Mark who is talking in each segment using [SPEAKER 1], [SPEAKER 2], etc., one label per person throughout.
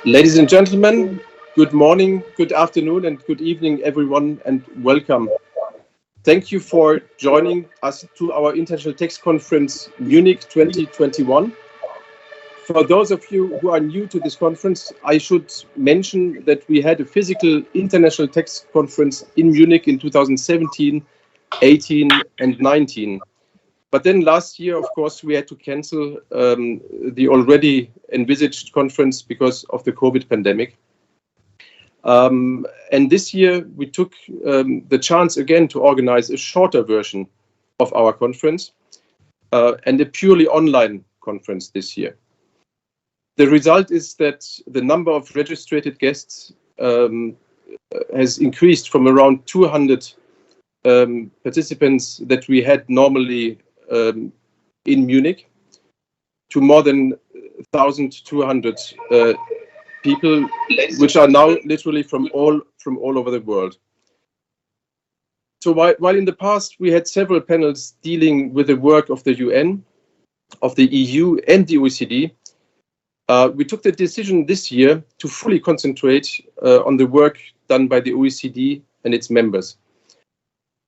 [SPEAKER 1] Ladies and gentlemen, good morning, good afternoon, and good evening, everyone, and welcome. Thank you for joining us to our International Tax Conference Munich 2021. For those of you who are new to this conference, I should mention that we had a physical International Tax Conference in Munich in 2017, 18, and 19. But then last year, of course, we had to cancel the already envisaged conference because of the COVID pandemic. And this year, we took the chance again to organize a shorter version of our conference and a purely online conference this year. The result is that the number of registered guests has increased from around 200 participants that we had normally in Munich to more than 1,200 people, which are now literally from all over the world. So while in the past we had several panels dealing with the work of the UN, of the EU and the OECD, we took the decision this year to fully concentrate on the work done by the OECD and its members.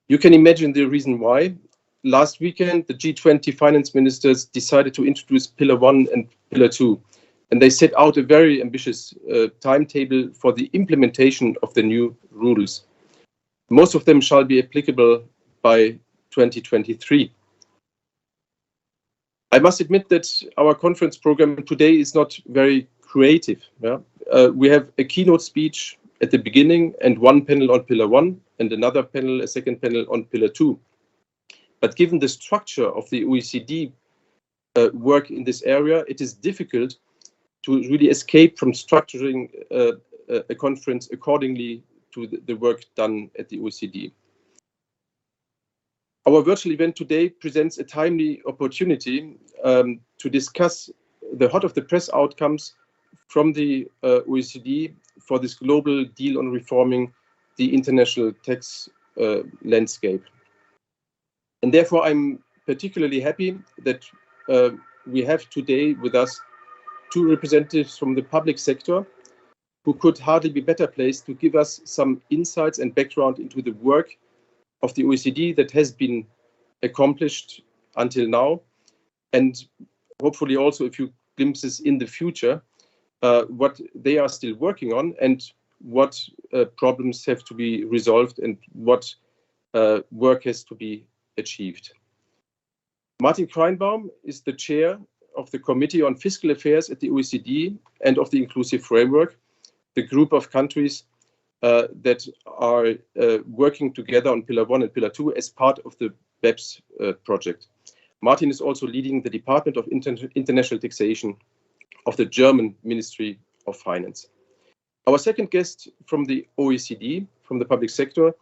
[SPEAKER 1] You can imagine the reason why. Last weekend, the G20 finance ministers decided to introduce Pillar 1 and Pillar 2, and they set out a very ambitious timetable for the implementation of the new rules. Most of them shall be applicable by 2023. I must admit that our conference program today is not very creative. We have a keynote speech at the beginning and one panel on Pillar 1 and another panel, a second panel on Pillar 2. But given the structure of the OECD work in this area, it is difficult to really escape from structuring a conference accordingly to the work done at the OECD. Our virtual event today presents a timely opportunity to discuss the hot of the press outcomes from the OECD for this global deal on reforming the international tax landscape. And therefore, I'm particularly happy that we have today with us two representatives from the public sector who could hardly be better placed to give us some insights and background into the work of the OECD that has been accomplished until now, and hopefully also a few glimpses in the future, what they are still working on and what problems have to be resolved and what work has to be achieved. Martin Kreinbaum is the chair of the Committee on Fiscal Affairs at the OECD and of the Inclusive Framework, the group of countries that are working together on Pillar 1 and Pillar 2 as part of the BEPS project. Martin is also leading the Department of International Taxation of the German Ministry of Finance. Our second guest from the OECD, from the public sector,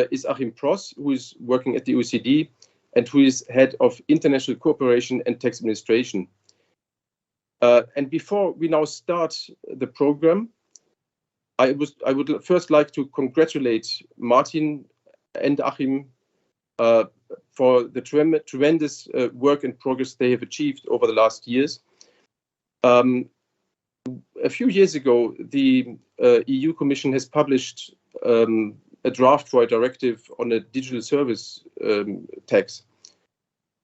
[SPEAKER 1] is Achim Pross, who is working at the OECD and who is head of international cooperation and tax administration. And before we now start the program, I would first like to congratulate Martin and Achim for the tremendous work and progress they have achieved over the last years. A few years ago, the EU Commission has published a draft for a directive on a digital service tax.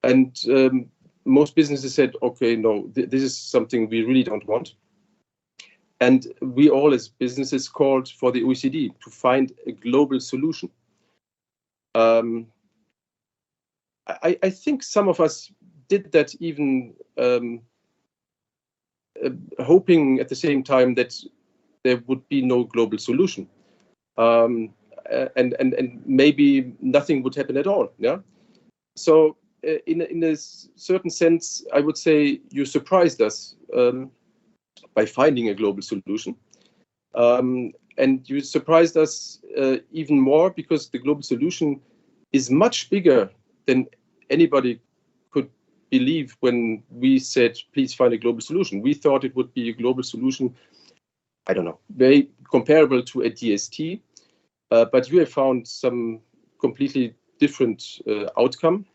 [SPEAKER 1] And most businesses said, okay, no, this is something we really don't want. And we all as businesses called for the OECD to find a global solution. I think some of us did that even hoping at the same time that there would be no global solution. And maybe nothing would happen at all. Yeah. So in a certain sense, I would say you surprised us by finding a global solution. And you surprised us even more because the global solution is much bigger than anybody could believe when we said, please find a global solution. We thought it would be a global solution, I don't know, very comparable to a DST, but you have found some completely different outcome.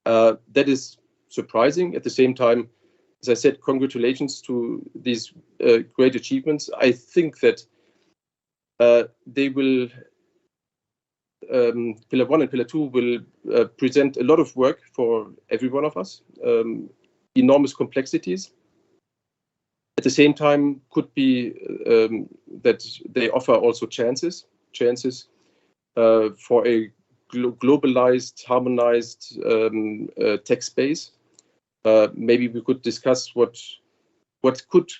[SPEAKER 1] That is surprising. At the same time, as I said, congratulations to these great achievements. I think that they will, Pillar 1 and Pillar 2 will present a lot of work for every one of us, enormous complexities. At the same time, could be that they offer also chances for a globalized, harmonized tech space. Maybe we could discuss what could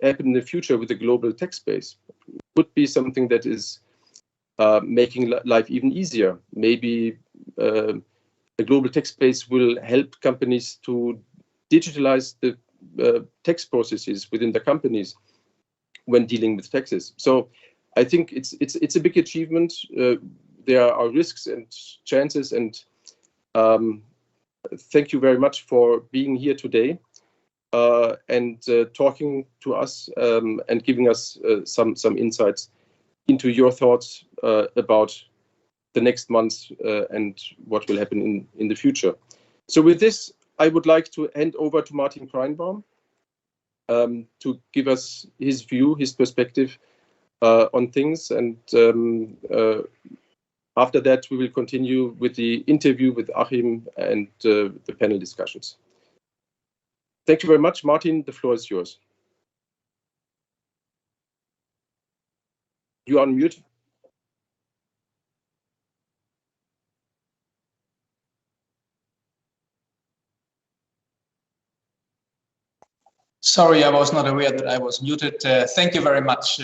[SPEAKER 1] happen in the future with the global tech space. Could be something that is making life even easier. Maybe the global tech space will help companies to digitalize the tax processes within the companies when dealing with taxes. So I think it's a big achievement. There are risks and chances, and thank you very much for being here today and talking to us and giving us some insights into your thoughts about the next months and what will happen in the future. So with this, I would like to hand over to Martin Kreinbaum to give us his view, his perspective on things, and after that, we will continue with the interview with Achim and the panel discussions. Thank you very much. Martin, the floor is yours. You are on mute.
[SPEAKER 2] Sorry, I was not aware that I was muted. Thank you very much,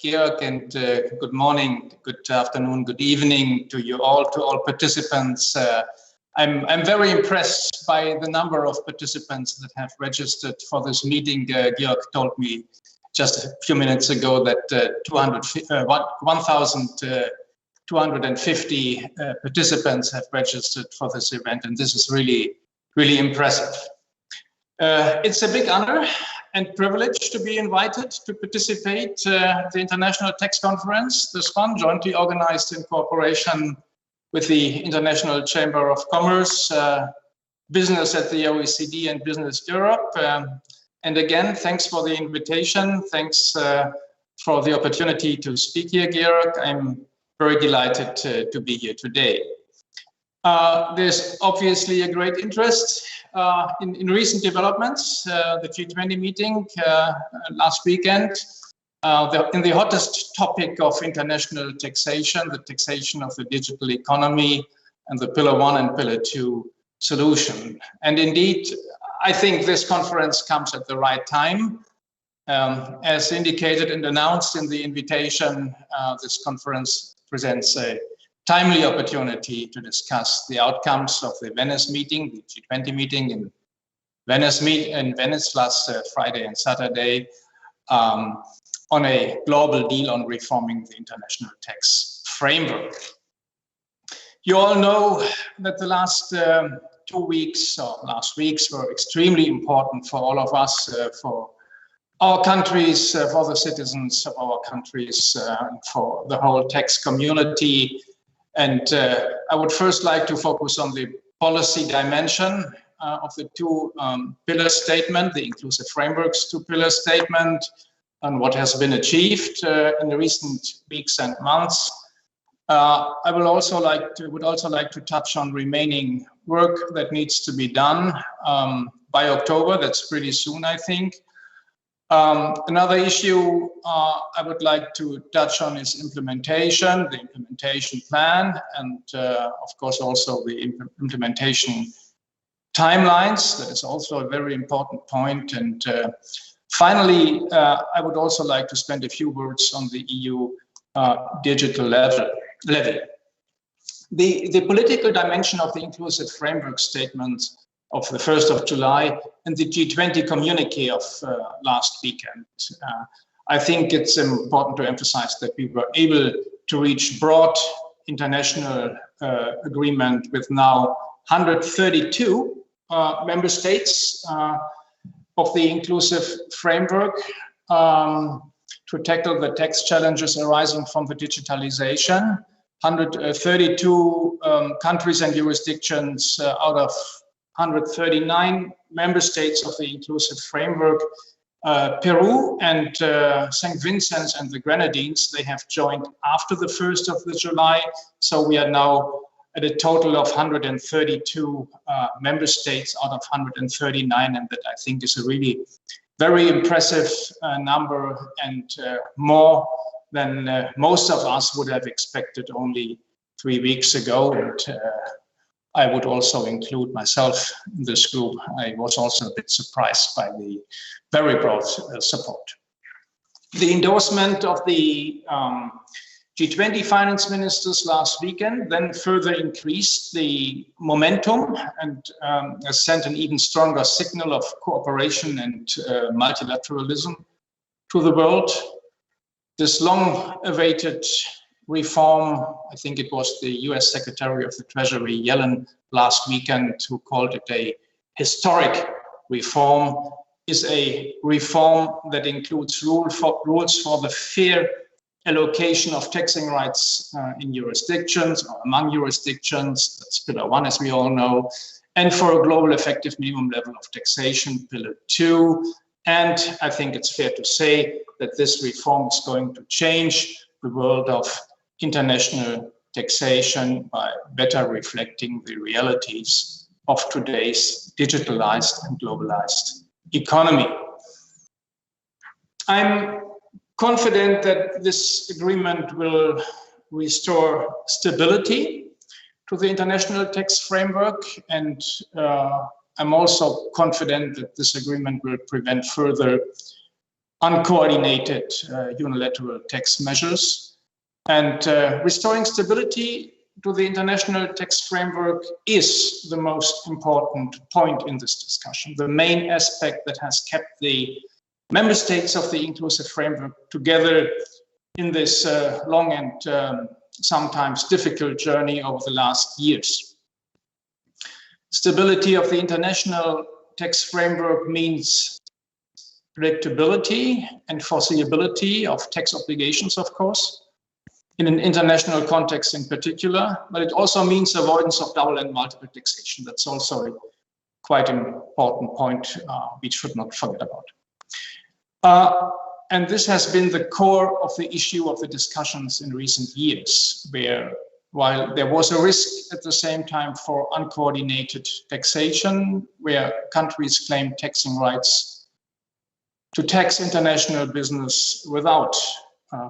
[SPEAKER 2] Georg, and good morning, good afternoon, good evening to you all, to all participants. I'm very impressed by the number of participants that have registered for this meeting. Georg told me just a few minutes ago that 1,250 participants have registered for this event, and this is really, really impressive. It's a big honor and privilege to be invited to participate at the International Tax Conference, this one jointly organized in cooperation with the International Chamber of Commerce, Business at the OECD and Business Europe. And again, thanks for the invitation. Thanks for the opportunity to speak here, Georg. I'm very delighted to be here today. There's obviously a great interest in recent developments. The G20 meeting last weekend, in the hottest topic of international taxation, the taxation of the digital economy and the Pillar 1 and Pillar 2 solution. And indeed, I think this conference comes at the right time. As indicated and announced in the invitation, this conference presents a timely opportunity to discuss the outcomes of the Venice meeting, the G20 meeting in Venice last Friday and Saturday, on a global deal on reforming the international tax framework. You all know that the last 2 weeks or last weeks were extremely important for all of us, for our countries, for the citizens of our countries, for the whole tax community. And I would first like to focus on the policy dimension of the two pillar statement, the inclusive frameworks 2-pillar statement, and what has been achieved in the recent weeks and months. I would also like to touch on remaining work that needs to be done by October. That's pretty soon, I think. Another issue I would like to touch on is implementation, the implementation plan, and of course also the implementation timelines. That is also a very important point. And finally, I would also like to spend a few words on the EU digital levy. The political dimension of the inclusive framework statement of the 1st of July and the G20 communique of last weekend. I think it's important to emphasize that we were able to reach broad international agreement with now 132 member states of the inclusive framework to tackle the tax challenges arising from the digitalization. 132 countries and jurisdictions out of 139 member states of the inclusive framework. Peru and St. Vincent and the Grenadines, they have joined after the 1st of July. So we are now at a total of 132 member states out of 139, and that I think is a really very impressive number, and more than most of us would have expected only 3 weeks ago. And I would also include myself in this group. I was also a bit surprised by the very broad support. The endorsement of the G20 finance ministers last weekend then further increased the momentum and sent an even stronger signal of cooperation and multilateralism to the world. This long-awaited reform, I think it was the US Secretary of the Treasury, Yellen, last weekend, who called it a historic reform, is a reform that includes rules for the fair allocation of taxing rights in jurisdictions or among jurisdictions. That's Pillar 1, as we all know, and for a global effective minimum level of taxation, Pillar 2. And I think it's fair to say that this reform is going to change the world of international taxation by better reflecting the realities of today's digitalized and globalized economy. I'm confident that this agreement will restore stability to the international tax framework, and I'm also confident that this agreement will prevent further uncoordinated unilateral tax measures. And restoring stability to the international tax framework is the most important point in this discussion, the main aspect that has kept the member states of the inclusive framework together in this long and sometimes difficult journey over the last years. Stability of the international tax framework means predictability and foreseeability of tax obligations, of course, in an international context in particular, but it also means avoidance of double and multiple taxation. That's also a quite important point we should not forget about. And this has been the core of the issue of the discussions in recent years, where while there was a risk at the same time for uncoordinated taxation, where countries claim taxing rights to tax international business without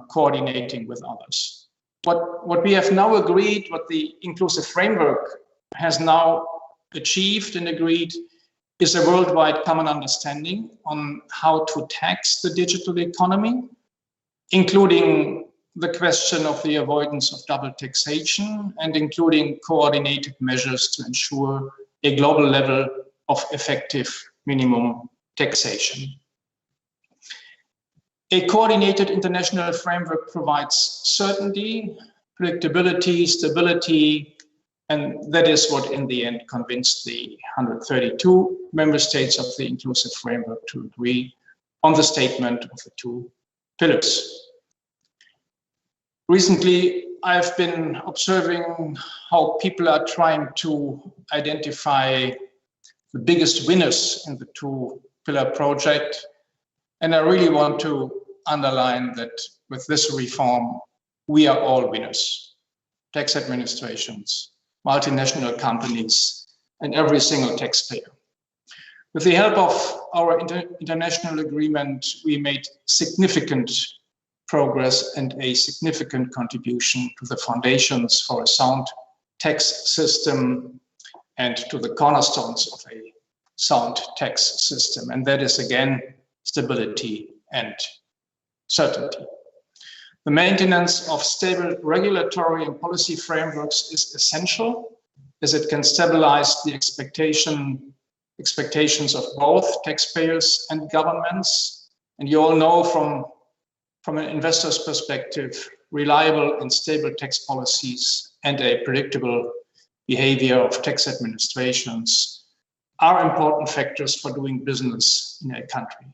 [SPEAKER 2] coordinating with others. What we have now agreed, what the inclusive framework has now achieved and agreed, is a worldwide common understanding on how to tax the digital economy, including the question of the avoidance of double taxation and including coordinated measures to ensure a global level of effective minimum taxation. A coordinated international framework provides certainty, predictability, stability, and that is what in the end convinced the 132 member states of the inclusive framework to agree on the statement of the two pillars. Recently, I've been observing how people are trying to identify the biggest winners in the two-pillar project. And I really want to underline that with this reform, we are all winners. Tax administrations, multinational companies, and every single taxpayer. With the help of our international agreement, we made significant progress and a significant contribution to the foundations for a sound tax system and to the cornerstones of a sound tax system. And that is, again, stability and certainty. The maintenance of stable regulatory and policy frameworks is essential, as it can stabilize the expectations of both taxpayers and governments. And you all know from an investor's perspective, reliable and stable tax policies and a predictable behavior of tax administrations are important factors for doing business in a country.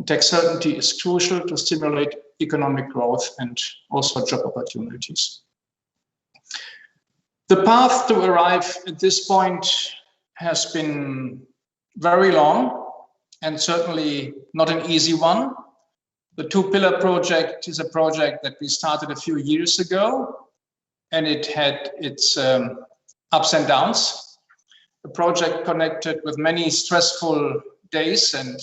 [SPEAKER 2] Tax certainty is crucial to stimulate economic growth and also job opportunities. The path to arrive at this point has been very long and certainly not an easy one. The two-pillar project is a project that we started a few years ago, and it had its ups and downs. A project connected with many stressful days and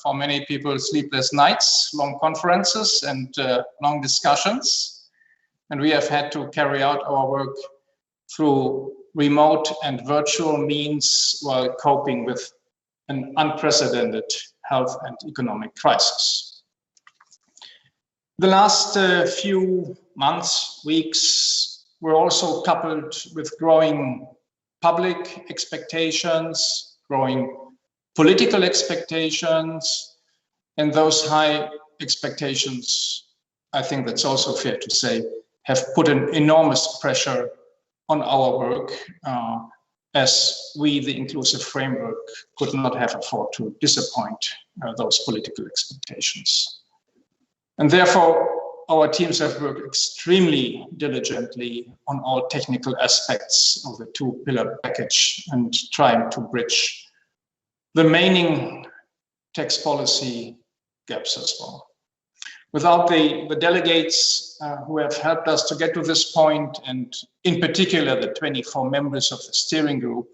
[SPEAKER 2] for many people sleepless nights, long conferences and long discussions. And we have had to carry out our work through remote and virtual means while coping with an unprecedented health and economic crisis. The last few months, weeks, were also coupled with growing public expectations, growing political expectations, and those high expectations, I think that's also fair to say, have put an enormous pressure on our work, as we, the inclusive framework, could not have afford to disappoint those political expectations. And therefore, our teams have worked extremely diligently on all technical aspects of the two-pillar package and trying to bridge the remaining tax policy gaps as well. Without the delegates who have helped us to get to this point, and in particular the 24 members of the steering group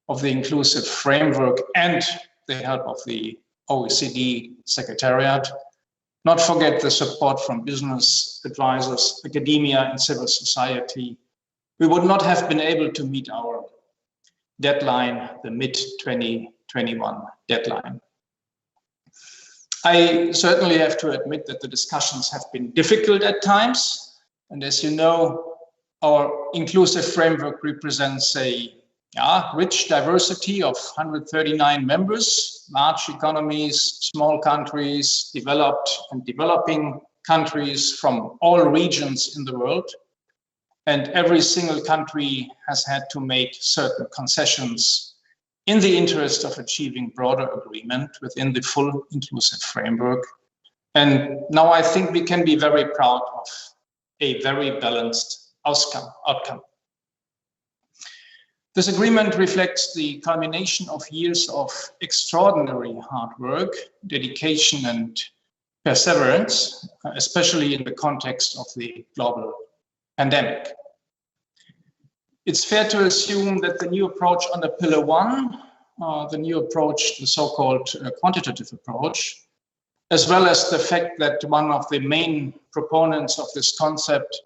[SPEAKER 2] of the inclusive framework and the help of the OECD Secretariat, not forget the support from business advisors, academia and civil society, we would not have been able to meet our deadline, the mid-2021 deadline. I certainly have to admit that the discussions have been difficult at times. And as you know, our inclusive framework represents a rich diversity of 139 members, large economies, small countries, developed and developing countries from all regions in the world. And every single country has had to make certain concessions in the interest of achieving broader agreement within the full inclusive framework. And now I think we can be very proud of a very balanced outcome. This agreement reflects the culmination of years of extraordinary hard work, dedication and perseverance, especially in the context of the global pandemic. It's fair to assume that the new approach under Pillar 1, the new approach, the so-called quantitative approach, as well as the fact that one of the main proponents of this concept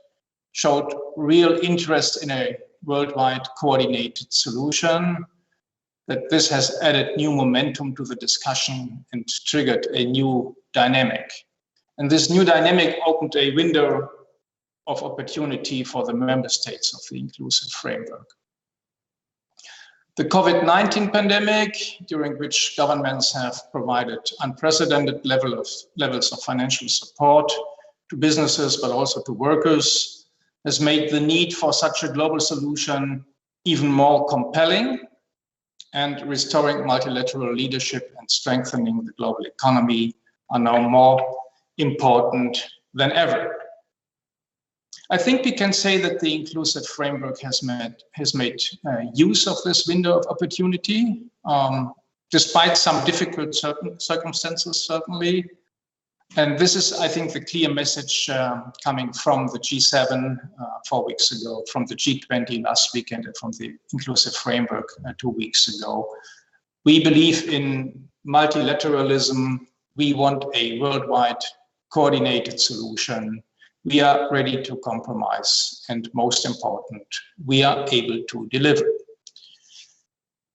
[SPEAKER 2] showed real interest in a worldwide coordinated solution, that this has added new momentum to the discussion and triggered a new dynamic. And this new dynamic opened a window of opportunity for the member states of the inclusive framework. The COVID-19 pandemic, during which governments have provided unprecedented levels of financial support to businesses, but also to workers, has made the need for such a global solution even more compelling, and restoring multilateral leadership and strengthening the global economy are now more important than ever. I think we can say that the inclusive framework has made use of this window of opportunity, despite some difficult circumstances, certainly. And this is, I think, the clear message coming from the G7 4 weeks ago, from the G20 last weekend, and from the inclusive framework 2 weeks ago. We believe in multilateralism. We want a worldwide coordinated solution. We are ready to compromise, and most important, we are able to deliver.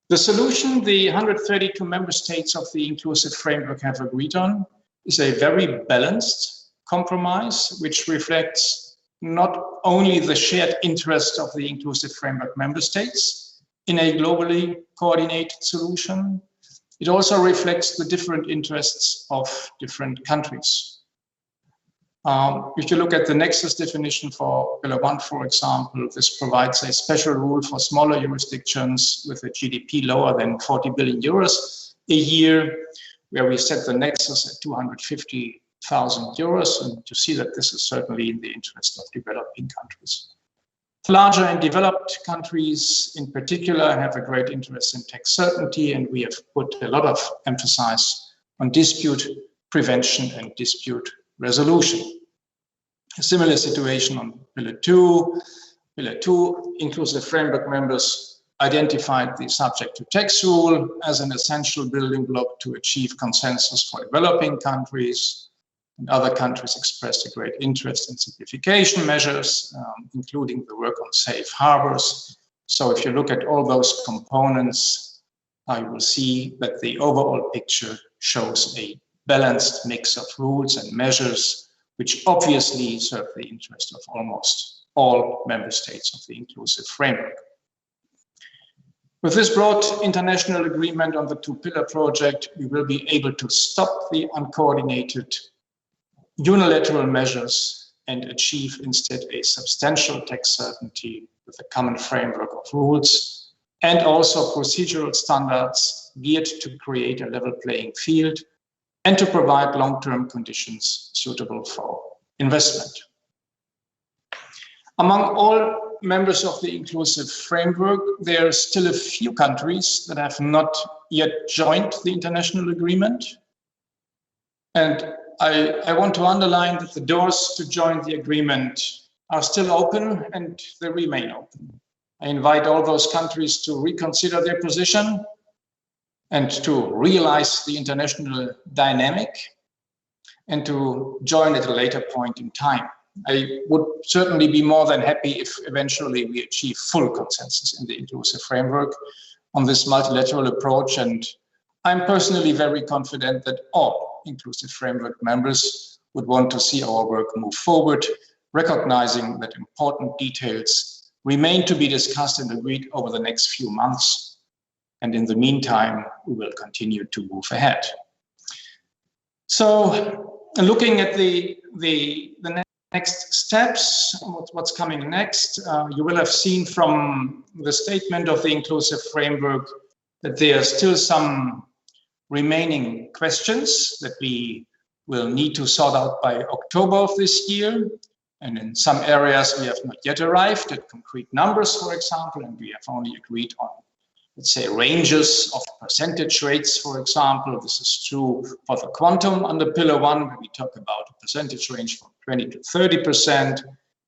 [SPEAKER 2] The solution the 132 member states of the inclusive framework have agreed on is a very balanced compromise, which reflects not only the shared interest of the inclusive framework member states in a globally coordinated solution, it also reflects the different interests of different countries. If you look at the nexus definition for Pillar 1, for example, this provides a special rule for smaller jurisdictions with a GDP lower than 40 billion euros a year, where we set the nexus at 250,000 euros. And you see that this is certainly in the interest of developing countries. Larger and developed countries in particular have a great interest in tax certainty, and we have put a lot of emphasis on dispute prevention and dispute resolution. A similar situation on Pillar 2. Pillar 2, inclusive framework members identified the subject to tax rule as an essential building block to achieve consensus for developing countries. And other countries expressed a great interest in simplification measures, including the work on safe harbors. So if you look at all those components, you will see that the overall picture shows a balanced mix of rules and measures, which obviously serve the interest of almost all member states of the inclusive framework. With this broad international agreement on the two-pillar project, we will be able to stop the uncoordinated unilateral measures and achieve instead a substantial tax certainty with a common framework of rules and also procedural standards geared to create a level playing field and to provide long-term conditions suitable for investment. Among all members of the inclusive framework, there are still a few countries that have not yet joined the international agreement. And I want to underline that the doors to join the agreement are still open and they remain open. I invite all those countries to reconsider their position and to realize the international dynamic and to join at a later point in time. I would certainly be more than happy if eventually we achieve full consensus in the inclusive framework on this multilateral approach, and I'm personally very confident that all inclusive framework members would want to see our work move forward, recognizing that important details remain to be discussed and agreed over the next few months. And in the meantime, we will continue to move ahead. So looking at the next steps, what's coming next, you will have seen from the statement of the inclusive framework that there are still some remaining questions that we will need to sort out by October of this year. And in some areas, we have not yet arrived at concrete numbers, for example, and we have only agreed on, let's say, ranges of percentage rates, for example. This is true for the quantum under Pillar 1, where we talk about a percentage range from 20 to 30%.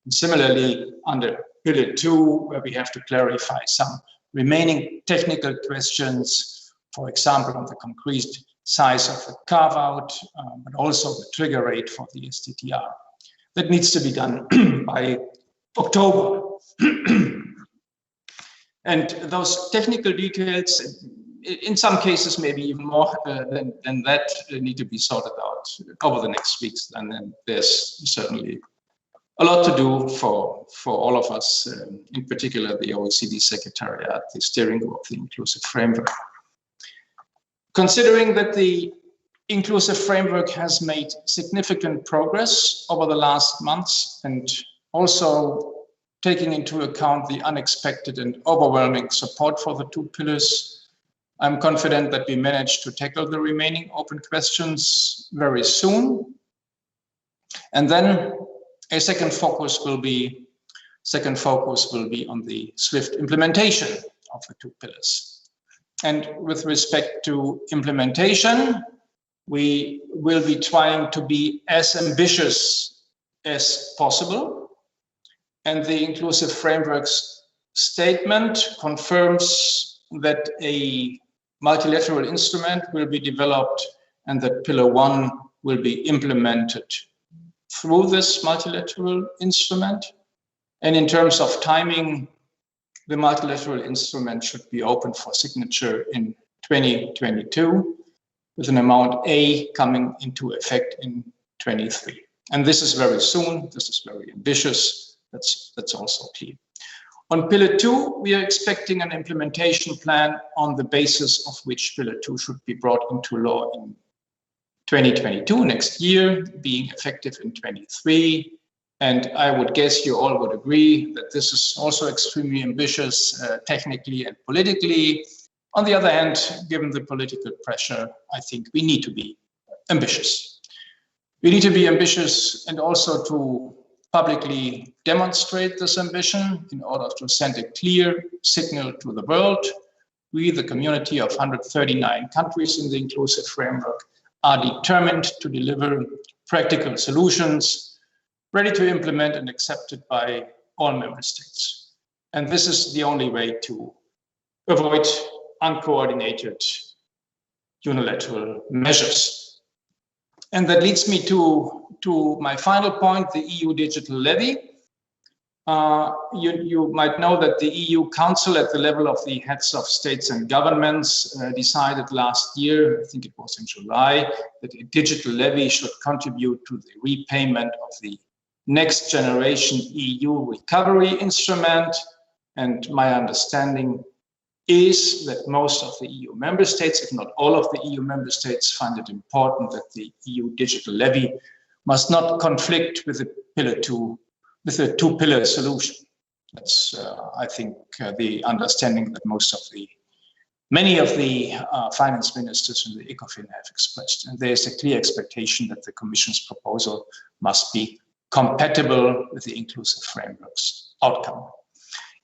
[SPEAKER 2] And similarly, under Pillar 2, where we have to clarify some remaining technical questions, for example, on the concrete size of the carve-out, but also the trigger rate for the STTR. That needs to be done by October. And those technical details, in some cases, maybe even more than that, need to be sorted out over the next weeks. And then there's certainly a lot to do for all of us, in particular the OECD Secretariat, the steering group of the inclusive framework. Considering that the inclusive framework has made significant progress over the last months, and also taking into account the unexpected and overwhelming support for the two pillars, I'm confident that we managed to tackle the remaining open questions very soon. And then a second focus will be on the swift implementation of the two pillars. And with respect to implementation, we will be trying to be as ambitious as possible. And the inclusive framework's statement confirms that a multilateral instrument will be developed and that Pillar 1 will be implemented through this multilateral instrument. And in terms of timing, the multilateral instrument should be open for signature in 2022, with an amount A coming into effect in 23. And this is very soon, this is very ambitious, that's also clear. On Pillar 2, we are expecting an implementation plan on the basis of which Pillar 2 should be brought into law in 2022, next year, being effective in 23. And I would guess you all would agree that this is also extremely ambitious, technically and politically. On the other hand, given the political pressure, I think we need to be ambitious. We need to be ambitious and also to publicly demonstrate this ambition in order to send a clear signal to the world. We, the community of 139 countries in the inclusive framework, are determined to deliver practical solutions ready to implement and accepted by all member states. And this is the only way to avoid uncoordinated unilateral measures. And that leads me to my final point, the EU digital levy. You might know that the EU Council at the level of the heads of states and governments decided last year, I think it was in July, that a digital levy should contribute to the repayment of the next generation EU recovery instrument. And my understanding is that most of the EU member states, if not all of the EU member states, find it important that the EU digital levy must not conflict with the two-pillar solution. That's, I think, the understanding that many of the finance ministers in the ECOFIN have expressed. And there's a clear expectation that the Commission's proposal must be compatible with the inclusive framework's outcome.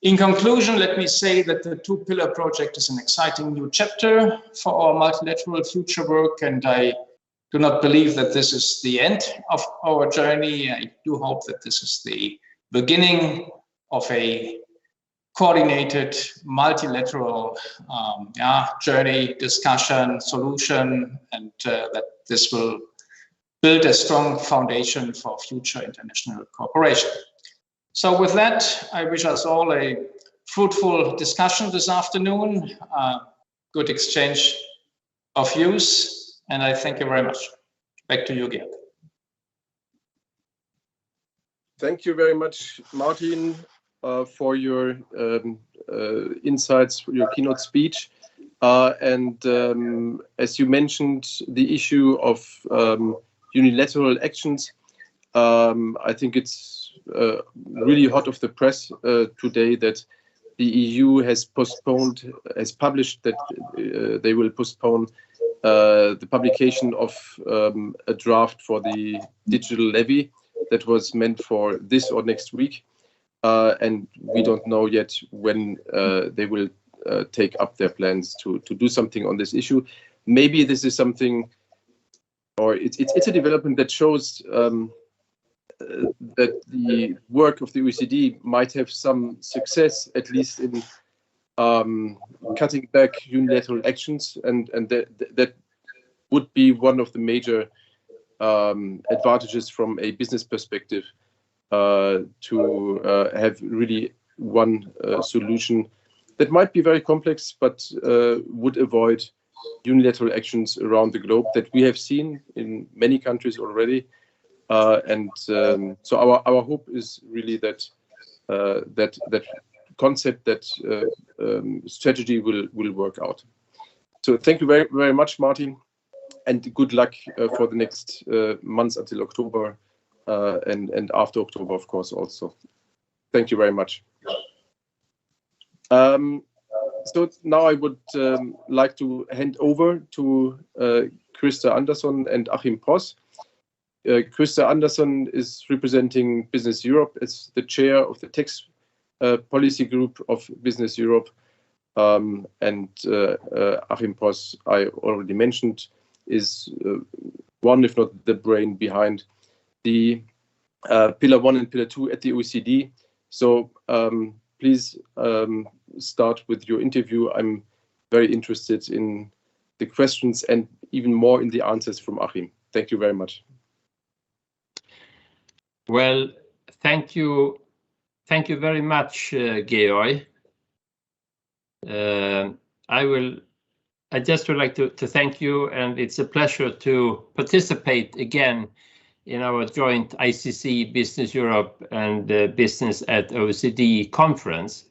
[SPEAKER 2] In conclusion, let me say that the two-pillar project is an exciting new chapter for our multilateral future work, and I do not believe that this is the end of our journey. I do hope that this is the beginning of a coordinated multilateral journey, discussion, solution, and that this will build a strong foundation for future international cooperation. So with that, I wish us all a fruitful discussion this afternoon, good exchange of views, and I thank you very much. Back to you, Georg.
[SPEAKER 1] Thank you very much, Martin, for your insights, for your keynote speech. And as you mentioned, the issue of unilateral actions, I think it's really hot off the press today that the EU has published that they will postpone the publication of a draft for the digital levy that was meant for this or next week. And we don't know yet when they will take up their plans to do something on this issue. Maybe this is something, or it's a development that shows that the work of the OECD might have some success, at least in cutting back unilateral actions, and that would be one of the major advantages from a business perspective, to have really one solution that might be very complex, but would avoid unilateral actions around the globe that we have seen in many countries already. So our hope is really that that concept, that strategy will work out. So thank you very, very much, Martin, and good luck for the next months until October, and after October, of course, also. Thank you very much. So now I would like to hand over to Christa Andersson and Achim Pross. Christa Andersson is representing Business Europe as the chair of the tax policy group of Business Europe. And Achim Pross, I already mentioned, is one, if not the brain behind the Pillar 1 and Pillar 2 at the OECD. So please start with your interview. I'm very interested in the questions and even more in the answers from Achim. Thank you very much.
[SPEAKER 3] Well, thank you very much, Georg. I just would like to thank you, and it's a pleasure to participate again in our joint ICC Business Europe and Business at OECD conference.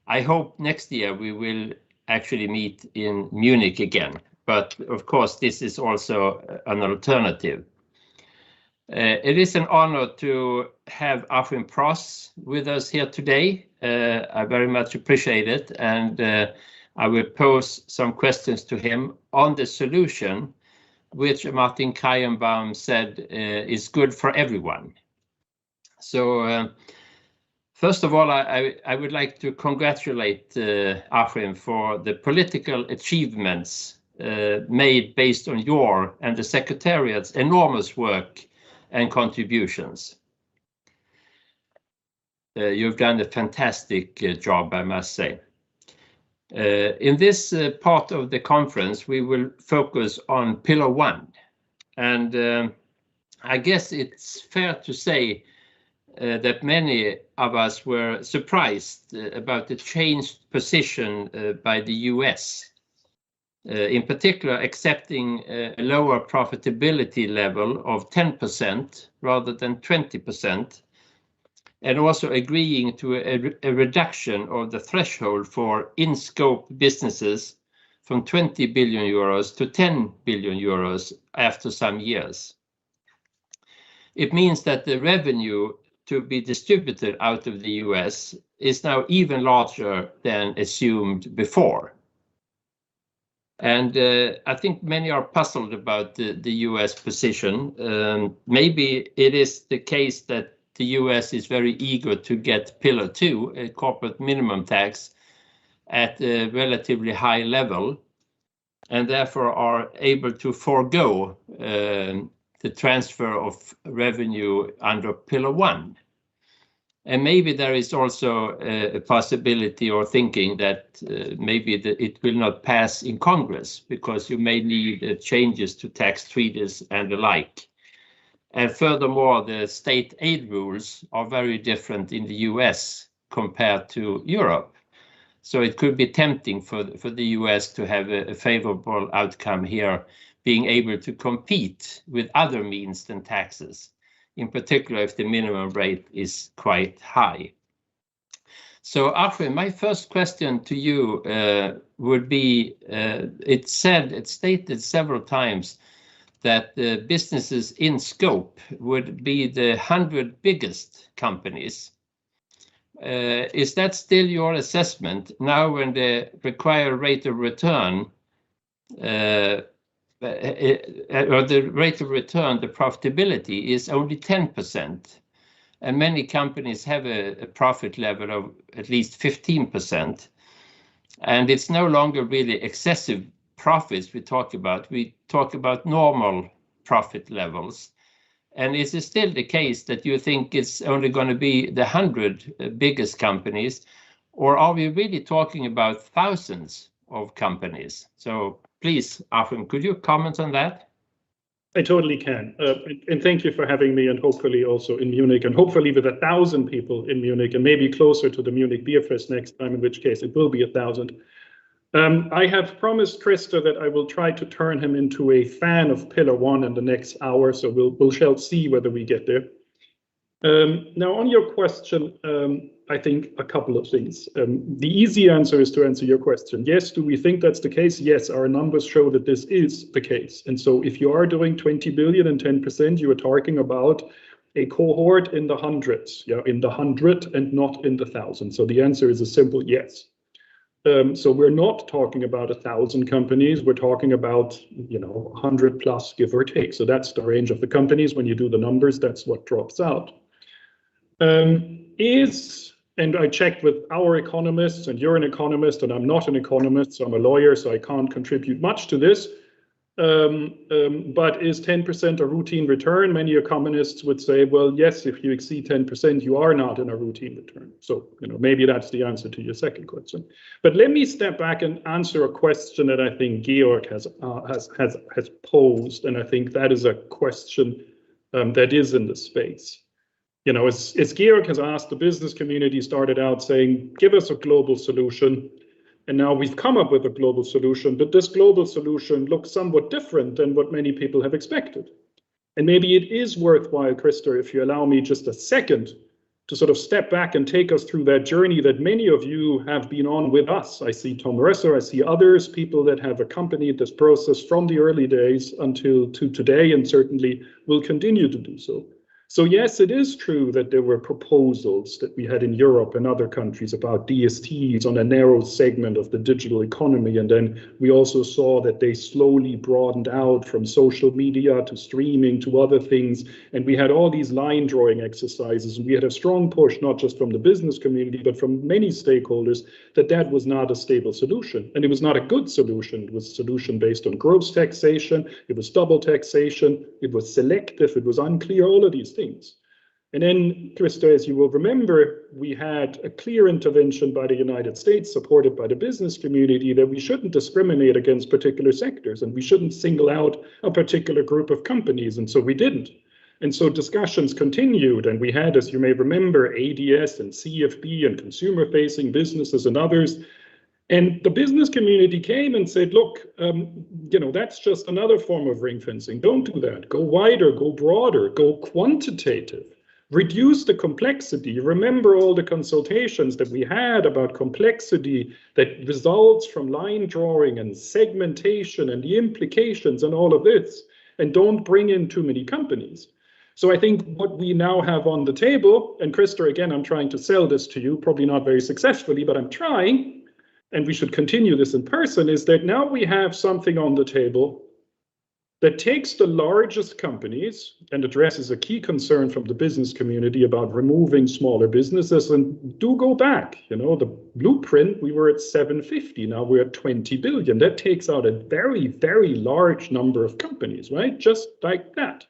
[SPEAKER 3] I hope next year we will actually meet in Munich again, but of course this is also an alternative. It is an honor to have Achim Pross with us here today. I very much appreciate it, and I will pose some questions to him on the solution, which Martin Krayenbaum said is good for everyone. So first of all, I would like to congratulate Achim for the political achievements made based on your and the Secretariat's enormous work and contributions. You've done a fantastic job, I must say. In this part of the conference, we will focus on Pillar 1. And I guess it's fair to say that many of us were surprised about the changed position by the US, in particular accepting a lower profitability level of 10% rather than 20%, and also agreeing to a reduction of the threshold for in-scope businesses from 20 billion euros to 10 billion euros after some years. It means that the revenue to be distributed out of the US is now even larger than assumed before. And I think many are puzzled about the US position. Maybe it is the case that the US is very eager to get Pillar 2, a corporate minimum tax, at a relatively high level, and therefore are able to forego the transfer of revenue under Pillar 1. And maybe there is also a possibility or thinking that maybe it will not pass in Congress because you may need changes to tax treaties and the like. And furthermore, the state aid rules are very different in the US compared to Europe. So it could be tempting for the US to have a favorable outcome here, being able to compete with other means than taxes, in particular if the minimum rate is quite high. So Achim, my first question to you would be, it's stated several times that the businesses in scope would be the 100 biggest companies. Is that still your assessment now when the required rate of return, or the rate of return, the profitability is only 10%, and many companies have a profit level of at least 15%, and it's no longer really excessive profits we talk about normal profit levels. And is it still the case that you think it's only going to be the 100 biggest companies, or are we really talking about thousands of companies? So please, Achim, could you comment on that?
[SPEAKER 4] I totally can. And thank you for having me, and hopefully also in Munich, and hopefully with 1,000 people in Munich, and maybe closer to the Munich Beer Fest next time, in which case it will be 1,000. I have promised Christa that I will try to turn him into a fan of Pillar 1 in the next hour, so we shall see whether we get there. Now, on your question, I think a couple of things. The easy answer is to answer your question. Yes, do we think that's the case? Yes, our numbers show that this is the case. And so if you are doing 20 billion and 10%, you are talking about a cohort in the hundreds, in the 100 and not in the 1,000. So the answer is a simple yes. So we're not talking about 1,000 companies. We're talking about, 100 plus, give or take. So that's the range of the companies. When you do the numbers, that's what drops out. And I checked with our economists, and you're an economist, and I'm not an economist, so I'm a lawyer, so I can't contribute much to this. But is 10% a routine return? Many economists would say, well, yes, if you exceed 10%, you are not in a routine return. So, maybe that's the answer to your second question. But let me step back and answer a question that I think Georg has posed, and I think that is a question that is in the space. As Georg has asked, the business community started out saying, give us a global solution. And now we've come up with a global solution, but this global solution looks somewhat different than what many people have expected. And maybe it is worthwhile, Christa, if you allow me just a second, to sort of step back and take us through that journey that many of you have been on with us. I see Tom Resser, I see others, people that have accompanied this process from the early days until to today, and certainly will continue to do so. So yes, it is true that there were proposals that we had in Europe and other countries about DSTs on a narrow segment of the digital economy. And then we also saw that they slowly broadened out from social media to streaming to other things. And we had all these line drawing exercises. And we had a strong push, not just from the business community, but from many stakeholders, that that was not a stable solution. And it was not a good solution. It was a solution based on gross taxation. It was double taxation. It was selective. It was unclear, all of these things. And then, Krista, as you will remember, we had a clear intervention by the United States, supported by the business community, that we shouldn't discriminate against particular sectors and we shouldn't single out a particular group of companies. And so we didn't. And so discussions continued, and we had, as you may remember, ADS and CFB and consumer-facing businesses and others. And the business community came and said, look, that's just another form of ring fencing. Don't do that. Go wider, go broader, go quantitative. Reduce the complexity. Remember all the consultations that we had about complexity that results from line drawing and segmentation and the implications and all of this. And don't bring in too many companies. So I think what we now have on the table, and Krista, again, I'm trying to sell this to you, probably not very successfully, but I'm trying, and we should continue this in person, is that now we have something on the table that takes the largest companies and addresses a key concern from the business community about removing smaller businesses. And do go back, the blueprint, we were at 750, now we're at 20 billion. That takes out a very, very large number of companies, right? Just like that.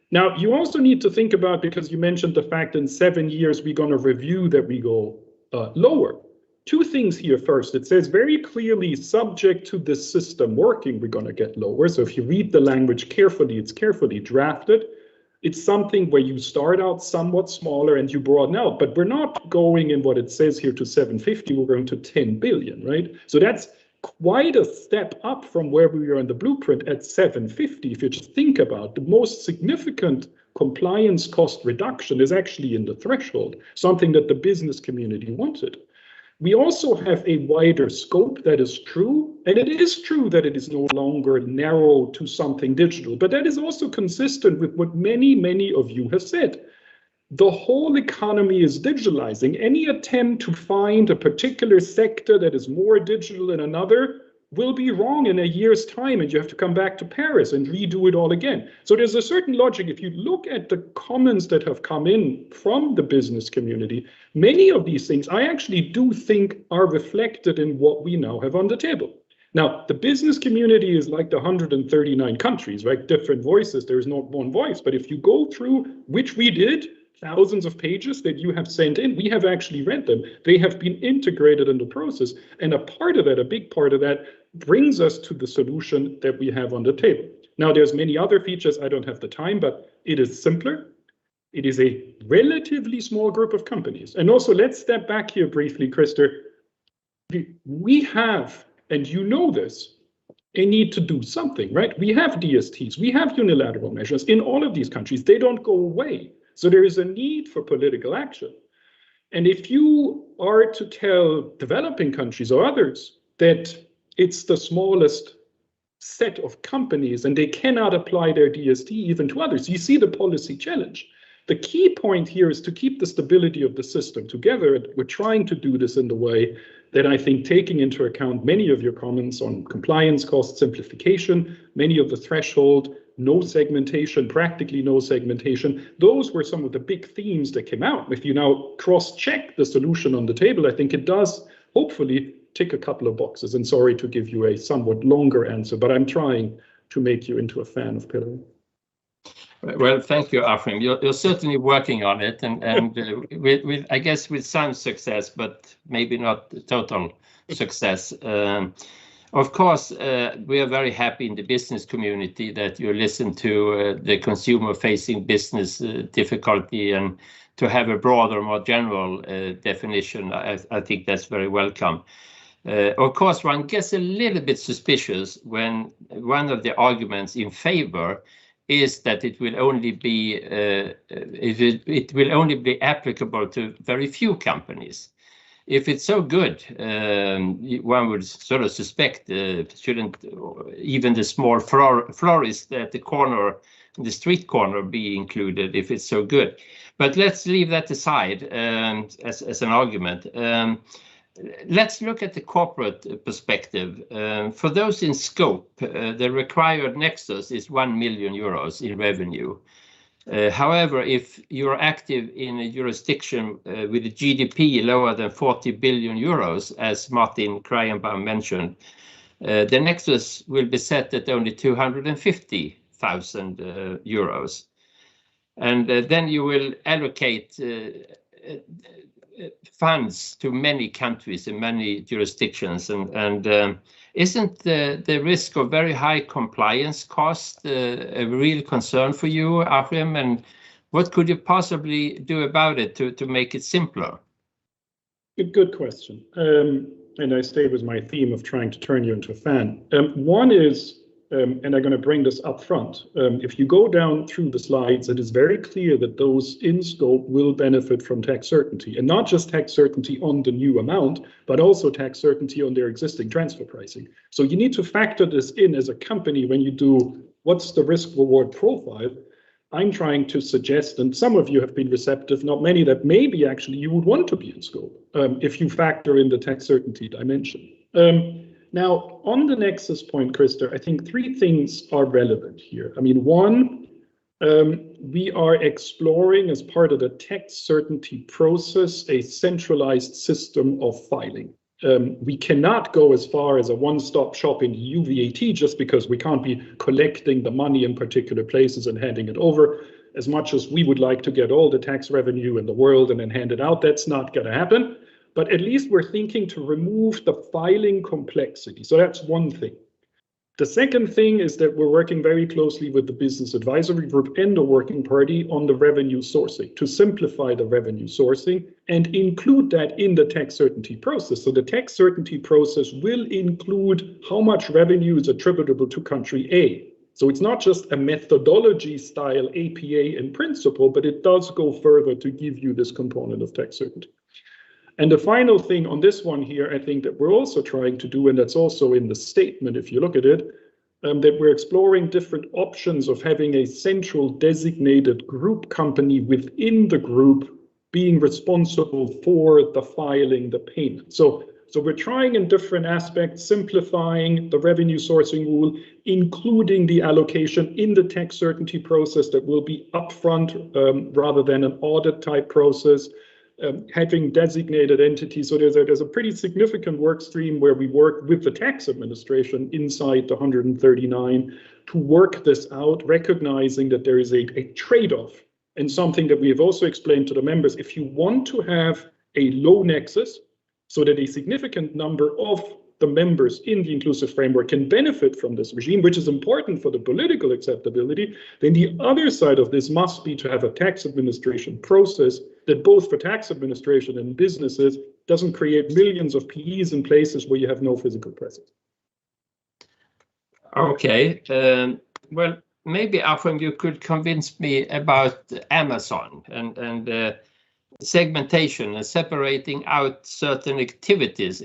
[SPEAKER 4] Now, you also need to think about, because you mentioned the fact in 7 years, we're going to review that we go lower. Two things here. First, it says very clearly, subject to this system working, we're going to get lower. So if you read the language carefully, it's carefully drafted. It's something where you start out somewhat smaller and you broaden out, but we're not going in what it says here to 750, we're going to 10 billion, right? So that's quite a step up from where we were in the blueprint at 750. If you just think about the most significant compliance cost reduction is actually in the threshold, something that the business community wanted. We also have a wider scope, that is true, and it is true that it is no longer narrow to something digital, but that is also consistent with what many, many of you have said. The whole economy is digitalizing. Any attempt to find a particular sector that is more digital than another will be wrong in a year's time, and you have to come back to Paris and redo it all again. So there's a certain logic. If you look at the comments that have come in from the business community, many of these things I actually do think are reflected in what we now have on the table. Now, the business community is like the 139 countries, right? Different voices. There is not one voice. But if you go through, which we did, thousands of pages that you have sent in, we have actually read them. They have been integrated in the process. And a part of that, a big part of that, brings us to the solution that we have on the table. Now, there's many other features. I don't have the time, but it is simpler. It is a relatively small group of companies. And also, let's step back here briefly, Krista. We have, and you know this, a need to do something, right? We have DSTs, we have unilateral measures in all of these countries. They don't go away. So there is a need for political action. And if you are to tell developing countries or others that it's the smallest set of companies and they cannot apply their DST even to others, you see the policy challenge. The key point here is to keep the stability of the system together. We're trying to do this in the way that I think, taking into account many of your comments on compliance cost simplification, many of the threshold, no segmentation, practically no segmentation. Those were some of the big themes that came out. If you now cross-check the solution on the table, I think it does hopefully tick a couple of boxes. And sorry to give you a somewhat longer answer, but I'm trying to make you into a fan of Pillar.
[SPEAKER 3] Well, thank you, Achim. You're certainly working on it, and with I guess with some success, but maybe not total success. Of course, we are very happy in the business community that you listen to the consumer-facing business difficulty, and to have a broader, more general definition. I think that's very welcome. Of course, one gets a little bit suspicious when one of the arguments in favor is that it will only be it will only be applicable to very few companies. If it's so good, one would sort of suspect shouldn't even the small florist at the corner the street corner be included if it's so good. But let's leave that aside as an argument. Let's look at the corporate perspective. For those in scope, the required nexus is 1 million euros in revenue. However, if you're active in a jurisdiction with a GDP lower than 40 billion euros, as Martin Krayenbaum mentioned, the nexus will be set at only 250,000 euros. And then you will allocate funds to many countries in many jurisdictions. And isn't the risk of very high compliance cost a real concern for you, Achim? And what could you possibly do about it to make it simpler?
[SPEAKER 4] Good question. And I stay with my theme of trying to turn you into a fan. One is, and I'm going to bring this up front. If you go down through the slides, it is very clear that those in scope will benefit from tax certainty, and not just tax certainty on the new amount, but also tax certainty on their existing transfer pricing. So you need to factor this in as a company when you do what's the risk reward profile. I'm trying to suggest, and some of you have been receptive, not many, that maybe actually you would want to be in scope if you factor in the tax certainty dimension. Now, on the nexus point, Christer, I think three things are relevant here. I mean, one, we are exploring as part of the tax certainty process a centralized system of filing. We cannot go as far as a one-stop shop in EU VAT just because we can't be collecting the money in particular places and handing it over. As much as we would like to get all the tax revenue in the world and then hand it out, that's not going to happen. But at least we're thinking to remove the filing complexity. So that's one thing. The second thing is that we're working very closely with the Business Advisory Group and the Working Party on the revenue sourcing to simplify the revenue sourcing and include that in the tax certainty process. So the tax certainty process will include how much revenue is attributable to country A. So it's not just a methodology style APA in principle, but it does go further to give you this component of tax certainty. And the final thing on this one here, I think that we're also trying to do, and that's also in the statement, if you look at it, that we're exploring different options of having a central designated group company within the group being responsible for the filing, the payment. So we're trying in different aspects, simplifying the revenue sourcing rule, including the allocation in the tax certainty process that will be upfront rather than an audit type process. Having designated entities. So there's a pretty significant work stream where we work with the tax administration inside the 139 to work this out, recognizing that there is a trade-off, and something that we have also explained to the members. If you want to have a low nexus so that a significant number of the members in the inclusive framework can benefit from this regime, which is important for the political acceptability, then the other side of this must be to have a tax administration process that both for tax administration and businesses doesn't create millions of PEs in places where you have no physical presence.
[SPEAKER 3] Okay, well, maybe Achim, you could convince me about Amazon and segmentation and separating out certain activities.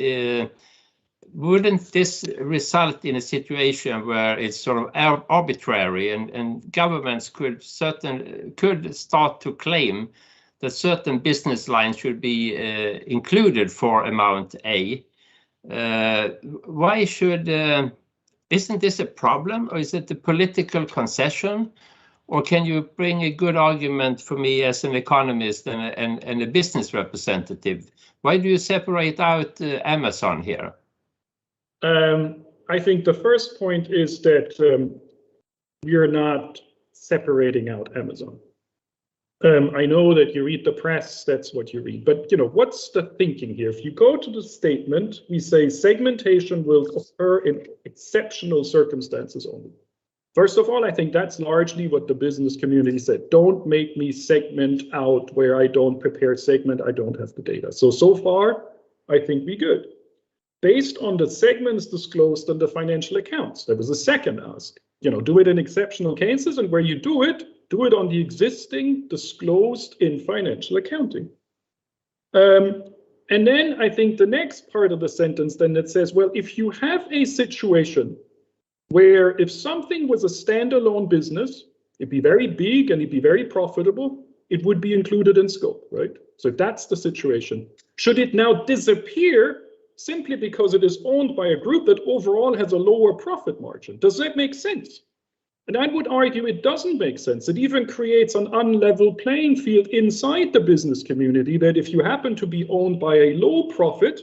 [SPEAKER 3] Wouldn't this result in a situation where it's sort of arbitrary and governments could start to claim that certain business lines should be included for amount A? Why should, isn't this a problem, or is it a political concession? Or can you bring a good argument for me as an economist and a business representative? Why do you separate out Amazon here?
[SPEAKER 4] I think the first point is that we are not separating out Amazon. I know that you read the press, that's what you read, but what's the thinking here? If you go to the statement, we say segmentation will occur in exceptional circumstances only. First of all, I think that's largely what the business community said. Don't make me segment out where I don't prepare segment, I don't have the data. So far, I think we're good. Based on the segments disclosed in the financial accounts, there was a second ask. Do it in exceptional cases, and where you do it on the existing disclosed in financial accounting. And then I think the next part of the sentence then that says, well, if you have a situation where if something was a standalone business it'd be very big and it'd be very profitable, it would be included in scope, right? So that's the situation. Should it now disappear simply because it is owned by a group that overall has a lower profit margin? Does that make sense? And I would argue it doesn't make sense. It even creates an unlevel playing field inside the business community, that if you happen to be owned by a low profit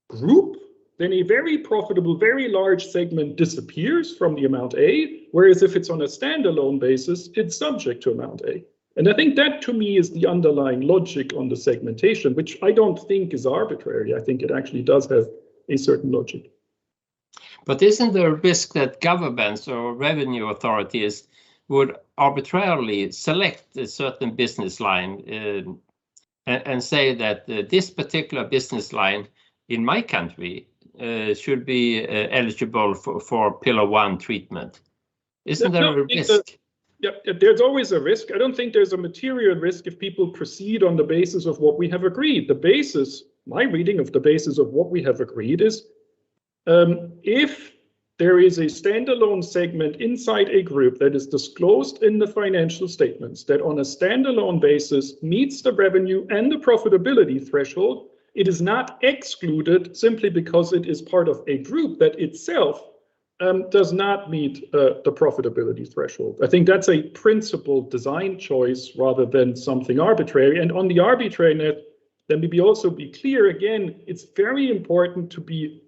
[SPEAKER 4] group, then a very profitable, very large segment disappears from the amount A, whereas if it's on a standalone basis, it's subject to amount A. And I think that, to me, is the underlying logic on the segmentation, which I don't think is arbitrary. I think it actually does have a certain logic.
[SPEAKER 3] But isn't there a risk that governments or revenue authorities would arbitrarily select a certain business line and say that this particular business line in my country should be eligible for Pillar 1 treatment? Isn't there a risk?
[SPEAKER 4] Yeah, there's always a risk. I don't think there's a material risk if people proceed on the basis of what we have agreed. The basis, my reading of the basis of what we have agreed is, if there is a standalone segment inside a group that is disclosed in the financial statements that on a standalone basis meets the revenue and the profitability threshold, it is not excluded simply because it is part of a group that itself does not meet the profitability threshold. I think that's a principled design choice rather than something arbitrary. And on the arbitrariness, let me also be clear again, it's very important to be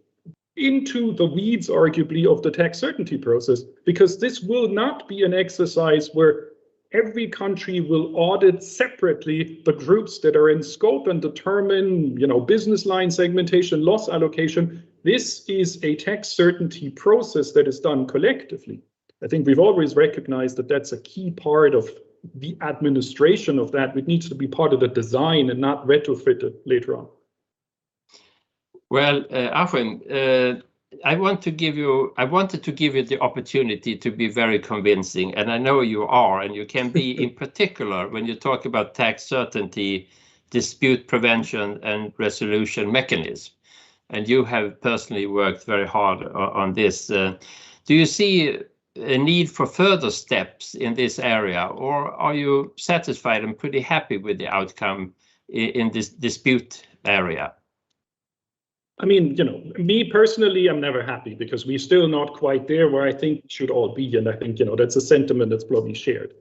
[SPEAKER 4] into the weeds, arguably, of the tax certainty process, because this will not be an exercise where every country will audit separately the groups that are in scope and determine, business line segmentation, loss allocation. This is a tax certainty process that is done collectively. I think we've always recognized that that's a key part of the administration of that. It needs to be part of the design and not retrofitted later on.
[SPEAKER 3] Well, Achim, I wanted to give you the opportunity to be very convincing, and I know you are, and you can be in particular when you talk about tax certainty, dispute prevention and resolution mechanism. And you have personally worked very hard on this. Do you see a need for further steps in this area, or are you satisfied and pretty happy with the outcome in this dispute area?
[SPEAKER 4] I mean, me personally, I'm never happy because we're still not quite there where I think we should all be. And I think, that's a sentiment that's probably shared.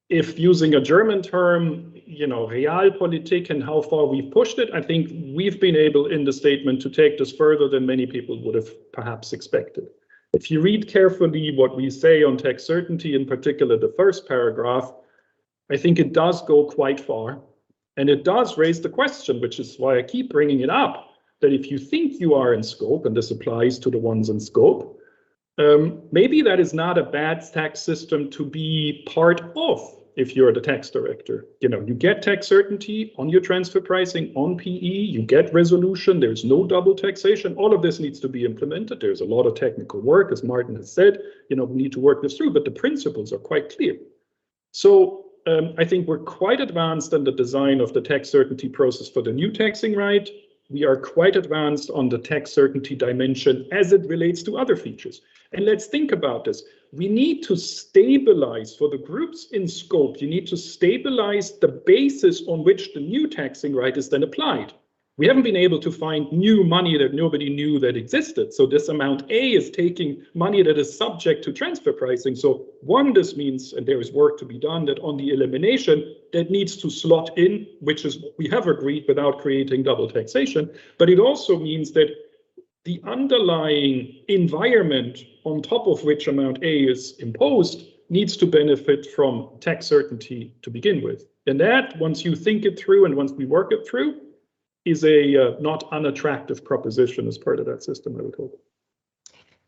[SPEAKER 4] If using a German term, realpolitik and how far we've pushed it, I think we've been able in the statement to take this further than many people would have perhaps expected. If you read carefully what we say on tax certainty, in particular the first paragraph, I think it does go quite far. And it does raise the question, which is why I keep bringing it up, that if you think you are in scope, and this applies to the ones in scope, maybe that is not a bad tax system to be part of if you're the tax director. You get tax certainty on your transfer pricing, on PE, you get resolution, there's no double taxation. All of this needs to be implemented. There's a lot of technical work, as Martin has said, we need to work this through, but the principles are quite clear. So I think we're quite advanced in the design of the tax certainty process for the new taxing right. We are quite advanced on the tax certainty dimension as it relates to other features. And let's think about this. We need to stabilize for the groups in scope. You need to stabilize the basis on which the new taxing right is then applied. We haven't been able to find new money that nobody knew that existed. So this amount A is taking money that is subject to transfer pricing. So one, this means, and there is work to be done, that on the elimination, that needs to slot in, which is what we have agreed without creating double taxation. But it also means that the underlying environment on top of which amount A is imposed needs to benefit from tax certainty to begin with. And that, once you think it through and once we work it through, is a not unattractive proposition as part of that system, I would hope.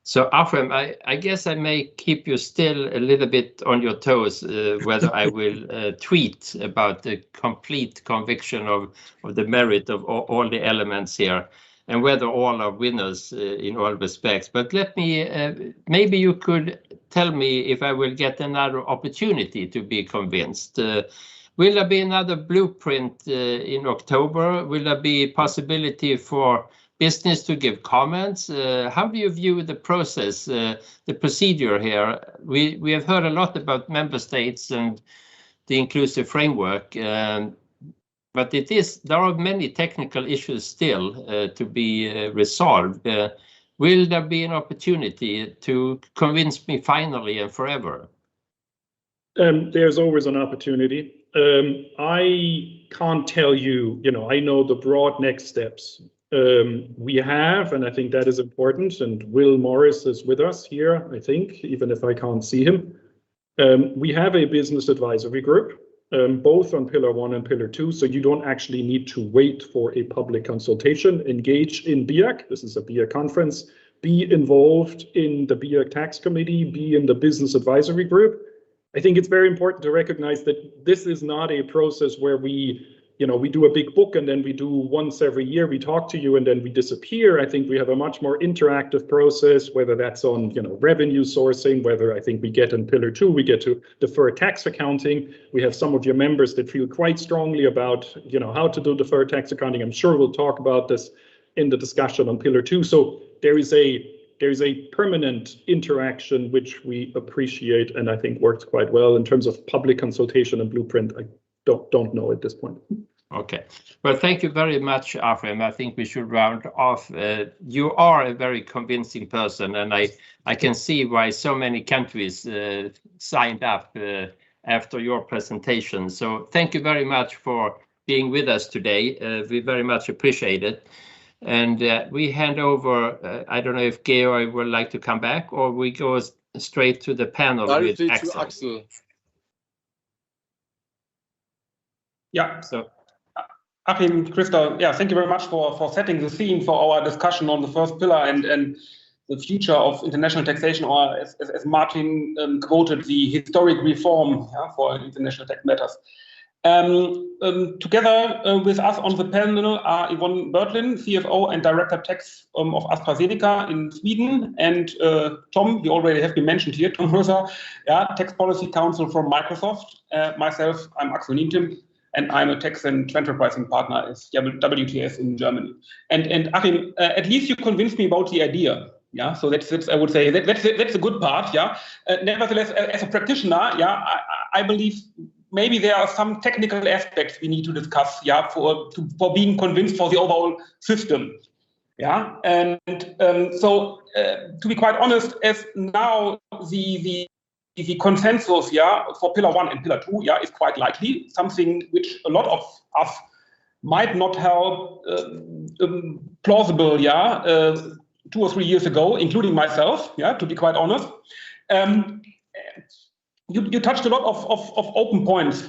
[SPEAKER 3] So, Achim, I guess I may keep you still a little bit on your toes, whether I will tweet about the complete conviction of the merit of all the elements here, and whether all are winners in all respects. But let me, maybe you could tell me if I will get another opportunity to be convinced. Will there be another blueprint in October? Will there be possibility for business to give comments. How do you view the process, the procedure here? We have heard a lot about member states and the inclusive framework, but there are many technical issues still to be resolved. Will there be an opportunity to convince me finally and forever?
[SPEAKER 4] There's always an opportunity. I can't tell you, I know the broad next steps. We have, and I think that is important, and Will Morris is with us here, I think, even if I can't see him. We have a business advisory group, both on Pillar 1 and Pillar 2, so you don't actually need to wait for a public consultation. Engage in BIAC, this is a BIAC conference, be involved in the BIAC tax committee, be in the business advisory group. I think it's very important to recognize that this is not a process where we do a big book and then we do once every year, we talk to you and then we disappear. I think we have a much more interactive process, whether that's on, revenue sourcing, whether I think we get in Pillar 2, we get to deferred tax accounting. We have some of your members that feel quite strongly about, how to do deferred tax accounting. I'm sure we'll talk about this in the discussion on Pillar 2. So there is a permanent interaction which we appreciate and I think works quite well. In terms of public consultation and blueprint, I don't know at this point.
[SPEAKER 3] Okay, well, thank you very much, Achim. I think we should round off. You are a very convincing person, and I can see why so many countries signed up after your presentation. So thank you very much for being with us today. We very much appreciate it. And we hand over, I don't know if Georg would like to come back, or we go straight to the panel with Axel.
[SPEAKER 5] Yeah, so Achim, Christa, yeah, thank you very much for setting the scene for our discussion on the first pillar and the future of international taxation, or as Martin quoted, the historic reform for international tax matters. Together with us on the panel are Yvonne Bertlin, CFO and Director Tax of AstraZeneca in Sweden, and Tom, you already have been mentioned here, Tom Röser, Tax Policy Counsel from Microsoft. Myself, I'm Axel Nientim, and I'm a tax and transfer pricing partner at WTS in Germany. And Achim, at least you convinced me about the idea. Yeah, so that's I would say that's a good part. Yeah, nevertheless, as a practitioner, I believe maybe there are some technical aspects we need to discuss. Yeah, for being convinced for the overall system. Yeah, and so to be quite honest, as now the consensus, for Pillar 1 and Pillar 2, is quite likely, something which a lot of us might not have plausible, 2 or 3 years ago, including myself, to be quite honest. You touched a lot of open points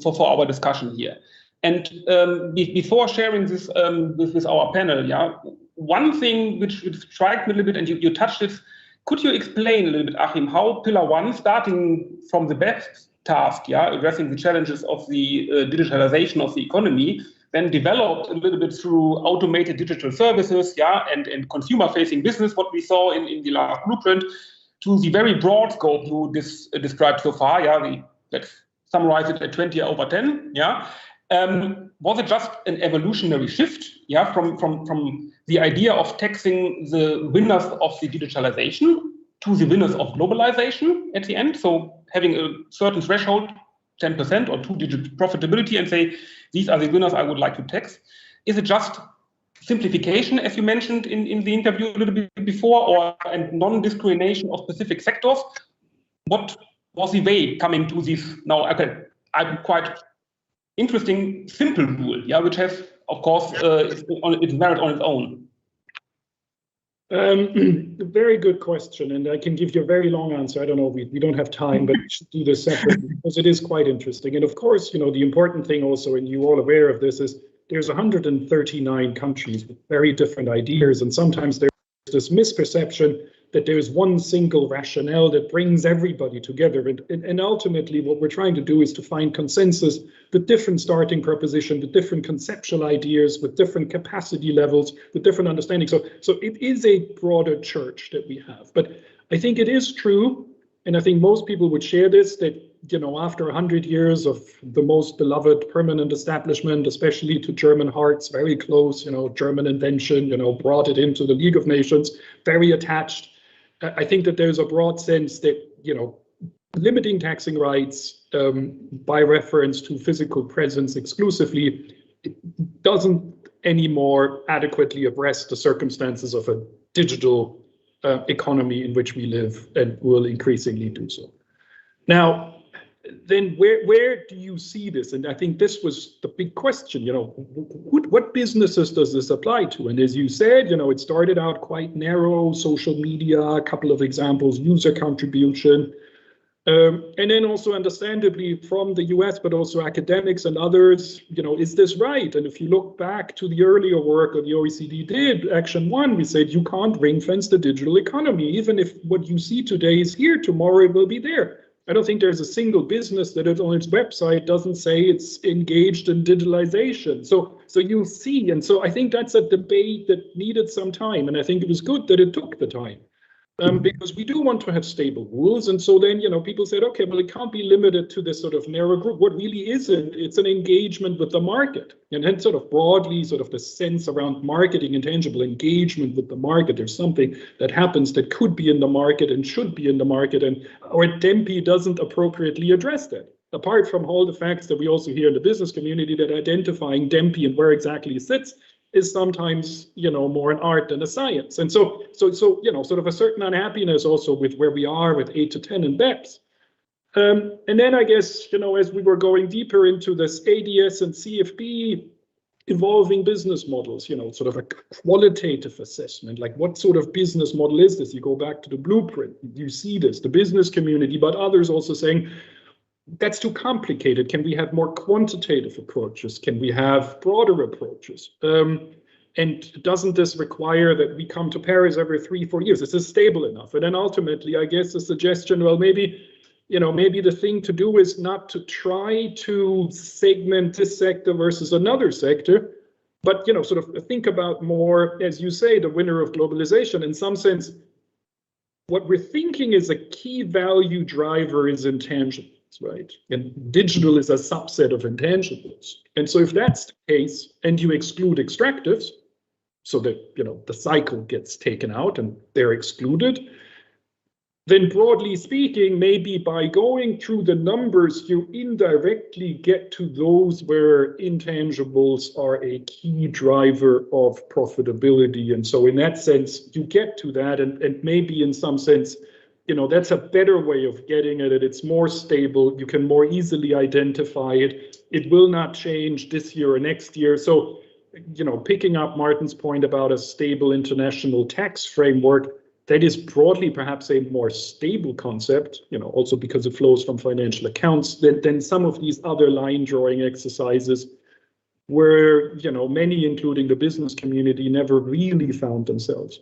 [SPEAKER 5] for our discussion here. And before sharing this with our panel, one thing which struck me a little bit, and you touched it, could you explain a little bit, Achim, how Pillar 1, starting from the best task, addressing the challenges of the digitalization of the economy, then developed a little bit through automated digital services, and consumer-facing business, what we saw in the last blueprint, to the very broad scope you described so far, let's summarize it at 20/10, was it just an evolutionary shift, from the idea of taxing the winners of the digitalization to the winners of globalization at the end? So having a certain threshold, 10% or 2-digit profitability, and say, these are the winners I would like to tax. Is it just simplification, as you mentioned in the interview a little bit before, and non-discrimination of specific sectors? What was the way coming to this now? I'm quite interesting, simple rule, which has, of course, its merit on its own.
[SPEAKER 4] Very good question, and I can give you a very long answer. I don't know, we don't have time, but we should do this separately because it is quite interesting. And of course, the important thing also, and you're all aware of this, is there's 139 countries with very different ideas, and sometimes there's this misperception that there's one single rationale that brings everybody together. And ultimately, what we're trying to do is to find consensus with different starting propositions, with different conceptual ideas, with different capacity levels, with different understanding. So it is a broader church that we have. But I think it is true, and I think most people would share this, that after 100 years of the most beloved permanent establishment, especially to German hearts, very close, German invention, brought it into the League of Nations, very attached. I think that there's a broad sense that, limiting taxing rights by reference to physical presence exclusively, it doesn't anymore adequately address the circumstances of a digital economy in which we live and will increasingly do so. Now, then where do you see this? And I think this was the big question, what businesses does this apply to? And as you said, it started out quite narrow, social media, a couple of examples, user contribution, and then also understandably from the US, but also academics and others, is this right? And if you look back to the earlier work that the OECD did, Action 1, we said you can't ring fence the digital economy. Even if what you see today is here, tomorrow it will be there. I don't think there's a single business that on its website doesn't say it's engaged in digitalization. So you'll see. And so I think that's a debate that needed some time. And I think it was good that it took the time. Because we do want to have stable rules. And so then, people said, okay, well, it can't be limited to this sort of narrow group. What really isn't, it's an engagement with the market. And then sort of broadly, sort of the sense around marketing and tangible engagement with the market. There's something that happens that could be in the market and should be in the market. And our DEMPI doesn't appropriately address that. Apart from all the facts that we also hear in the business community that identifying DEMPI and where exactly it sits is sometimes, more an art than a science. And so, sort of a certain unhappiness also with where we are with 8 to 10 in BEPS. And then I guess, as we were going deeper into this ADS and CFB evolving business models, sort of a qualitative assessment, like what sort of business model is this? You go back to the blueprint, you see this, the business community, but others also saying, that's too complicated. Can we have more quantitative approaches? Can we have broader approaches? And doesn't this require that we come to Paris every 3-4 years? Is this stable enough? And then ultimately, I guess the suggestion, well, maybe the thing to do is not to try to segment this sector versus another sector, but, sort of think about more, as you say, the winner of globalization. In some sense, what we're thinking is a key value driver is intangible. Right, and digital is a subset of intangibles. And so if that's the case and you exclude extractives, so that the cycle gets taken out and they're excluded, then broadly speaking, maybe by going through the numbers, you indirectly get to those where intangibles are a key driver of profitability. And so in that sense, you get to that, and maybe in some sense, that's a better way of getting at it. It's more stable. You can more easily identify it. It will not change this year or next year. So, picking up Martin's point about a stable international tax framework, that is broadly perhaps a more stable concept, also because it flows from financial accounts than some of these other line drawing exercises where, many, including the business community, never really found themselves.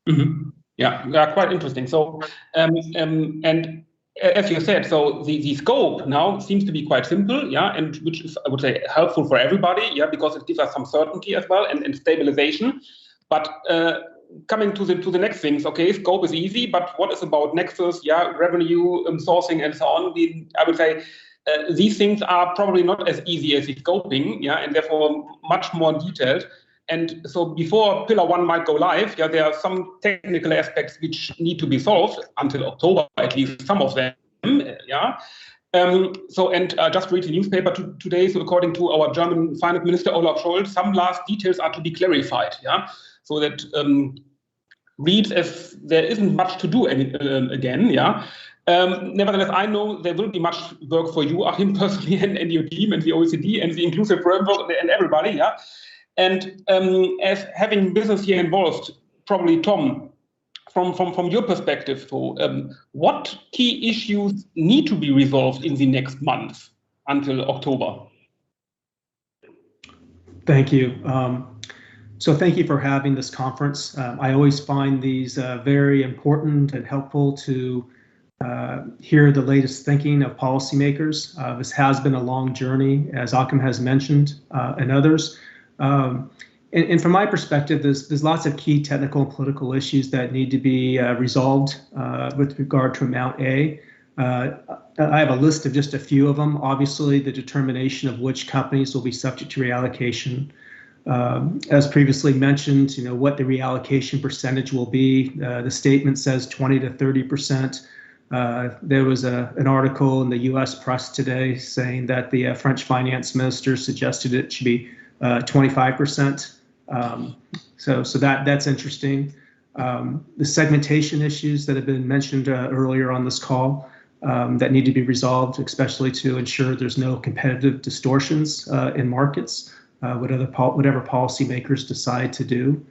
[SPEAKER 5] Mm-hmm. Yeah, quite interesting. So, and as you said, so the scope now seems to be quite simple, and which is, I would say, helpful for everybody, because it gives us some certainty as well and stabilization. But coming to the next things, okay, scope is easy, but what is about nexus, revenue sourcing and so on? I would say these things are probably not as easy as the scoping, and therefore much more detailed. And so before Pillar 1 might go live, there are some technical aspects which need to be solved until October, at least some of them, just read the newspaper today. So according to our German Finance Minister, Olaf Scholz, some last details are to be clarified, so that reads as there isn't much to do again, nevertheless, I know there will be much work for you, Achim, personally, and your team, and the OECD, and the inclusive framework, and everybody, And as having business here involved, probably Tom, from your perspective, so what key issues need to be resolved in the next month until October?
[SPEAKER 6] Thank you. So thank you for having this conference. I always find these very important and helpful to hear the latest thinking of policymakers. This has been a long journey, as Achim has mentioned, and others. And from my perspective, there's lots of key technical and political issues that need to be resolved with regard to Amount A. I have a list of just a few of them. Obviously, the determination of which companies will be subject to reallocation. As previously mentioned, what the reallocation percentage will be. The statement says 20 to 30%. There was an article in the U.S. press today saying that the French finance minister suggested it should be 25%. So that's interesting. The segmentation issues that have been mentioned earlier on this call that need to be resolved, especially to ensure there's no competitive distortions in markets, whatever policymakers decide to do.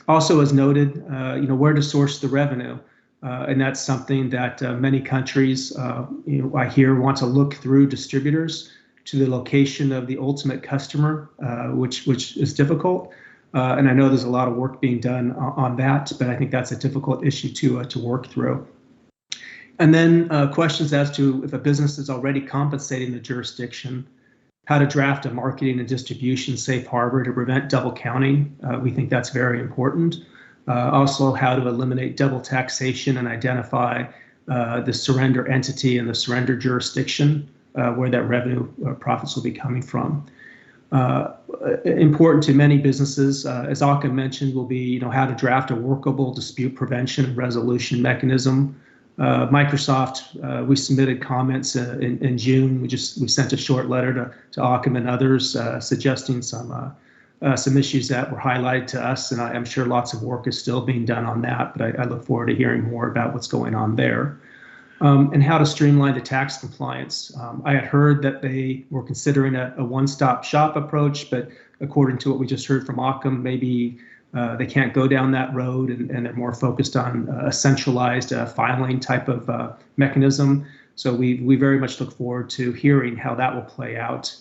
[SPEAKER 6] Also, as noted, where to source the revenue. And that's something that many countries, I hear, want to look through distributors to the location of the ultimate customer, which is difficult. And I know there's a lot of work being done on that, but I think that's a difficult issue to work through. And then questions as to if a business is already compensating the jurisdiction, how to draft a marketing and distribution safe harbor to prevent double counting. We think that's very important. Also, how to eliminate double taxation and identify the surrender entity and the surrender jurisdiction where that revenue or profits will be coming from. Important to many businesses, as Aka mentioned, will be how to draft a workable dispute prevention and resolution mechanism. Microsoft, we submitted comments in June. We sent a short letter to Occam and others suggesting some issues that were highlighted to us, and I'm sure lots of work is still being done on that, but I look forward to hearing more about what's going on there. And how to streamline the tax compliance. I had heard that they were considering a one-stop shop approach, but according to what we just heard from Occam, maybe they can't go down that road, and they're more focused on a centralized filing type of mechanism. So we very much look forward to hearing how that will play out.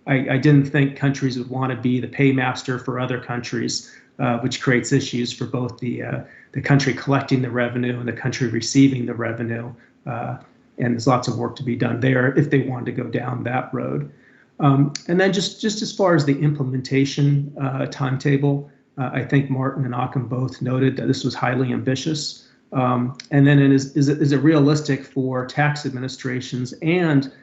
[SPEAKER 6] I didn't think countries would want to be the paymaster for other countries, which creates issues for both the country collecting the revenue and the country receiving the revenue. And there's lots of work to be done there if they wanted to go down that road. And then just as far as the implementation timetable, I think Martin and Occam both noted that this was highly ambitious. And then is it realistic for tax administrations and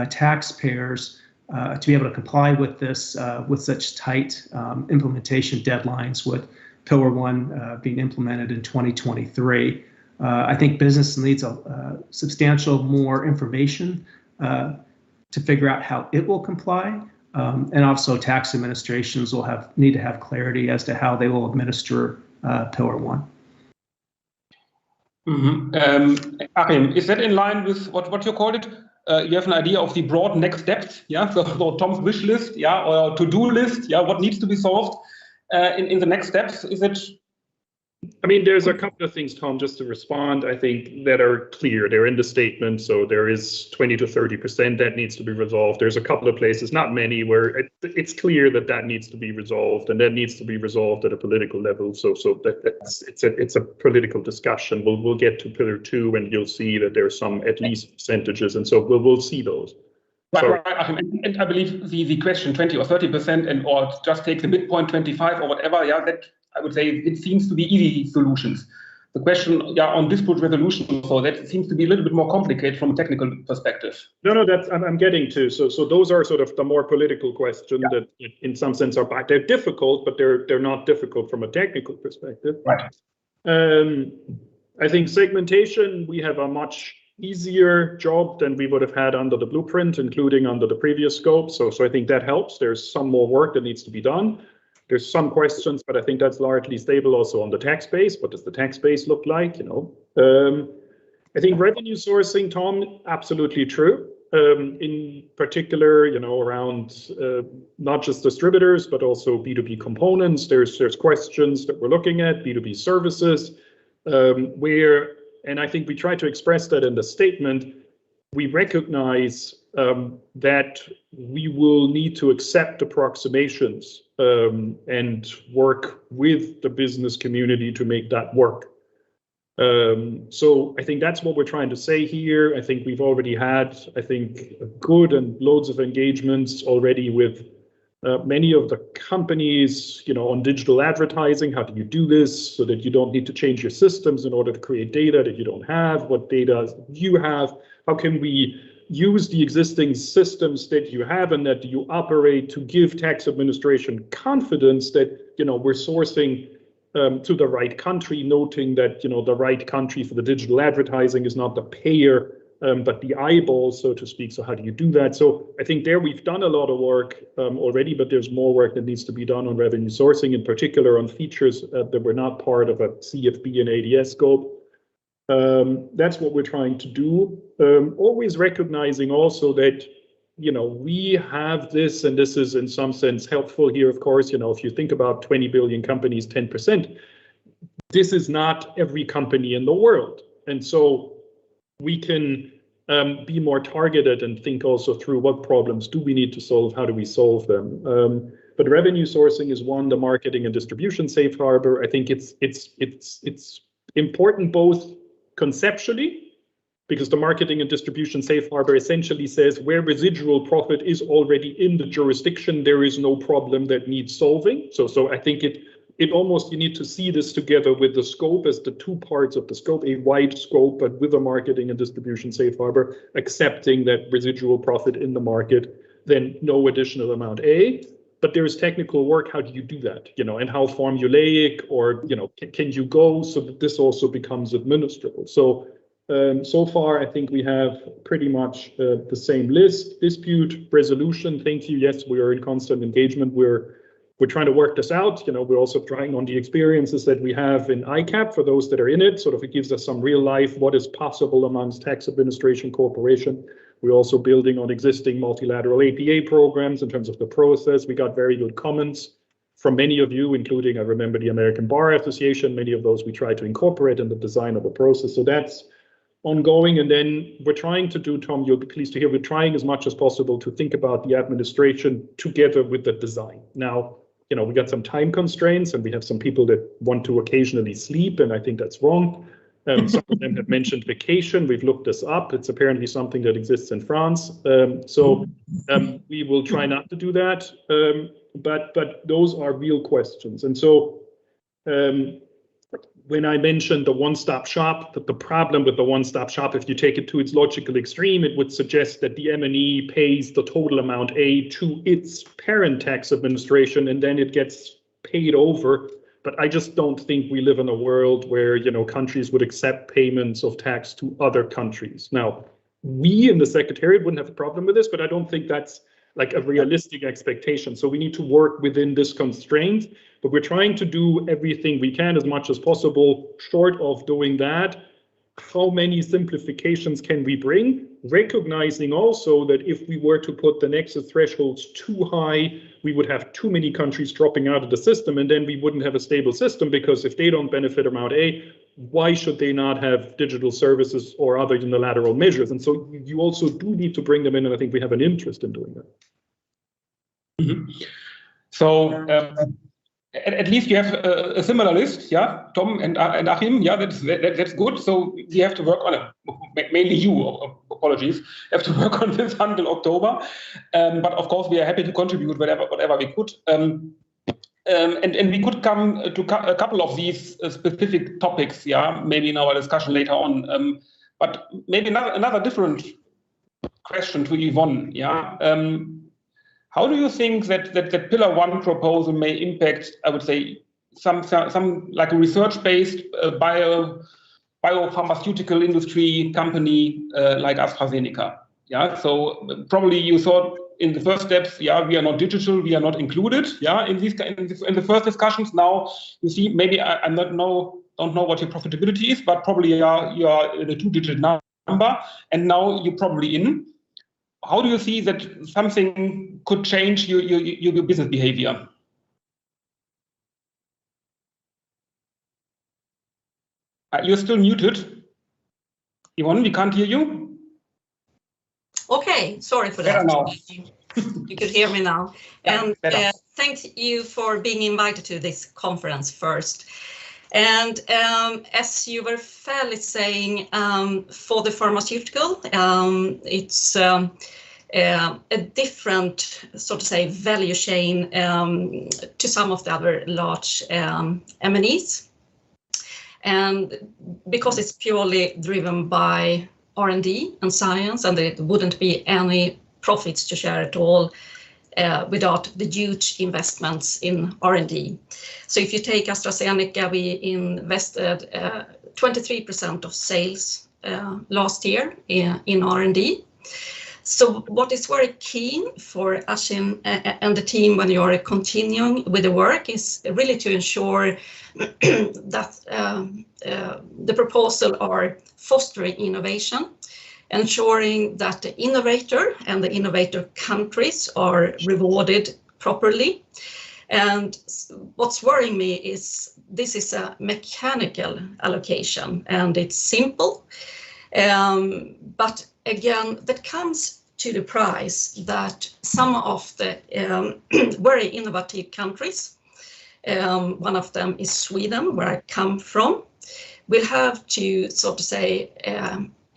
[SPEAKER 6] taxpayers to be able to comply with this with such tight implementation deadlines, with Pillar 1 being implemented in 2023. I think business needs a substantial more information to figure out how it will comply, and also tax administrations will need to have clarity as to how they will administer Pillar 1.
[SPEAKER 5] Mm-hmm. Achim, is that in line with what you called it? You have an idea of the broad next steps, yeah? So Tom's wish list, yeah, or to-do list, yeah, what needs to be solved in the next steps? Is it?
[SPEAKER 4] I mean, there's a couple of things, Tom, just to respond, I think, that are clear. They're in the statement, so there is 20 to 30% that needs to be resolved. There's a couple of places, not many, where it's clear that needs to be resolved, and that needs to be resolved at a political level. So it's a political discussion. We'll get to Pillar 2, and you'll see that there's some at least percentages, and so we'll see those.
[SPEAKER 5] Right, and I believe the question 20 or 30%, or just take the midpoint 25 or whatever, yeah, that I would say it seems to be easy solutions. The question, yeah, on dispute resolution, so that seems to be a little bit more complicated from a technical perspective.
[SPEAKER 4] No, that's I'm getting to. So those are sort of the more political questions that, in some sense, are back. They're difficult, but they're not difficult from a technical perspective.
[SPEAKER 5] Right.
[SPEAKER 4] I think segmentation, we have a much easier job than we would have had under the blueprint, including under the previous scope. So I think that helps. There's some more work that needs to be done. There's some questions, but I think that's largely stable also on the tax base. What does the tax base look like? I think revenue sourcing, Tom, absolutely true. In particular, around not just distributors, but also B2B components. There's questions that we're looking at, B2B services, and I think we try to express that in the statement. We recognize that we will need to accept approximations and work with the business community to make that work. So I think that's what we're trying to say here. I think we've already had, good and loads of engagements already with Many of the companies, on digital advertising, how do you do this so that you don't need to change your systems in order to create data that you don't have? What data do you have? How can we use the existing systems that you have and that you operate to give tax administration confidence that, we're sourcing to the right country, noting that, the right country for the digital advertising is not the payer, but the eyeball, so to speak. So how do you do that? So I think there we've done a lot of work already, but there's more work that needs to be done on revenue sourcing, in particular on features that were not part of a CFB and ADS scope. That's what we're trying to do. Always recognizing also that, we have this, and this is in some sense helpful here, of course, if you think about 20 billion companies, 10%, this is not every company in the world. And so we can be more targeted and think also through what problems do we need to solve, how do we solve them. But revenue sourcing is one, the marketing and distribution safe harbor. I think it's important both conceptually, because the marketing and distribution safe harbor essentially says where residual profit is already in the jurisdiction, there is no problem that needs solving. So I think it almost, you need to see this together with the scope as the two parts of the scope, a wide scope, but with a marketing and distribution safe harbor, accepting that residual profit in the market, then no additional amount A. But there is technical work. How do you do that? And how formulaic, or can you go so that this also becomes administrable? So far, I think we have pretty much the same list. Dispute resolution. Thank you. Yes, we are in constant engagement. We're trying to work this out. We're also trying on the experiences that we have in ICAP for those that are in it. Sort of, it gives us some real life what is possible amongst tax administration cooperation. We're also building on existing multilateral APA programs in terms of the process. We got very good comments from many of you, including, I remember, the American Bar Association. Many of those we try to incorporate in the design of the process. So that's ongoing. And then we're trying to do, Tom, you'll be pleased to hear, we're trying as much as possible to think about the administration together with the design. Now, we got some time constraints and we have some people that want to occasionally sleep, and I think that's wrong. Some of them have mentioned vacation. We've looked this up. It's apparently something that exists in France. We will try not to do that. But those are real questions. And so when I mentioned the one-stop shop, that the problem with the one-stop shop, if you take it to its logical extreme, it would suggest that the M&E pays the total amount A to its parent tax administration, and then it gets paid over. But I just don't think we live in a world where, countries would accept payments of tax to other countries. Now, we in the Secretariat wouldn't have a problem with this, but I don't think that's like a realistic expectation. So we need to work within this constraint, but we're trying to do everything we can as much as possible. Short of doing that, how many simplifications can we bring? Recognizing also that if we were to put the nexus thresholds too high, we would have too many countries dropping out of the system, and then we wouldn't have a stable system, because if they don't benefit amount A, why should they not have digital services or other unilateral measures? And so you also do need to bring them in, and I think we have an interest in doing that.
[SPEAKER 5] Mm-hmm. So at least you have a similar list, yeah, Tom and Achim, yeah, that's good. So we have to work on it. Mainly you, apologies, have to work on this until October. But of course, we are happy to contribute whatever we could. And we could come to a couple of these specific topics, yeah, maybe in our discussion later on. But maybe another different question to Yvonne, yeah. How do you think that Pillar 1 proposal may impact, I would say, some like a research-based biopharmaceutical industry company like AstraZeneca? Yeah, so probably you thought in the first steps, yeah, we are not digital, we are not included, yeah, in the first discussions. Now you see, maybe I don't know what your profitability is, but probably you are in a 2-digit number, and now you're probably in. How do you see that something could change your business behavior? You're still muted. Yvonne, we can't hear you.
[SPEAKER 7] Okay, sorry for that. You could hear me now. And thank you for being invited to this conference first. And as you were fairly saying, for the pharmaceutical, it's a different, so to say, value chain to some of the other large M&Es. And because it's purely driven by R&D and science, and there wouldn't be any profits to share at all without the huge investments in R&D. So if you take AstraZeneca, we invested 23% of sales last year in R&D. So what is very keen for Ashim and the team when you are continuing with the work is really to ensure that the proposal are fostering innovation, ensuring that the innovator and the innovator countries are rewarded properly. And what's worrying me is this is a mechanical allocation and it's simple. But again, that comes to the price that some of the very innovative countries, one of them is Sweden, where I come from, will have to, so to say,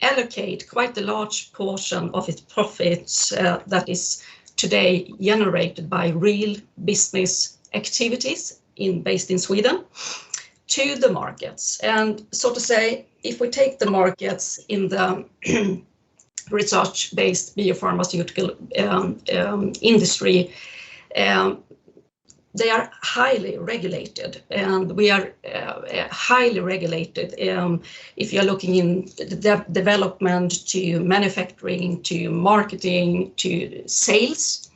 [SPEAKER 7] allocate quite a large portion of its profits that is today generated by real business activities based in Sweden to the markets. And so to say, if we take the markets in the research-based biopharmaceutical industry, they are highly regulated, and we are highly regulated if you're looking in the development to manufacturing to marketing to sales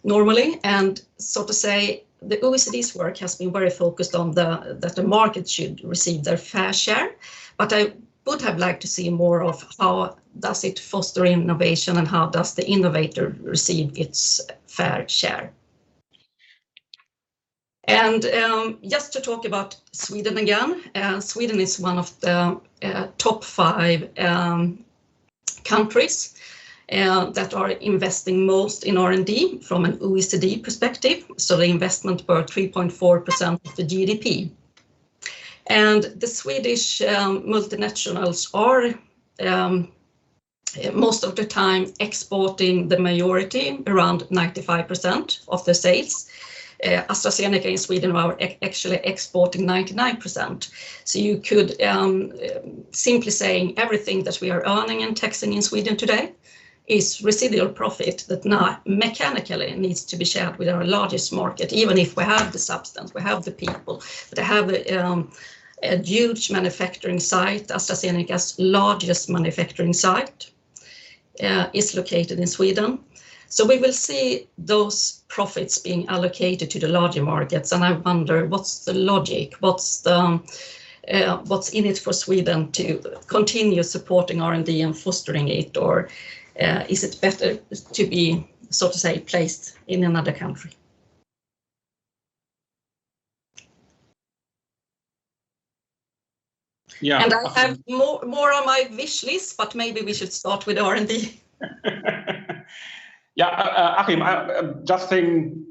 [SPEAKER 7] normally. And so to say, the OECD's work has been very focused on that the market should receive their fair share, but I would have liked to see more of how does it foster innovation and how does the innovator receive its fair share. And just to talk about Sweden again, Sweden is one of the top 5 countries that are investing most in R&D from an OECD perspective. So the investment were 3.4% of the GDP. And the Swedish multinationals are most of the time exporting the majority, around 95% of their sales. AstraZeneca in Sweden are actually exporting 99%. So you could simply saying everything that we are earning and taxing in Sweden today is residual profit that now mechanically needs to be shared with our largest market, even if we have the substance, we have the people, but they have a huge manufacturing site. AstraZeneca's largest manufacturing site is located in Sweden. So we will see those profits being allocated to the larger markets, and I wonder what's the logic, what's in it for Sweden to continue supporting R&D and fostering it, or is it better to be, so to say, placed in another country? Yeah, and I have more on my wish list, but maybe we should start with R&D.
[SPEAKER 5] Yeah, Achim, I'm just saying,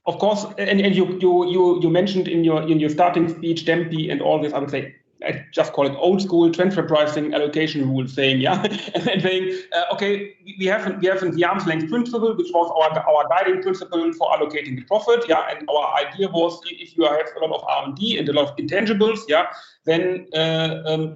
[SPEAKER 5] of course, and you mentioned in your starting speech, DEMPI and all this, I would say, I just call it old school transfer pricing allocation rule saying, yeah, and saying, okay, we have the arm's length principle, which was our guiding principle for allocating the profit, yeah, and our idea was if you have a lot of R&D and a lot of intangibles, yeah, then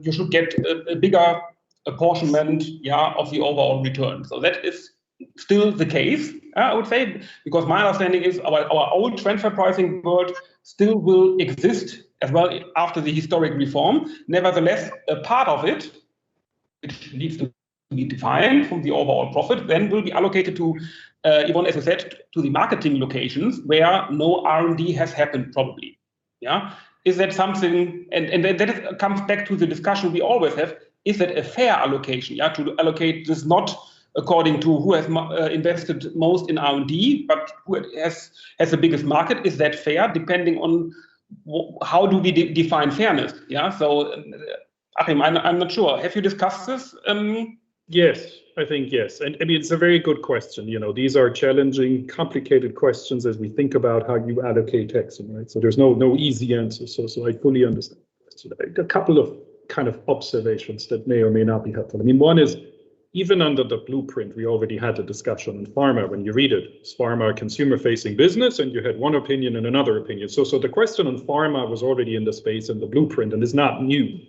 [SPEAKER 5] you should get a bigger apportionment, yeah, of the overall return. So that is still the case, I would say, because my understanding is our old transfer pricing world still will exist as well after the historic reform. Nevertheless, a part of it, which needs to be defined from the overall profit, then will be allocated to, Yvonne, as I said, to the marketing locations where no R&D has happened, probably. Yeah, is that something? And that comes back to the discussion we always have: is that a fair allocation? Yeah, to allocate this not according to who has invested most in R&D, but who has the biggest market. Is that fair? Depending on how do we define fairness? Yeah. So, Achim, I'm not sure. Have you discussed this?
[SPEAKER 4] Yes, I think yes. And I mean, it's a very good question. You know, these are challenging, complicated questions as we think about how you allocate taxing, right? So there's no easy answer. So I fully understand the question. A couple of kind of observations that may or may not be helpful. I mean, one is, even under the blueprint, we already had a discussion on pharma. When you read it, it's pharma consumer-facing business, and you had one opinion and another opinion. So the question on pharma was already in the space in the blueprint, and is not new.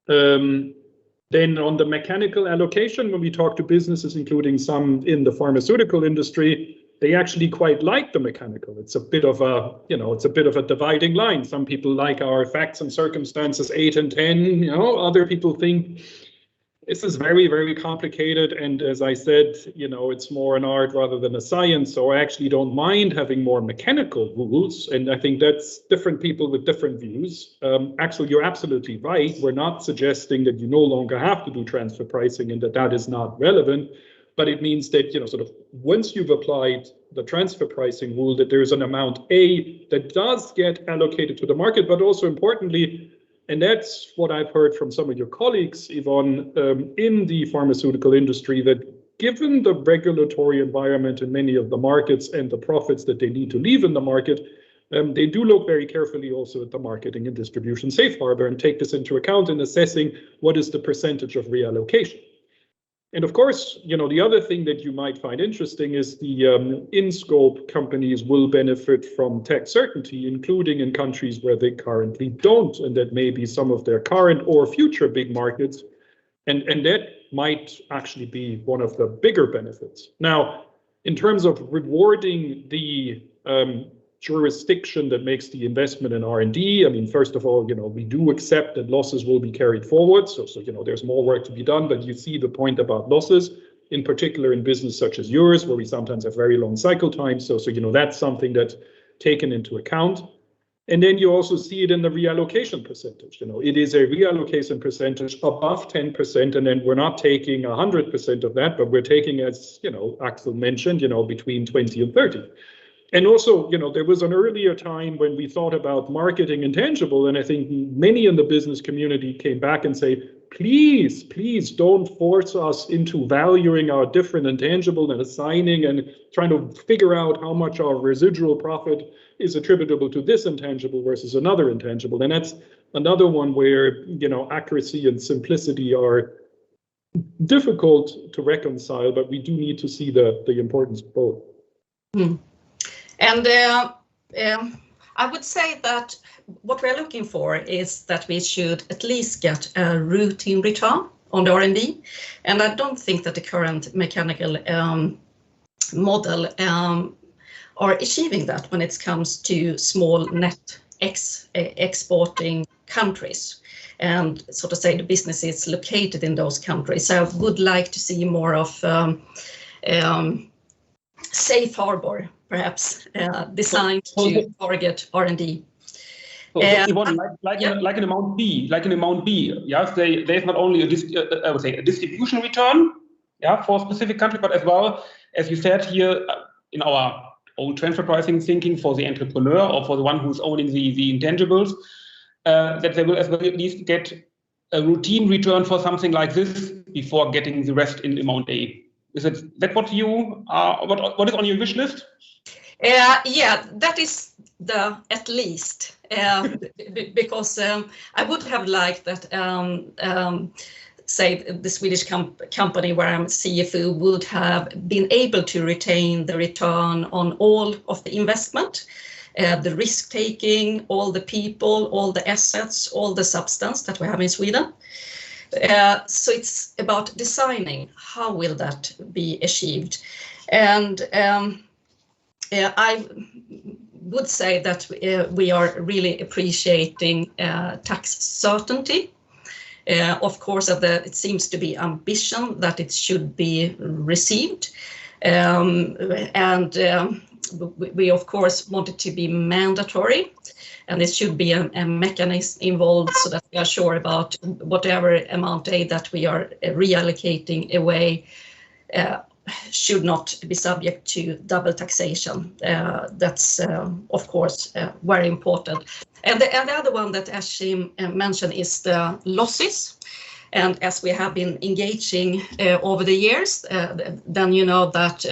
[SPEAKER 4] Then on the mechanical allocation, when we talk to businesses, including some in the pharmaceutical industry, they actually quite like the mechanical. It's a bit of a, it's a bit of a dividing line. Some people like our facts and circumstances 8 and 10, other people think this is very, very complicated. And as I said, it's more an art rather than a science. So I actually don't mind having more mechanical rules. And I think that's different people with different views. Axel, you're absolutely right. We're not suggesting that you no longer have to do transfer pricing and that is not relevant. But it means that, sort of once you've applied the transfer pricing rule, that there's an amount A that does get allocated to the market, but also importantly, and that's what I've heard from some of your colleagues, Yvonne, in the pharmaceutical industry, that given the regulatory environment in many of the markets and the profits that they need to leave in the market, they do look very carefully also at the marketing and distribution safe harbor and take this into account in assessing what is the percentage of reallocation. And of course, the other thing that you might find interesting is the in-scope companies will benefit from tax certainty, including in countries where they currently don't, and that may be some of their current or future big markets. And that might actually be one of the bigger benefits. Now, in terms of rewarding the jurisdiction that makes the investment in R&D, I mean, first of all, we do accept that losses will be carried forward. So there's more work to be done, but you see the point about losses, in particular in business such as yours, where we sometimes have very long cycle times. So that's something that's taken into account. And then you also see it in the reallocation percentage. It is a reallocation percentage above 10%, and then we're not taking 100% of that, but we're taking, as Axel mentioned, between 20 and 30. And also, there was an earlier time when we thought about marketing intangible, and I think many in the business community came back and say, please don't force us into valuing our different intangible and assigning and trying to figure out how much our residual profit is attributable to this intangible versus another intangible. And that's another one where, accuracy and simplicity are difficult to reconcile, but we do need to see the importance of both.
[SPEAKER 7] Mm. And I would say that what we're looking for is that we should at least get a routine return on the R&D. And I don't think that the current mechanical model are achieving that when it comes to small net exporting countries. And so to say, the business is located in those countries. So I would like to see more of safe harbor, perhaps, designed to target R&D.
[SPEAKER 5] Like an amount B, yes, there's not only a distribution return, for a specific country, but as well, as you said here, in our old transfer pricing thinking for the entrepreneur or for the one who's owning the intangibles, that they will as well at least get a routine return for something like this before getting the rest in amount A. Is that what you are? What is on your wish list?
[SPEAKER 7] Yeah, that is the at least because I would have liked that. Say the Swedish company where I'm CFO would have been able to retain the return on all of the investment, the risk taking, all the people, all the assets, all the substance that we have in Sweden. So it's about designing how will that be achieved. And I would say that we are really appreciating tax certainty. Of course, it seems to be ambition that it should be received. We of course want it to be mandatory, and it should be a mechanism involved so that we are sure about whatever amount A that we are reallocating away should not be subject to double taxation. That's of course very important. And the other one that Ashim mentioned is the losses. And as we have been engaging over the years, then you know that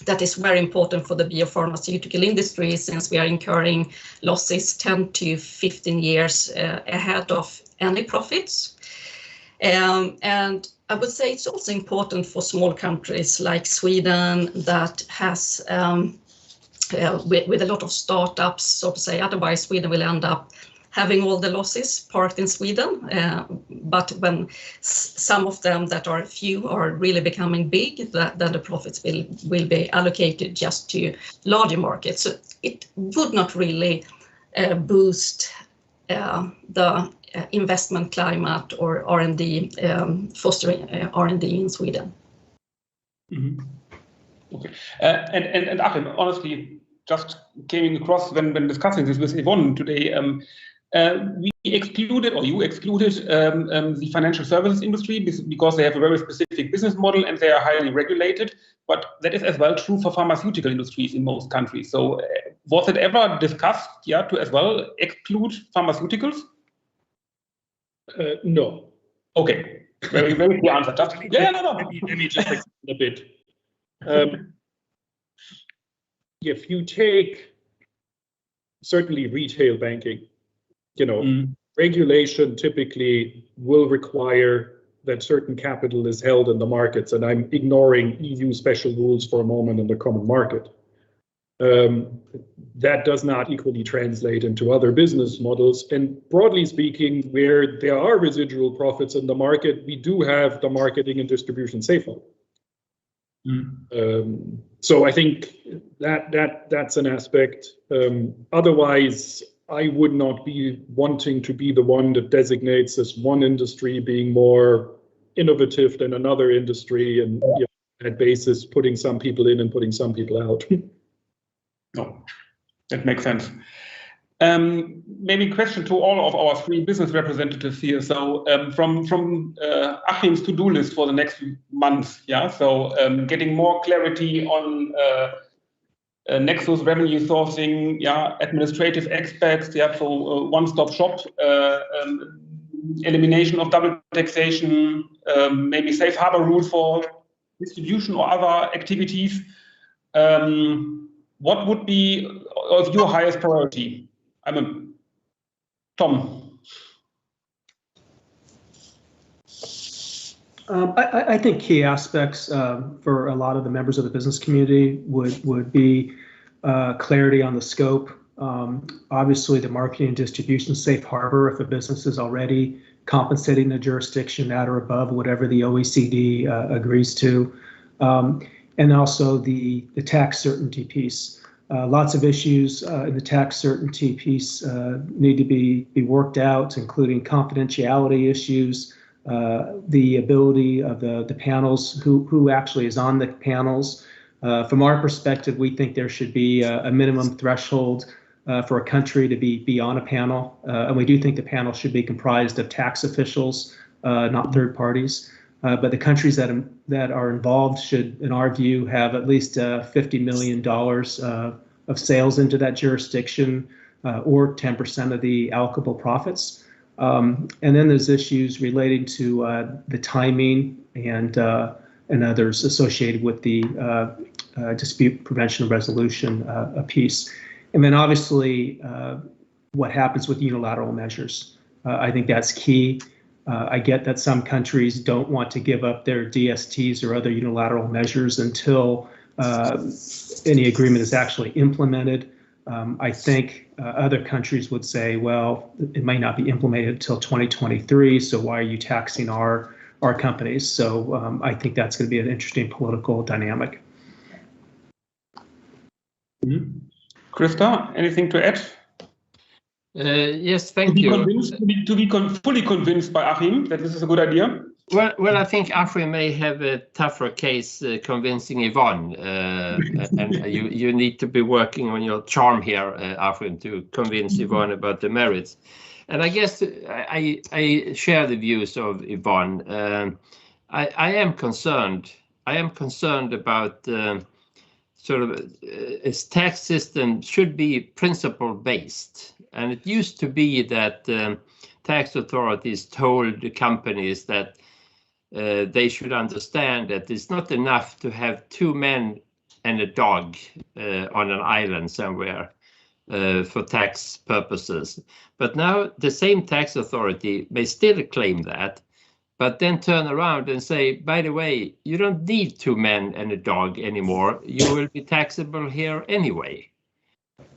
[SPEAKER 7] that is very important for the biopharmaceutical industry, since we are incurring losses 10 to 15 years ahead of any profits. And I would say it's also important for small countries like Sweden that has with a lot of startups, so to say. Otherwise, Sweden will end up having all the losses parked in Sweden. But when some of them that are few are really becoming big, then the profits will be allocated just to larger markets. So it would not really boost the investment climate or R&D, fostering R&D in Sweden.
[SPEAKER 5] Mm-hmm. Okay, and Achim, honestly, just came across when discussing this with Yvonne today. We excluded, or you excluded, the financial services industry because they have a very specific business model and they are highly regulated. But that is as well true for pharmaceutical industries in most countries. So, was it ever discussed, to as well exclude pharmaceuticals?
[SPEAKER 4] No.
[SPEAKER 5] Okay. Very clear answer. Just, no.
[SPEAKER 4] Let me just explain a bit. If you take certainly retail banking, regulation typically will require that certain capital is held in the markets, and I'm ignoring EU special rules for a moment in the common market. That does not equally translate into other business models. And broadly speaking, where there are residual profits in the market, we do have the marketing and distribution safe harbor. So I think that's an aspect. Otherwise, I would not be wanting to be the one that designates as one industry being more innovative than another industry, and that basis putting some people in and putting some people out.
[SPEAKER 5] No, that makes sense. Maybe a question to all of our three business representatives here. So from Achim's to-do list for the next months, so getting more clarity on Nexus revenue sourcing, administrative experts, so one-stop shop, elimination of double taxation, maybe safe harbor rules for distribution or other activities. What would be of your highest priority? Tom.
[SPEAKER 6] I think key aspects for a lot of the members of the business community would be clarity on the scope. Obviously, the marketing and distribution safe harbor, if a business is already compensating the jurisdiction at or above whatever the OECD agrees to. And also the tax certainty piece. Lots of issues in the tax certainty piece need to be worked out, including confidentiality issues, the ability of the panels, who actually is on the panels. From our perspective, we think there should be a minimum threshold for a country to be on a panel. And we do think the panel should be comprised of tax officials, not third parties. But the countries that are involved should, in our view, have at least $50 million of sales into that jurisdiction, or 10% of the allocable profits. And then there's issues relating to the timing and others associated with the dispute prevention and resolution piece. And then obviously what happens with unilateral measures. I think that's key. I get that some countries don't want to give up their DSTs or other unilateral measures until any agreement is actually implemented. I think other countries would say, well, it might not be implemented until 2023, so why are you taxing our companies? So I think that's going to be an interesting political dynamic.
[SPEAKER 5] Krista, anything to add?
[SPEAKER 3] Yes, thank you.
[SPEAKER 5] To be fully convinced by Achim that this is a good idea?
[SPEAKER 3] Well, I think Achim may have a tougher case convincing Yvonne, and you need to be working on your charm here, Achim, to convince Yvonne about the merits. And I guess I share the views of Yvonne. I am concerned. I am concerned about sort of its tax system should be principle based, and it used to be that tax authorities told the companies that they should understand that it's not enough to have two men and a dog on an island somewhere for tax purposes. But now the same tax authority may still claim that, but then turn around and say, by the way, you don't need 2 men and a dog anymore. You will be taxable here anyway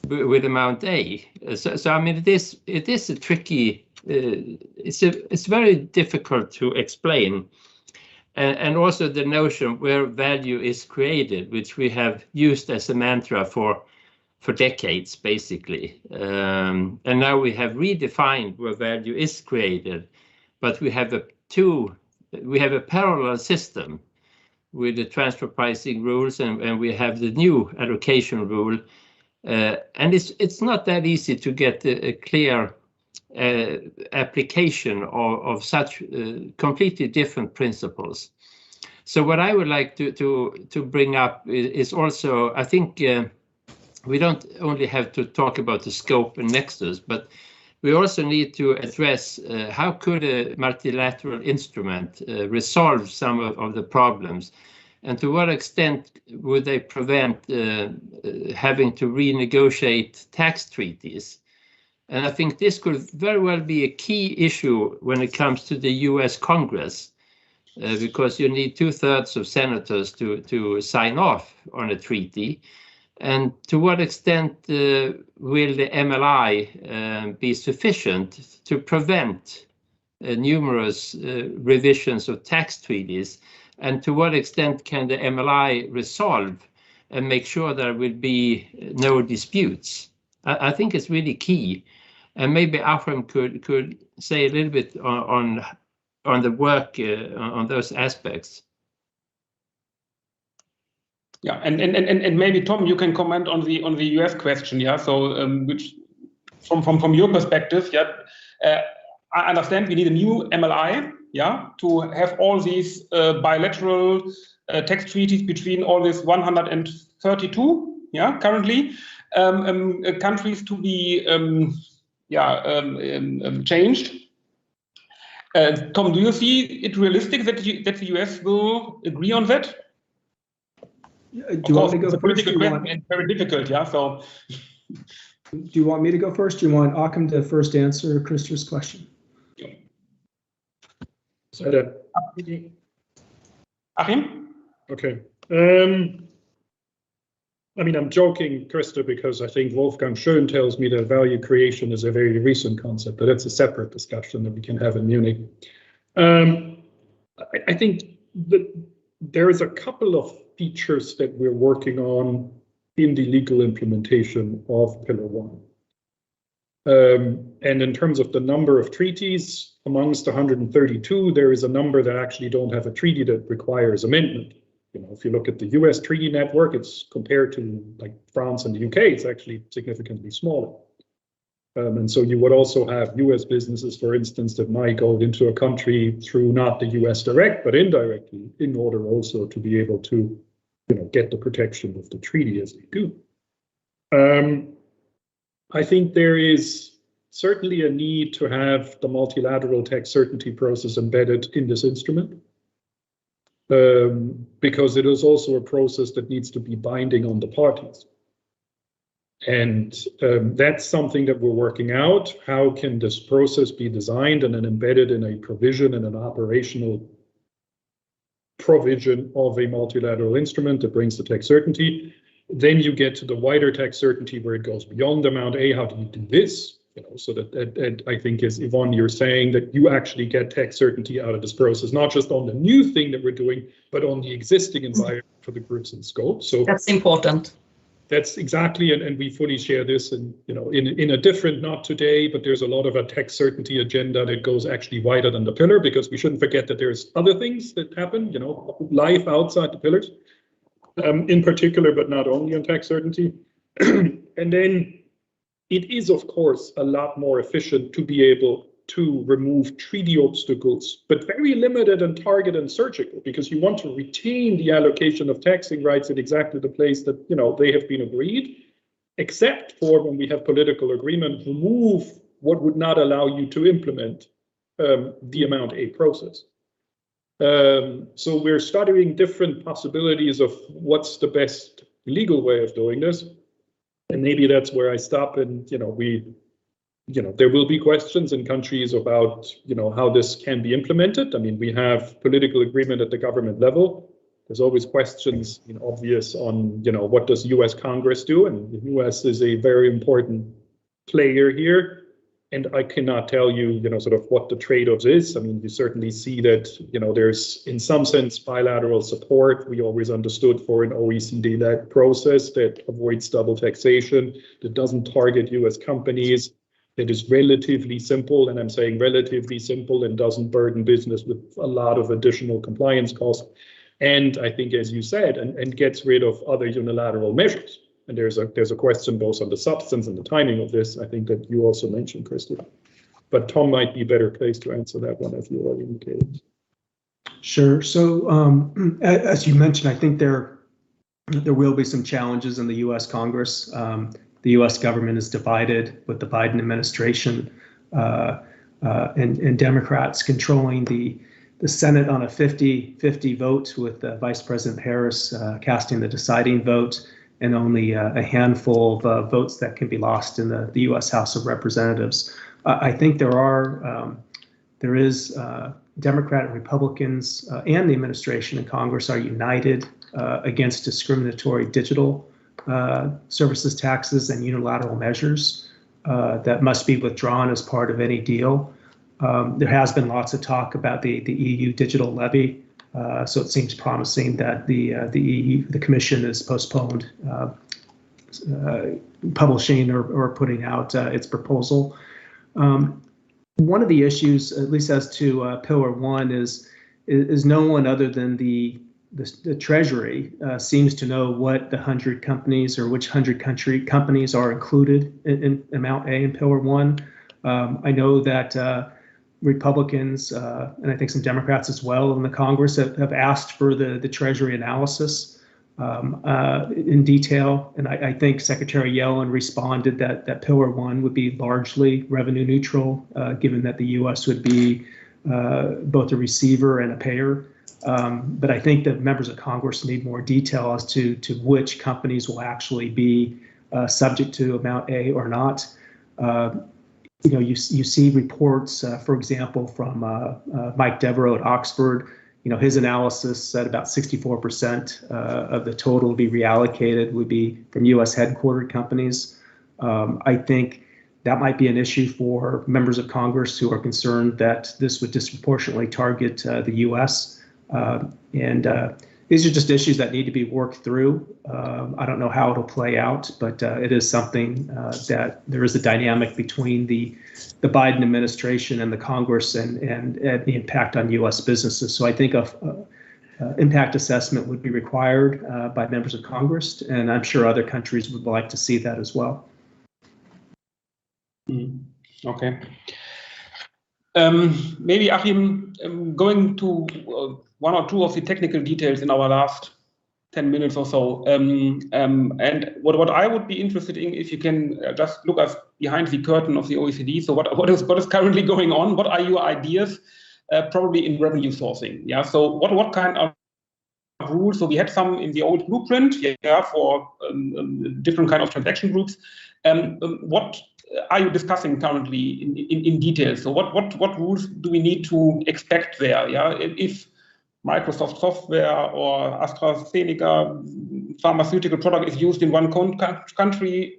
[SPEAKER 3] with amount A. So I mean, it is a tricky, it's very difficult to explain. And also the notion where value is created, which we have used as a mantra for decades, basically. And now we have redefined where value is created, but we have a parallel system with the transfer pricing rules, and we have the new allocation rule. And it's not that easy to get a clear application of such completely different principles. So what I would like to bring up is also, I think we don't only have to talk about the scope and nexus, but we also need to address how could a multilateral instrument resolve some of the problems, and to what extent would they prevent having to renegotiate tax treaties. And I think this could very well be a key issue when it comes to the US Congress, because you need 2/3 of senators to sign off on a treaty. And to what extent will the MLI be sufficient to prevent numerous revisions of tax treaties? And to what extent can the MLI resolve and make sure there will be no disputes? I think it's really key. And maybe Achim could say a little bit on the work on those aspects.
[SPEAKER 5] Yeah, and maybe Tom, you can comment on the US question. Yeah, so which from your perspective, yeah, I understand we need a new MLI, yeah, to have all these bilateral tax treaties between all these 132, yeah, currently countries to be changed. Tom, do you see it realistic that the US will agree on that?
[SPEAKER 6] Do you want me to go first?
[SPEAKER 5] And very difficult, yeah. So,
[SPEAKER 6] do you want me to go first? Do you want Achim to first answer Christopher's question?
[SPEAKER 5] Achim?
[SPEAKER 4] Okay. I mean, I'm joking, Krista, because I think Wolfgang Schön tells me that value creation is a very recent concept, but it's a separate discussion that we can have in Munich. I think that there is a couple of features that we're working on in the legal implementation of Pillar 1. And in terms of the number of treaties, amongst 132, there is a number that actually don't have a treaty that requires amendment. You know, if you look at the US treaty network, it's compared to like France and the UK, it's actually significantly smaller. And so you would also have US businesses, for instance, that might go into a country through not the US direct, but indirectly, in order also to be able to, you know, get the protection of the treaty as they do. I think there is certainly a need to have the multilateral tax certainty process embedded in this instrument, because it is also a process that needs to be binding on the parties. And that's something that we're working out. How can this process be designed and then embedded in a provision and an operational provision of a multilateral instrument that brings the tax certainty? Then you get to the wider tax certainty where it goes beyond amount A. How do you do this? You know, so that I think, as Yvonne, you're saying that you actually get tax certainty out of this process, not just on the new thing that we're doing, but on the existing environment for the groups in scope. So
[SPEAKER 7] that's important.
[SPEAKER 4] That's exactly, and we fully share this, and you know, in a different, not today, but there's a lot of a tax certainty agenda that goes actually wider than the pillar, because we shouldn't forget that there's other things that happen, you know, life outside the pillars, in particular, but not only on tax certainty. And then it is, of course, a lot more efficient to be able to remove treaty obstacles, but very limited and targeted and surgical, because you want to retain the allocation of taxing rights at exactly the place that, you know, they have been agreed, except for when we have political agreement, remove what would not allow you to implement the amount A process. So we're studying different possibilities of what's the best legal way of doing this. And maybe that's where I stop, and, you know, we there will be questions in countries about, how this can be implemented. I mean, we have political agreement at the government level. There's always questions, obvious on, what does US Congress do? And the US is a very important player here. And I cannot tell you, sort of what the trade-offs is. I mean, you certainly see that, there's in some sense bilateral support. We always understood for an OECD-led process that avoids double taxation, that doesn't target US companies, that is relatively simple, and I'm saying relatively simple, and doesn't burden business with a lot of additional compliance costs. And I think, as you said, and gets rid of other unilateral measures. And there's a question both on the substance and the timing of this. I think that you also mentioned, Christopher. But Tom might be better placed to answer that one, as you already indicated.
[SPEAKER 6] Sure. So as you mentioned, I think there will be some challenges in the U.S. Congress. The U.S. government is divided with the Biden administration and Democrats controlling the Senate on a 50-50 vote, with Vice President Harris casting the deciding vote, and only a handful of votes that can be lost in the U.S. House of Representatives. I think there is Democrat and Republicans and the administration and Congress are united against discriminatory digital services taxes and unilateral measures that must be withdrawn as part of any deal. There has been lots of talk about the EU digital levy. So it seems promising that the Commission has postponed publishing or putting out its proposal. One of the issues, at least as to Pillar 1, is no one other than the Treasury seems to know what the 100 companies or which 100 companies are included in Amount A in Pillar 1. I know that Republicans and I think some Democrats as well in the Congress have asked for the Treasury analysis in detail, and I think Secretary Yellen responded that Pillar 1 would be largely revenue neutral, given that the U.S. would be both a receiver and a payer. But I think that members of Congress need more detail as to which companies will actually be subject to Amount A or not. You see reports, for example, from Mike Devereaux at Oxford. His analysis said about 64% of the total to be reallocated would be from U.S. headquartered companies. I think that might be an issue for members of Congress who are concerned that this would disproportionately target the U.S. These are just issues that need to be worked through. I don't know how it'll play out, but it is something that there is a dynamic between the Biden administration and the Congress and the impact on U.S. businesses. So I think impact assessment would be required by members of Congress, and I'm sure other countries would like to see that as well.
[SPEAKER 5] Okay. Maybe, Achim, going to one or two of the technical details in our last 10 minutes or so. And what I would be interested in, if you can just look us behind the curtain of the OECD. So what is currently going on? What are your ideas, probably in revenue sourcing? Yeah. So what kind of rules? So we had some in the old blueprint, for different kind of transaction groups. What are you discussing currently in detail? So what rules do we need to expect there? Yeah, if Microsoft software or AstraZeneca pharmaceutical product is used in one country,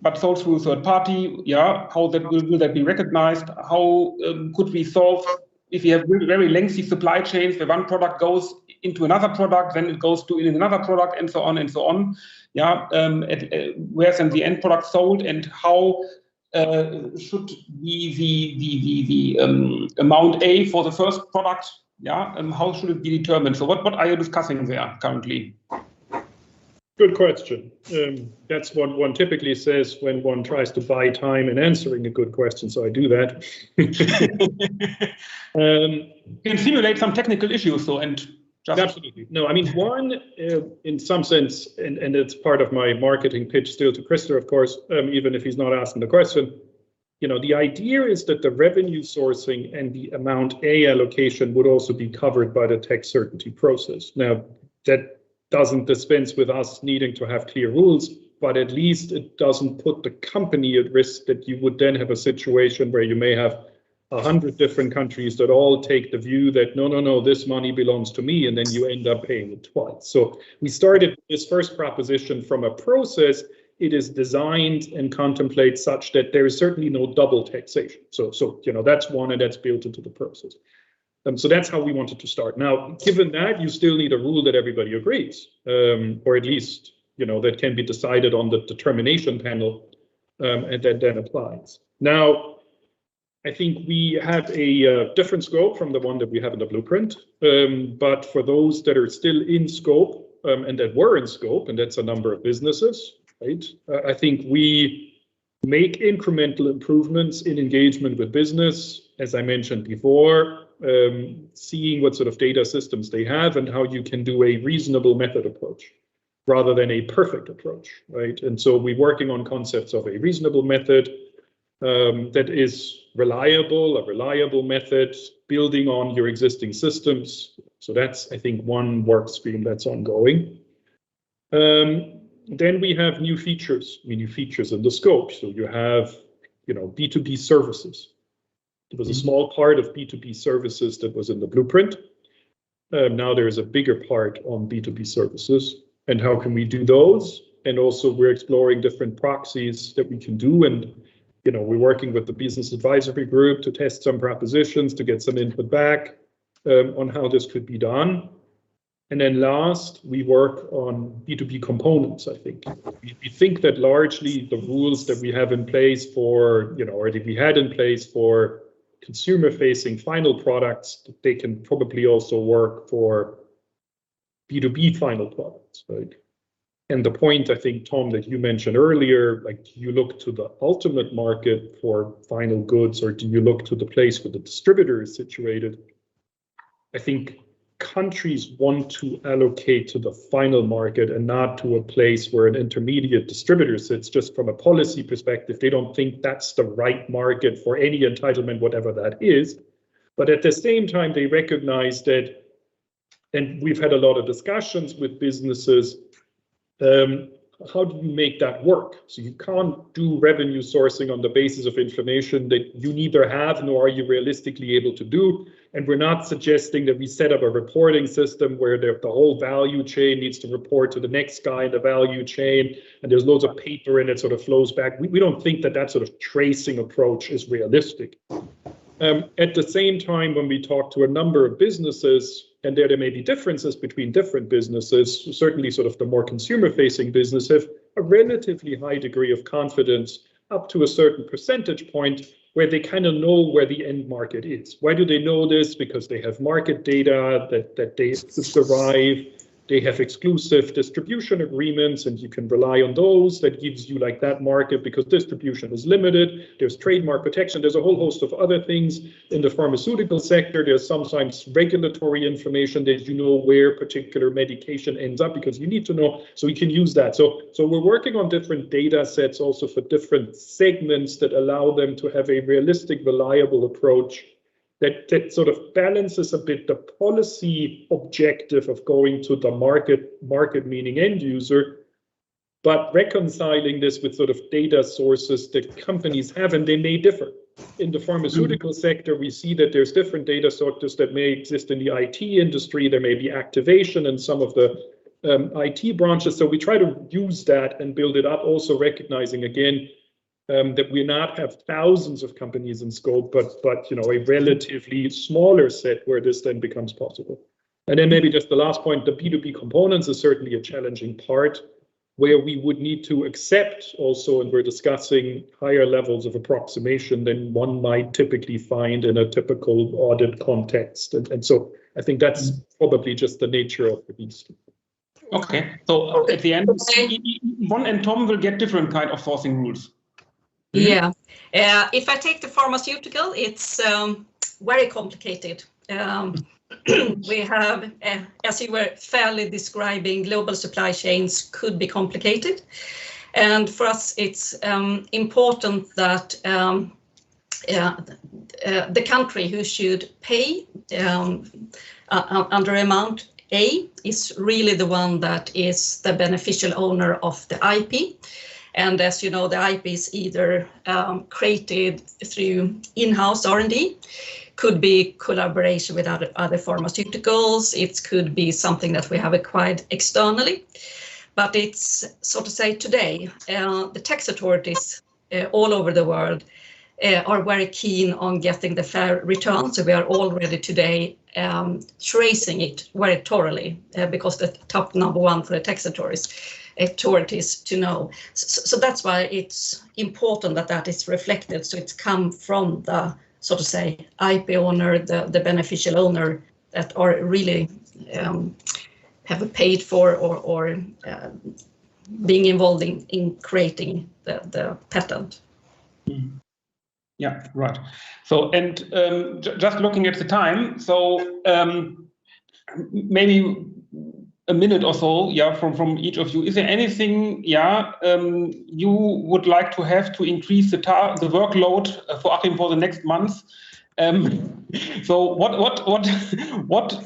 [SPEAKER 5] but sold through a third party, how that will that be recognized? How could we solve if you have very lengthy supply chains where one product goes into another product, then it goes to in another product, and so on and so on. Where's then the end product sold, and how should be the amount A for the first product? How should it be determined? So what are you discussing there currently?
[SPEAKER 4] Good question. That's what one typically says when one tries to buy time in answering a good question, so I do that.
[SPEAKER 5] You can simulate some technical issues, though, and just...
[SPEAKER 4] Absolutely. No, I mean, one, in some sense, and it's part of my marketing pitch still to Christer, of course, even if he's not asking the question, the idea is that the revenue sourcing and the amount A allocation would also be covered by the tax certainty process. Now, that doesn't dispense with us needing to have clear rules. but at least it doesn't put the company at risk that you would then have a situation where you may have 100 different countries that all take the view that no, this money belongs to me, and then you end up paying it twice. So we started this first proposition from a process. It is designed and contemplates such that there is certainly no double taxation. So that's one, and that's built into the process. So that's how we wanted to start. Now, given that, you still need a rule that everybody agrees, or at least that can be decided on the determination panel, and that then applies. Now, I think we have a different scope from the one that we have in the blueprint, but for those that are still in scope and that were in scope, and that's a number of businesses, right? I think we make incremental improvements in engagement with business, as I mentioned before, seeing what sort of data systems they have and how you can do a reasonable method approach rather than a perfect approach, right? And so we're working on concepts of a reasonable method that is reliable, a reliable method, building on your existing systems. So that's, I think, one work stream that's ongoing. Then we have new features in the scope. So you have, B2B services. It was a small part of B2B services that was in the blueprint. Now there's a bigger part on B2B services. And how can we do those? And also we're exploring different proxies that we can do. And we're working with the business advisory group to test some propositions, to get some input back on how this could be done. And then last, we work on B2B components, I think. We think that largely the rules that we have in place for, or that we had in place for consumer-facing final products, they can probably also work for B2B final products, right? And the point, I think, Tom, that you mentioned earlier, like, do you look to the ultimate market for final goods, or do you look to the place where the distributor is situated? I think countries want to allocate to the final market and not to a place where an intermediate distributor sits. Just from a policy perspective, they don't think that's the right market for any entitlement, whatever that is. But at the same time, they recognize that, and we've had a lot of discussions with businesses, how do you make that work? So you can't do revenue sourcing on the basis of information that you neither have nor are you realistically able to do. And we're not suggesting that we set up a reporting system where the whole value chain needs to report to the next guy in the value chain, and there's loads of paper and it sort of flows back. We don't think that that sort of tracing approach is realistic. At the same time, when we talk to a number of businesses, and there may be differences between different businesses, certainly sort of the more consumer-facing business have a relatively high degree of confidence up to a certain percentage point where they kind of know where the end market is. Why do they know this? Because they have market data that they derive. They have exclusive distribution agreements, and you can rely on those. That gives you like that market because distribution is limited. There's trademark protection. There's a whole host of other things in the pharmaceutical sector. There's sometimes regulatory information that you know where particular medication ends up because you need to know. So we can use that. So we're working on different data sets also for different segments that allow them to have a realistic, reliable approach that sort of balances a bit the policy objective of going to the market meaning end user, but reconciling this with sort of data sources that companies have, and they may differ. In the pharmaceutical sector, we see that there's different data sources that may exist in the IT industry. There may be activation in some of the IT branches. So we try to use that and build it up, also recognizing again, that we not have thousands of companies in scope, but a relatively smaller set where this then becomes possible. And then maybe just the last point, the B2B components is certainly a challenging part where we would need to accept also, and we're discussing higher levels of approximation than one might typically find in a typical audit context. And so I think that's probably just the nature of the beast.
[SPEAKER 5] Okay, so at the end, Yvonne and Tom will get different kind of forcing rules.
[SPEAKER 7] Yeah, if I take the pharmaceutical, it's very complicated. We have, as you were fairly describing, global supply chains could be complicated. And for us, it's important that the country who should pay under amount A is really the one that is the beneficial owner of the IP. And as you know, the IP is either created through in-house R&D, could be collaboration with other pharmaceuticals, it could be something that we have acquired externally. But it's, so to say, today, the tax authorities all over the world are very keen on getting the fair return. So we are already today tracing it very thoroughly because the top number one for the tax authorities to know. So that's why it's important that that is reflected. So it's come from the, so to say, IP owner, the beneficial owner that are really have paid for or being involved in creating the patent.
[SPEAKER 5] Mm-hmm. Yeah, right. So, and just looking at the time, so maybe a minute or so, yeah, from each of you. Is there anything, yeah, you would like to have to increase the workload for Achim for the next month? So, what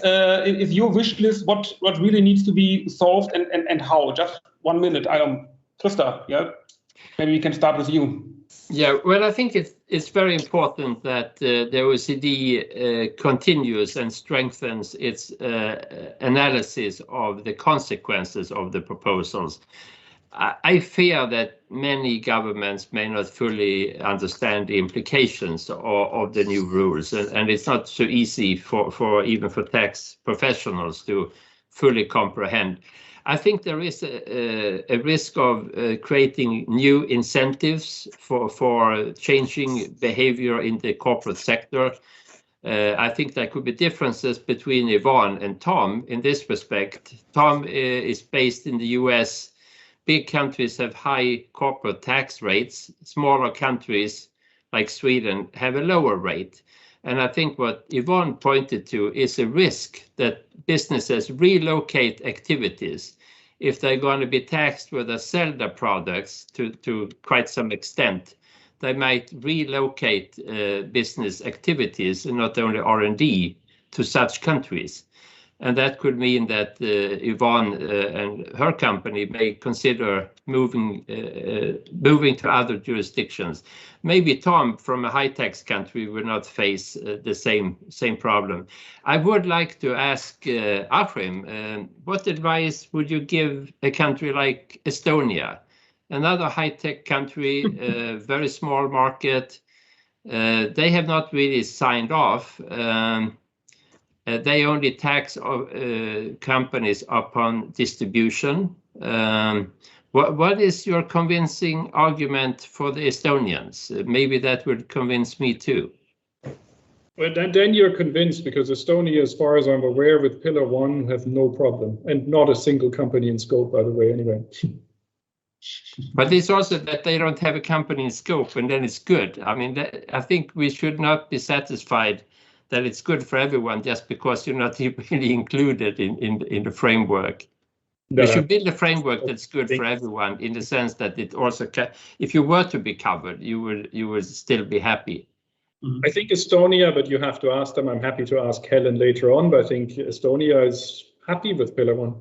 [SPEAKER 5] is your wish list? What really needs to be solved, and how? Just 1 minute. Christa, yeah, maybe we can start with you.
[SPEAKER 3] Yeah, well, I think it's very important that the OECD continues and strengthens its analysis of the consequences of the proposals. I fear that many governments may not fully understand the implications of the new rules, and it's not so easy for even for tax professionals to fully comprehend. I think there is a risk of creating new incentives for changing behavior in the corporate sector. I think there could be differences between Yvonne and Tom in this respect. Tom is based in the US. Big countries have high corporate tax rates. Smaller countries like Sweden have a lower rate. And I think what Yvonne pointed to is a risk that businesses relocate activities. If they're going to be taxed where they sell their products to quite some extent, they might relocate business activities and not only R&D to such countries. And that could mean that Yvonne and her company may consider moving to other jurisdictions. Maybe Tom, from a high tax country, will not face the same problem. I would like to ask Achim, what advice would you give a country like Estonia, another high tech country, very small market? They have not really signed off. They only tax companies upon distribution. What is your convincing argument for the Estonians? Maybe that would convince me too.
[SPEAKER 4] Well, then you're convinced, because Estonia, as far as I'm aware, with Pillar 1 have no problem, and not a single company in scope, by the way, anyway.
[SPEAKER 3] But it's also that they don't have a company in scope, and then it's good. I mean, I think we should not be satisfied that it's good for everyone just because you're not really included in the framework. We should build a framework that's good for everyone, in the sense that it also can, if you were to be covered, you would still be happy.
[SPEAKER 4] I think Estonia, but you have to ask them. I'm happy to ask Helen later on, but I think Estonia is happy with Pillar 1.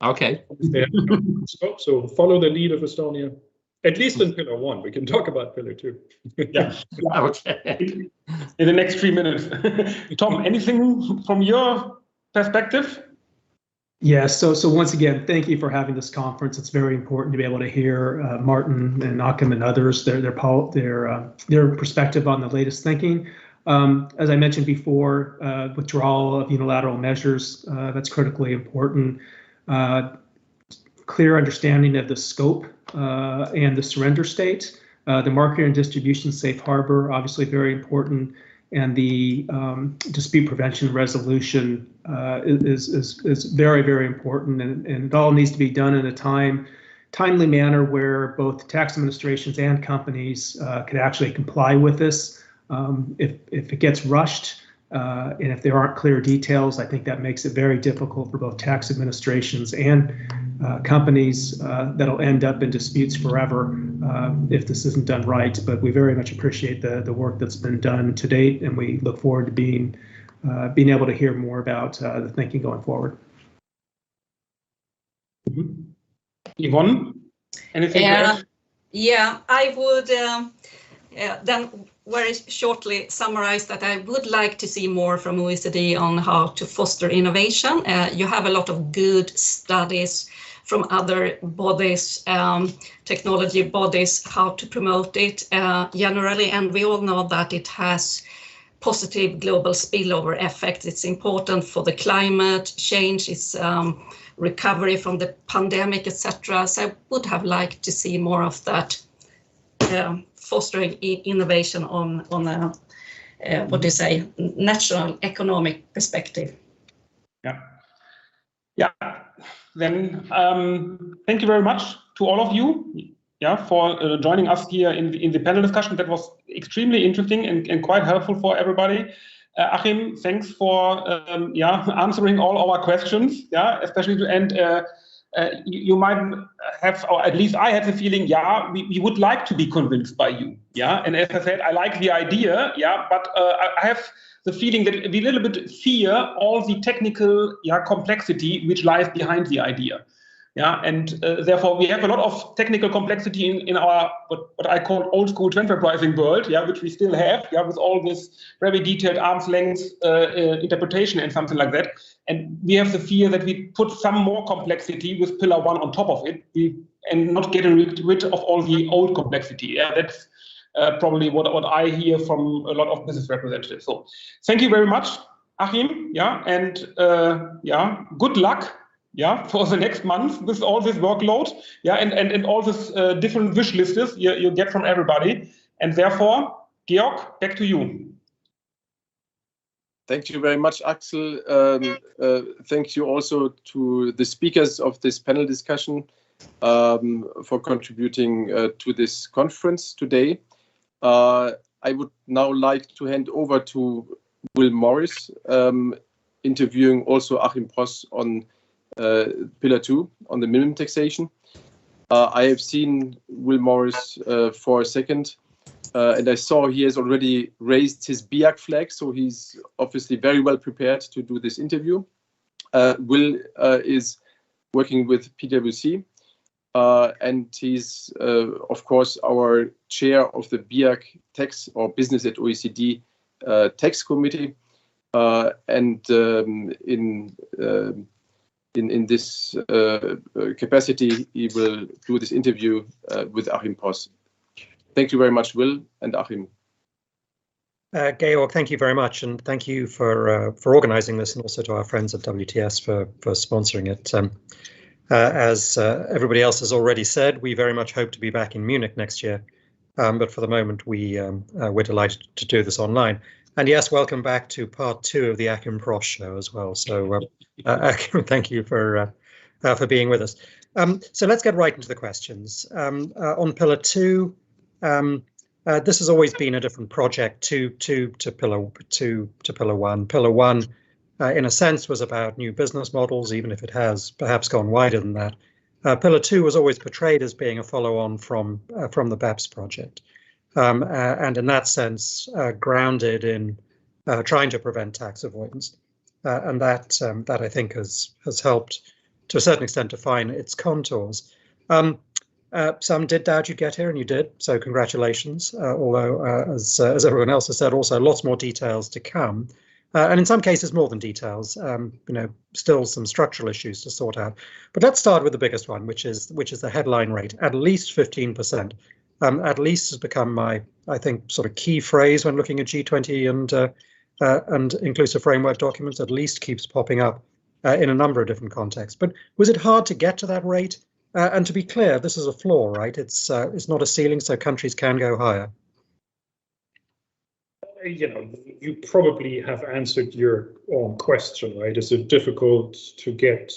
[SPEAKER 3] Okay.
[SPEAKER 4] So follow the lead of Estonia. At least in Pillar 1, we can talk about Pillar 2.
[SPEAKER 5] Yeah.
[SPEAKER 3] Okay.
[SPEAKER 5] In the next 3 minutes. Tom, anything from your perspective?
[SPEAKER 6] Yes. So once again, thank you for having this conference. It's very important to be able to hear Martin and Achim and others, their perspective on the latest thinking. As I mentioned before, withdrawal of unilateral measures, that's critically important. Clear understanding of the scope and the surrender state, the market and distribution safe harbor, obviously very important, and the dispute prevention resolution is very, very important, and it all needs to be done in a timely manner where both tax administrations and companies can actually comply with this. If it gets rushed, and if there aren't clear details, I think that makes it very difficult for both tax administrations and companies that'll end up in disputes forever if this isn't done right. But we very much appreciate the work that's been done to date, and we look forward to being able to hear more about the thinking going forward.
[SPEAKER 5] Yvonne, anything to add?
[SPEAKER 7] Yeah, I would then very shortly summarize that I would like to see more from OECD on how to foster innovation. You have a lot of good studies from other bodies, technology bodies, how to promote it generally, and we all know that it has positive global spillover effect. It's important for the climate change, it's recovery from the pandemic, etc. So I would have liked to see more of that fostering innovation on a, what do you say, national economic perspective.
[SPEAKER 5] Yeah. Then thank you very much to all of you, for joining us here in the panel discussion. That was extremely interesting and quite helpful for everybody. Achim, thanks for answering all our questions. Especially to end. You might have, or at least I had the feeling, we would like to be convinced by you. And as I said, I like the idea. But I have the feeling that we a little bit fear all the technical complexity which lies behind the idea. And therefore we have a lot of technical complexity in our what I call old school transfer pricing world, which we still have, with all this very detailed arm's length interpretation and something like that. And we have the fear that we put some more complexity with pillar one on top of it, and not getting rid of all the old complexity. That's probably what I hear from a lot of business representatives. So thank you very much, Achim, and good luck for the next month with all this workload, and all this different wish lists you get from everybody. And therefore, Georg, back to you.
[SPEAKER 1] Thank you very much, Axel. Thank you also to the speakers of this panel discussion for contributing to this conference today. I would now like to hand over to Will Morris, interviewing also Achim Pross on Pillar 2 on the minimum taxation. I have seen Will Morris for a second, and I saw he has already raised his BIAC flag, so he's obviously very well prepared to do this interview. Will is working with PwC, and he's, of course, our chair of the BIAC Tax or Business at OECD Tax Committee, and in this capacity, he will do this interview with Achim Pross. Thank you very much, Will and Achim.
[SPEAKER 8] Georg, thank you very much, and thank you for organising this, and also to our friends at WTS for sponsoring it. As everybody else has already said, we very much hope to be back in Munich next year, but for the moment we're delighted to do this online. And yes, welcome back to part 2 of the Achim Pross show as well. So Achim, thank you for being with us. So let's get right into the questions. On Pillar 2, this has always been a different project to Pillar 1. Pillar 1, in a sense, was about new business models, even if it has perhaps gone wider than that. Pillar 2 was always portrayed as being a follow-on from the BEPS project. And in that sense, grounded in trying to prevent tax avoidance, and that I think has helped to a certain extent define its contours. Some did doubt you'd get here, and you did. So congratulations. Although, as everyone else has said, also lots more details to come, and in some cases more than details. Still some structural issues to sort out. But let's start with the biggest one, which is the headline rate, at least 15%. At least has become my, I think, sort of key phrase when looking at G20 and inclusive framework documents. At least keeps popping up in a number of different contexts. But was it hard to get to that rate? And to be clear, this is a floor, right? It's not a ceiling, so countries can go higher.
[SPEAKER 4] You probably have answered your own question, right? Is it difficult to get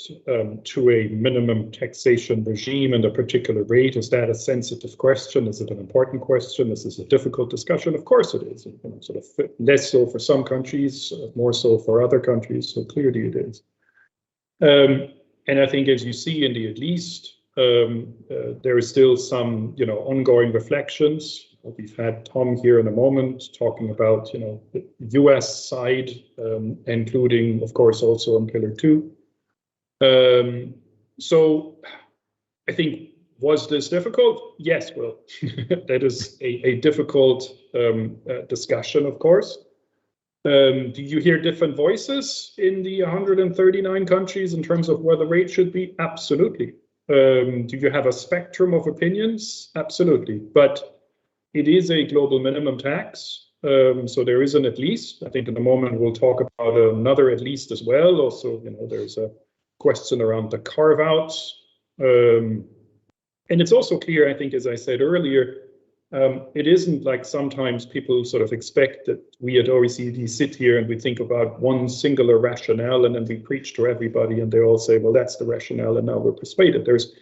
[SPEAKER 4] to a minimum taxation regime and a particular rate? Is that a sensitive question? Is it an important question? Is this a difficult discussion? Of course it is. Sort of less so for some countries, more so for other countries. So clearly it is. And I think, as you see in the at least, there is still some, ongoing reflections. We've had Tom here in a moment talking about, the US side, including, of course, also on Pillar 2. So I think, was this difficult? Yes, well, that is a difficult discussion, of course. Do you hear different voices in the 139 countries in terms of where the rate should be? Absolutely. Do you have a spectrum of opinions? Absolutely. But it is a global minimum tax. So there is an at least. I think in a moment we'll talk about another at least as well. Also, there's a question around the carve-outs. And it's also clear, I think, as I said earlier, it isn't like sometimes people sort of expect that we at OECD sit here and we think about one singular rationale and then we preach to everybody and they all say, well, that's the rationale and now we're persuaded. There's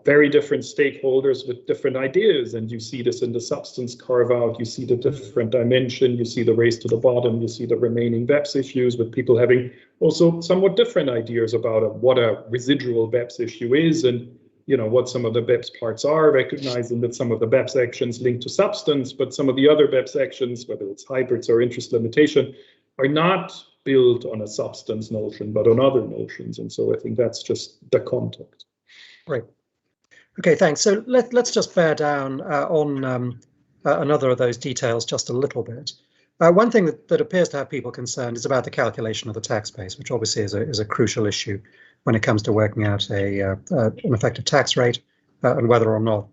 [SPEAKER 4] very different stakeholders with different ideas, and you see this in the substance carve out, you see the different dimension, you see the race to the bottom, you see the remaining BEPS issues with people having also somewhat different ideas about what a residual BEPS issue is and what some of the BEPS parts are, recognizing that some of the BEPS actions link to substance, but some of the other BEPS actions, whether it's hybrids or interest limitation, are not built on a substance notion, but on other notions. And so I think that's just the context.
[SPEAKER 8] Right. Okay, thanks. So let's just bear down on another of those details just a little bit. One thing that appears to have people concerned is about the calculation of the tax base, which obviously is a crucial issue when it comes to working out an effective tax rate and whether or not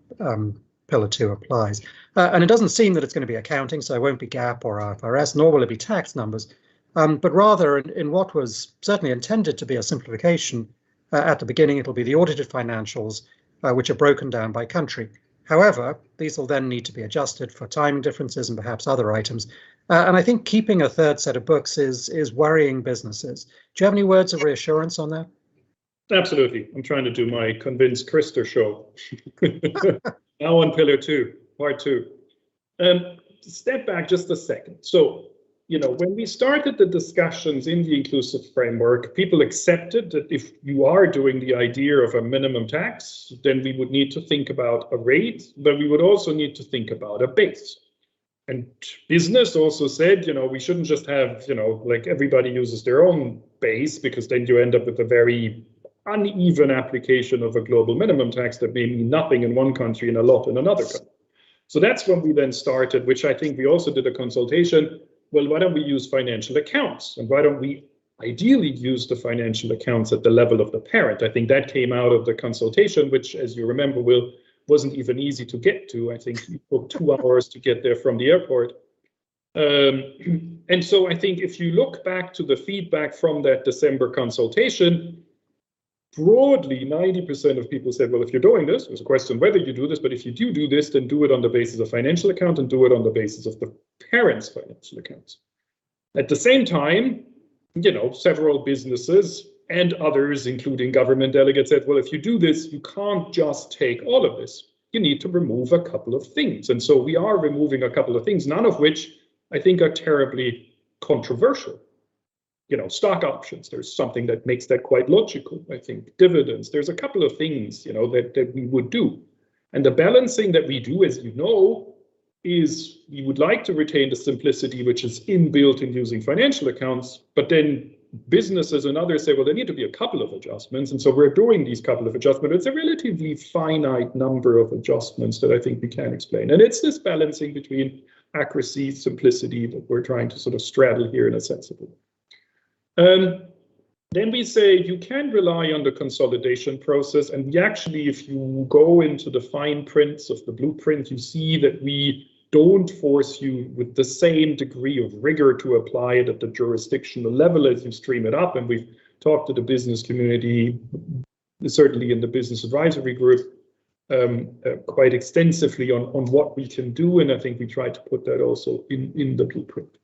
[SPEAKER 8] Pillar 2 applies. And it doesn't seem that it's going to be accounting, so it won't be GAAP or IFRS, nor will it be tax numbers, but rather in what was certainly intended to be a simplification at the beginning, it'll be the audited financials, which are broken down by country. However, these will then need to be adjusted for timing differences and perhaps other items. And I think keeping a third set of books is worrying businesses. Do you have any words of reassurance on that?
[SPEAKER 4] Absolutely. I'm trying to do my convince Krister show. Now on Pillar 2, Part 2. Step back just a second. So, when we started the discussions in the inclusive framework, people accepted that if you are doing the idea of a minimum tax, then we would need to think about a rate, but we would also need to think about a base. And business also said, we shouldn't just have, like everybody uses their own base, because then you end up with a very uneven application of a global minimum tax that may mean nothing in one country and a lot in another country. So that's when we then started, which I think we also did a consultation. Well, why don't we use financial accounts? And why don't we ideally use the financial accounts at the level of the parent? I think that came out of the consultation, which, as you remember, wasn't even easy to get to. I think it took 2 hours to get there from the airport. And so I think if you look back to the feedback from that December consultation, broadly, 90% of people said, well, if you're doing this, there's a question whether you do this, but if you do this, then do it on the basis of financial account and do it on the basis of the parents' financial accounts. At the same time, several businesses and others, including government delegates, said, well, if you do this, you can't just take all of this. You need to remove a couple of things. And so we are removing a couple of things, none of which I think are terribly controversial. Stock options, there's something that makes that quite logical. I think dividends, there's a couple of things, that we would do. And the balancing that we do, as you know, is we would like to retain the simplicity which is inbuilt in using financial accounts, but then businesses and others say, well, there need to be a couple of adjustments. And so we're doing these couple of adjustments. It's a relatively finite number of adjustments that I think we can explain. And it's this balancing between accuracy, simplicity that we're trying to sort of straddle here in a sensible way. Then we say you can rely on the consolidation process, and we actually, if you go into the fine prints of the blueprint, you see that we don't force you with the same degree of rigor to apply it at the jurisdictional level as you stream it up. And we've talked to the business community, certainly in the business advisory group, quite extensively on what we can do, and I think we try to put that also in the blueprint.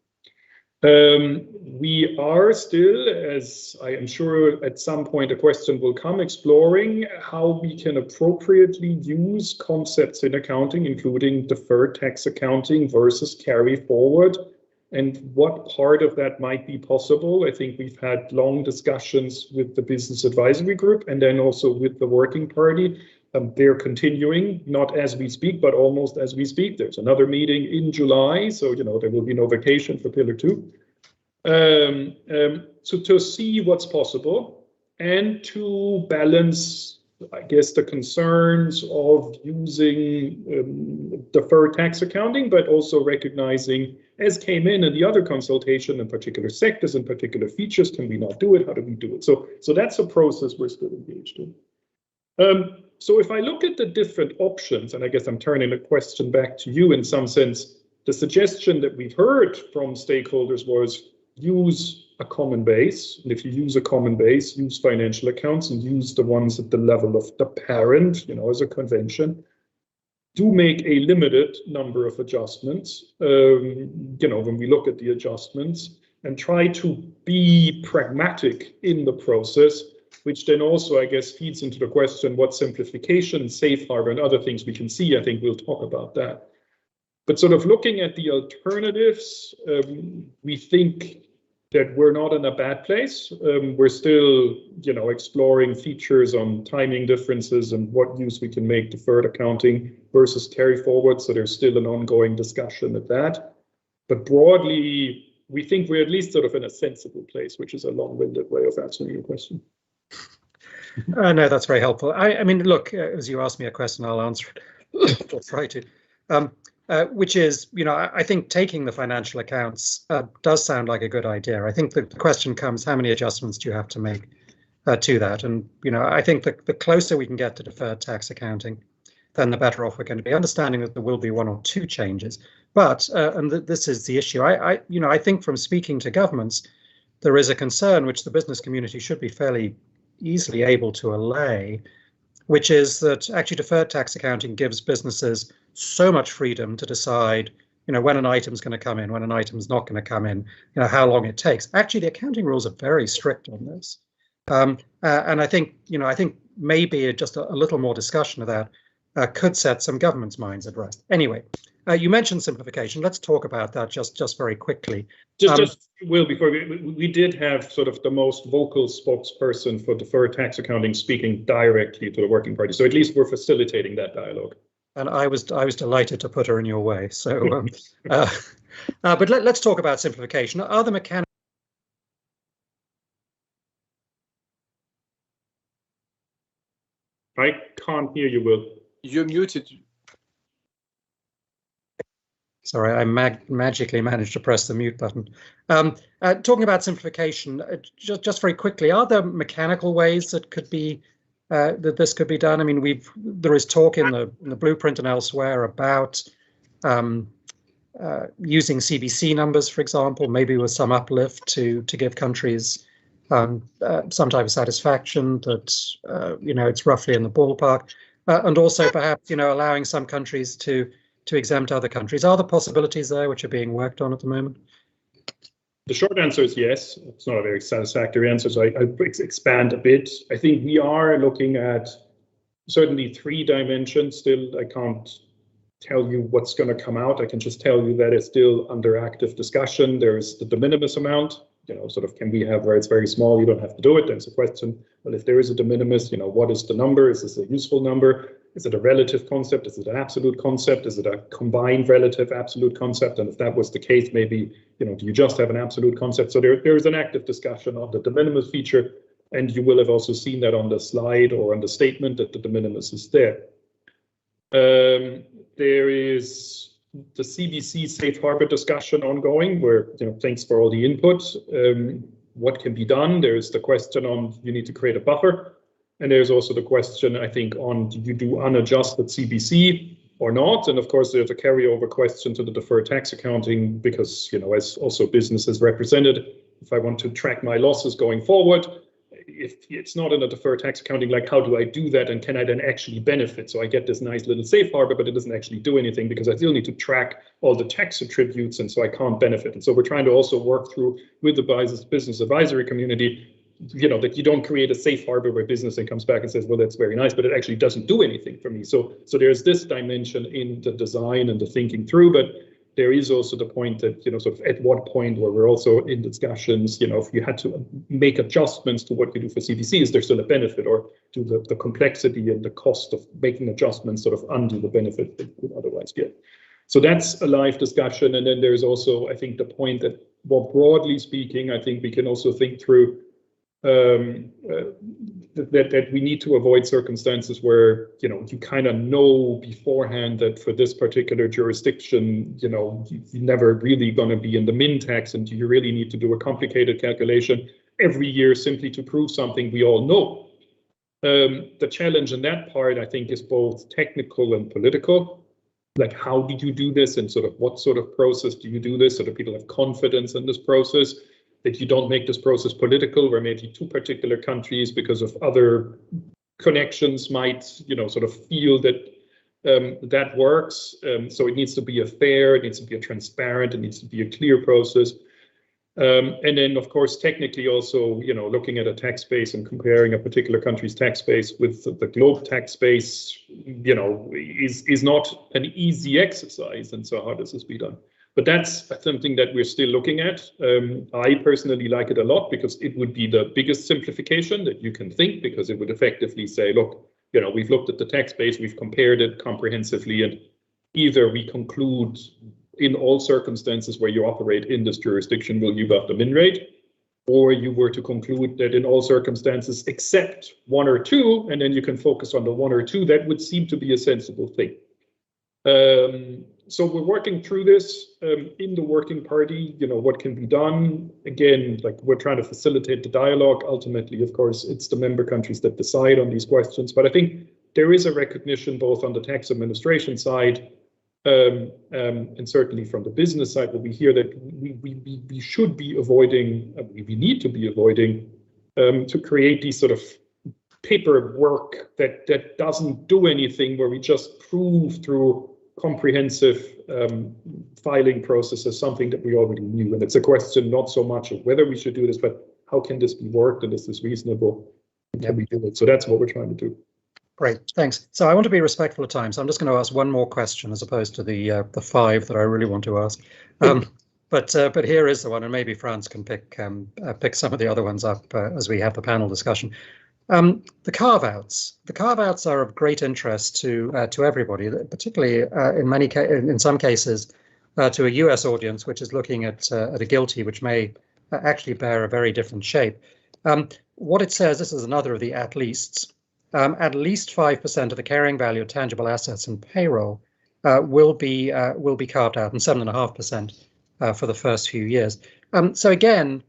[SPEAKER 4] We are still, as I am sure at some point a question will come, exploring how we can appropriately use concepts in accounting, including deferred tax accounting versus carry forward, and what part of that might be possible. I think we've had long discussions with the business advisory group and then also with the working party. They're continuing, not as we speak, but almost as we speak. There's another meeting in July, so there will be no vacation for Pillar 2. So to see what's possible. and to balance, I guess, the concerns of using deferred tax accounting, but also recognizing, as came in the other consultation, in particular sectors and particular features, can we not do it? How do we do it? So that's a process we're still engaged in. So if I look at the different options, and I guess I'm turning the question back to you in some sense, the suggestion that we've heard from stakeholders was use a common base. And if you use a common base, use financial accounts and use the ones at the level of the parent, as a convention. Do make a limited number of adjustments, when we look at the adjustments, and try to be pragmatic in the process, which then also, I guess, feeds into the question, what simplification, safe harbor, and other things we can see. I think we'll talk about that. But sort of looking at the alternatives, we think that we're not in a bad place. We're still, exploring features on timing differences and what use we can make deferred accounting versus carry forward. So there's still an ongoing discussion of that. But broadly, we think we're at least sort of in a sensible place, which is a long-winded way of answering your question.
[SPEAKER 8] No, that's very helpful. I mean, look, as you asked me a question, I'll answer it. I'll try to. Which is, I think taking the financial accounts does sound like a good idea. I think the question comes, how many adjustments do you have to make to that? And, I think the closer we can get to deferred tax accounting, then the better off we're going to be, understanding that there will be one or two changes. But, and this is the issue, I think from speaking to governments, there is a concern which the business community should be fairly easily able to allay, which is that actually deferred tax accounting gives businesses so much freedom to decide, when an item's going to come in, when an item's not going to come in, how long it takes. Actually, the accounting rules are very strict on this. And I think, maybe just a little more discussion of that could set some governments' minds at rest. Anyway, you mentioned simplification. Let's talk about that just very quickly.
[SPEAKER 4] Before we did have sort of the most vocal spokesperson for deferred tax accounting speaking directly to the working party. So at least we're facilitating that dialogue.
[SPEAKER 8] And I was delighted to put her in your way. So, but let's talk about simplification. Are the mechanics?
[SPEAKER 4] I can't hear you, Will.
[SPEAKER 1] You're muted.
[SPEAKER 8] Sorry, I magically managed to press the mute button. Talking about simplification, just very quickly, are there mechanical ways that could be that this could be done? I mean, there is talk in the blueprint and elsewhere about using CBC numbers, for example, maybe with some uplift to give countries some type of satisfaction that it's roughly in the ballpark, and also perhaps allowing some countries to exempt other countries. Are there possibilities there which are being worked on at the moment?
[SPEAKER 4] The short answer is yes. It's not a very satisfactory answer, so I expand a bit. I think we are looking at certainly 3 dimensions still. I can't tell you what's going to come out. I can just tell you that it's still under active discussion. There's the de minimis amount, sort of, can we have where it's very small, you don't have to do it. There's a question, well, if there is a de minimis, what is the number? Is this a useful number? Is it a relative concept? Is it an absolute concept? Is it a combined relative absolute concept? And if that was the case, maybe, do you just have an absolute concept? So there is an active discussion of the de minimis feature, and you will have also seen that on the slide or on the statement that the de minimis is there. There is the CBC safe harbor discussion ongoing, where, thanks for all the input. What can be done? There's the question on, you need to create a buffer. And there's also the question, I think, on, do you do unadjusted CBC or not? And of course, there's a carryover question to the deferred tax accounting, because, as also businesses represented, if I want to track my losses going forward, if it's not in a deferred tax accounting, like, how do I do that? And can I then actually benefit? So I get this nice little safe harbor, but it doesn't actually do anything because I still need to track all the tax attributes, and so I can't benefit. And so we're trying to also work through with the business advisory community, that you don't create a safe harbor where business then comes back and says, well, that's very nice, but it actually doesn't do anything for me. So there's this dimension in the design and the thinking through, but there is also the point that, sort of at what point where we're also in discussions, if you had to make adjustments to what you do for CBC, is there still a benefit, or do the complexity and the cost of making adjustments sort of undo the benefit that you would otherwise get? So that's a live discussion. And then there's also, I think, the point that more broadly speaking, I think we can also think through, that we need to avoid circumstances where, you know, you kind of know beforehand that for this particular jurisdiction, you know, you're never really going to be in the min tax, and you really need to do a complicated calculation every year simply to prove something we all know. The challenge in that part, I think, is both technical and political. Like, how do you do this, and sort of what sort of process do you do this so that people have confidence in this process, that you don't make this process political, where maybe two particular countries, because of other connections, might, you know, sort of feel that that works. So it needs to be a fair, it needs to be a transparent, it needs to be a clear process. And then, of course, technically also, you know, looking at a tax base and comparing a particular country's tax base with the globe tax base, you know, is not an easy exercise. And so how does this be done? But that's something that we're still looking at. I personally like it a lot because it would be the biggest simplification that you can think, because it would effectively say, look, you know, we've looked at the tax base, we've compared it comprehensively, and either we conclude in all circumstances where you operate in this jurisdiction will you have the min rate, or you were to conclude that in all circumstances except one or two, and then you can focus on the one or two. That would seem to be a sensible thing. So we're working through this in the working party, you know, what can be done. Again, like, we're trying to facilitate the dialogue. Ultimately, of course, it's the member countries that decide on these questions. But I think there is a recognition both on the tax administration side and certainly from the business side, where we hear that we should be avoiding, we need to be avoiding to create these sort of paperwork that doesn't do anything, where we just prove through comprehensive filing processes something that we already knew. And it's a question not so much of whether we should do this, but how can this be worked, and is this reasonable? Can we do it? So that's what we're trying to do.
[SPEAKER 8] Great, thanks. So I want to be respectful of time, so I'm just going to ask one more question as opposed to the five that I really want to ask. But here is the one, and maybe Franz can pick some of the other ones up as we have the panel discussion. The carve-outs. The carve-outs are of great interest to everybody, particularly in some cases to a US audience, which is looking at a GILTI, which may actually bear a very different shape. What it says, this is another of the at least 5% of the carrying value of tangible assets and payroll will be carved out, and 7.5% for the first few years. So again,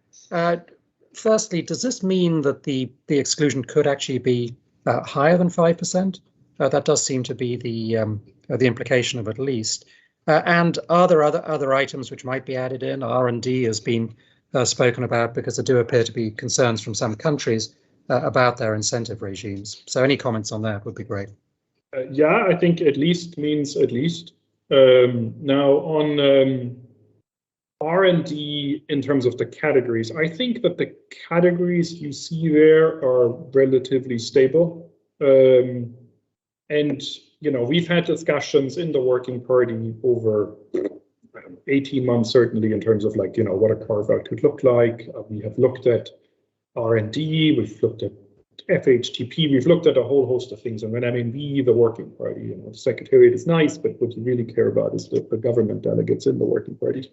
[SPEAKER 8] firstly, does this mean that the exclusion could actually be higher than 5%? That does seem to be the implication of at least. And are there other items which might be added in? R&D has been spoken about, because there do appear to be concerns from some countries about their incentive regimes. So any comments on that would be great.
[SPEAKER 4] Yeah, I think at least means at least. Now on R&D in terms of the categories, I think that the categories you see there are relatively stable. And, you know, we've had discussions in the working party over 18 months, certainly, in terms of, like, you know, what a carve-out could look like. We have looked at R&D, we've looked at FHTP, we've looked at a whole host of things. And when I mean we, the working party, you know, the secretariat is nice, but what you really care about is the government delegates in the working party.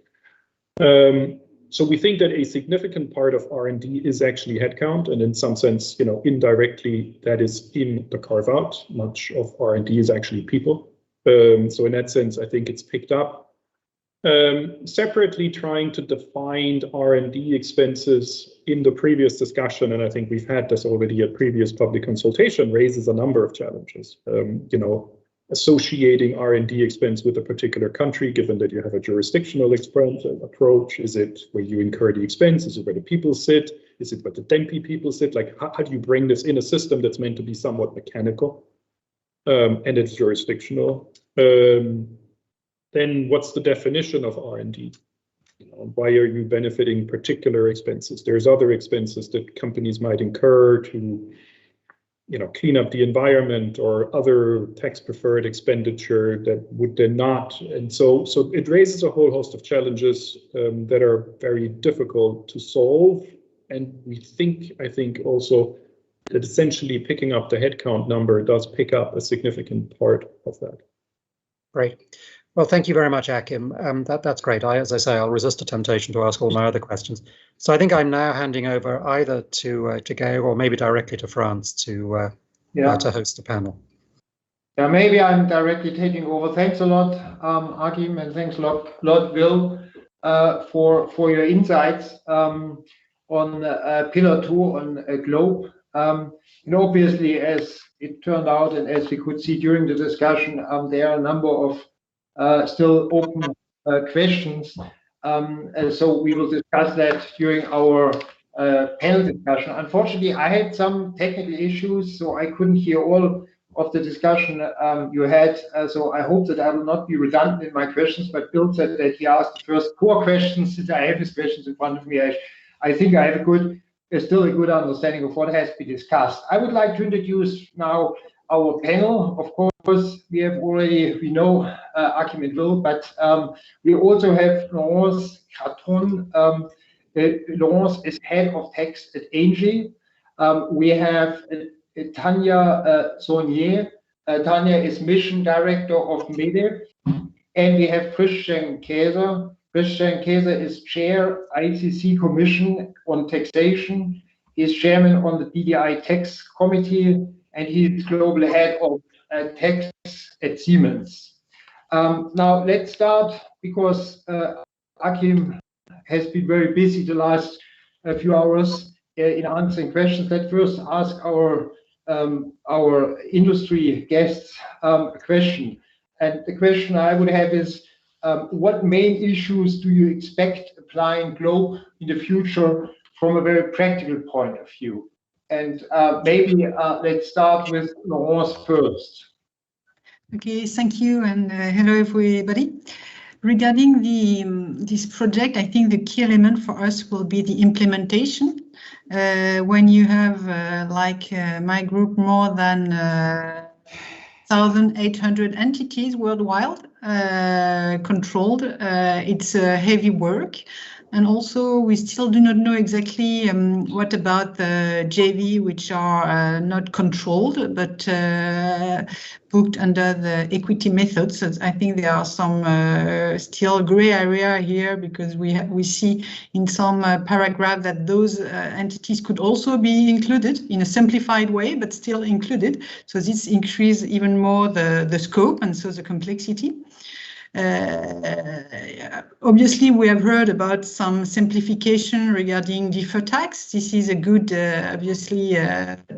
[SPEAKER 4] So we think that a significant part of R&D is actually headcount, and in some sense, you know, indirectly, that is in the carve-out. Much of R&D is actually people. So in that sense, I think it's picked up. Separately, trying to define R&D expenses in the previous discussion, and I think we've had this already at previous public consultation, raises a number of challenges. You know, associating R&D expense with a particular country, given that you have a jurisdictional expense approach. Is it where you incur the expense? Is it where the people sit? Is it where the DEMPI people sit? Like, how do you bring this in a system that's meant to be somewhat mechanical and it's jurisdictional? Then what's the definition of R&D? You know, why are you benefiting particular expenses? There's other expenses that companies might incur to, you know, clean up the environment, or other tax preferred expenditure that would then not. And so it raises a whole host of challenges that are very difficult to solve. And I think also that essentially picking up the headcount number does pick up a significant part of that.
[SPEAKER 8] Right. Well, thank you very much, Achim. That's great. As I say, I'll resist the temptation to ask all my other questions. So I think I'm now handing over either to Georg or maybe directly to Franz to host the panel.
[SPEAKER 9] Yeah, maybe I'm directly taking over. Thanks a lot, Achim, and thanks a lot, Will, for your insights on Pillar 2 on GLOBE. And obviously, as it turned out, and as we could see during the discussion, there are a number of still open questions. So we will discuss that during our panel discussion. Unfortunately, I had some technical issues, so I couldn't hear all of the discussion you had. So I hope that I will not be redundant in my questions, but Bill said that he asked the first 4 questions. Since I have his questions in front of me, I think I have still a good understanding of what has been discussed. I would like to introduce now our panel. Of course, we know Achim and Will, but we also have Laurence Carton. Laurence is head of tax at Engie. We have Tanya Saunier. Tanya is mission director of MEDEF. And we have Christian Käser. Christian Käser is chair ITC Commission on Taxation. He's chairman on the BDI Tax Committee, and he's global head of tax at Siemens. Now let's start, because Achim has been very busy the last few hours in answering questions. Let's first ask our industry guests a question. And the question I would have is, what main issues do you expect applying GLOBE in the future from a very practical point of view? And maybe let's start with Laurence first.
[SPEAKER 10] Okay, thank you, and hello everybody. Regarding this project, I think the key element for us will be the implementation. When you have, like my group, more than 1,800 entities worldwide controlled, it's heavy work. And also, we still do not know exactly what about the JV, which are not controlled, but booked under the equity method. So I think there are some still gray area here, because we see in some paragraph that those entities could also be included in a simplified way, but still included. So this increases even more the scope and so the complexity. Obviously, we have heard about some simplification regarding deferred tax. This is a good, obviously,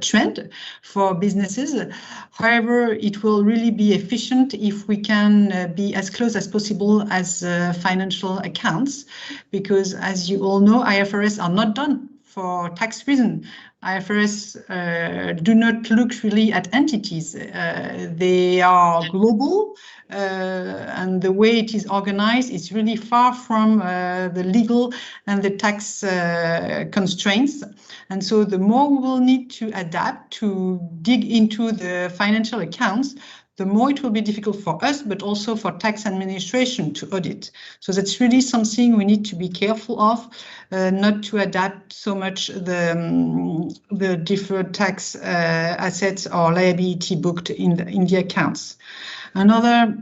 [SPEAKER 10] trend for businesses. However, it will really be efficient if we can be as close as possible as financial accounts, because as you all know, IFRS are not done for tax reason. IFRS do not look really at entities. They are global, and the way it is organized is really far from the legal and the tax constraints. And so the more we will need to adapt to dig into the financial accounts, the more it will be difficult for us, but also for tax administration to audit. So that's really something we need to be careful of, not to adapt so much the deferred tax assets or liability booked in the accounts. Another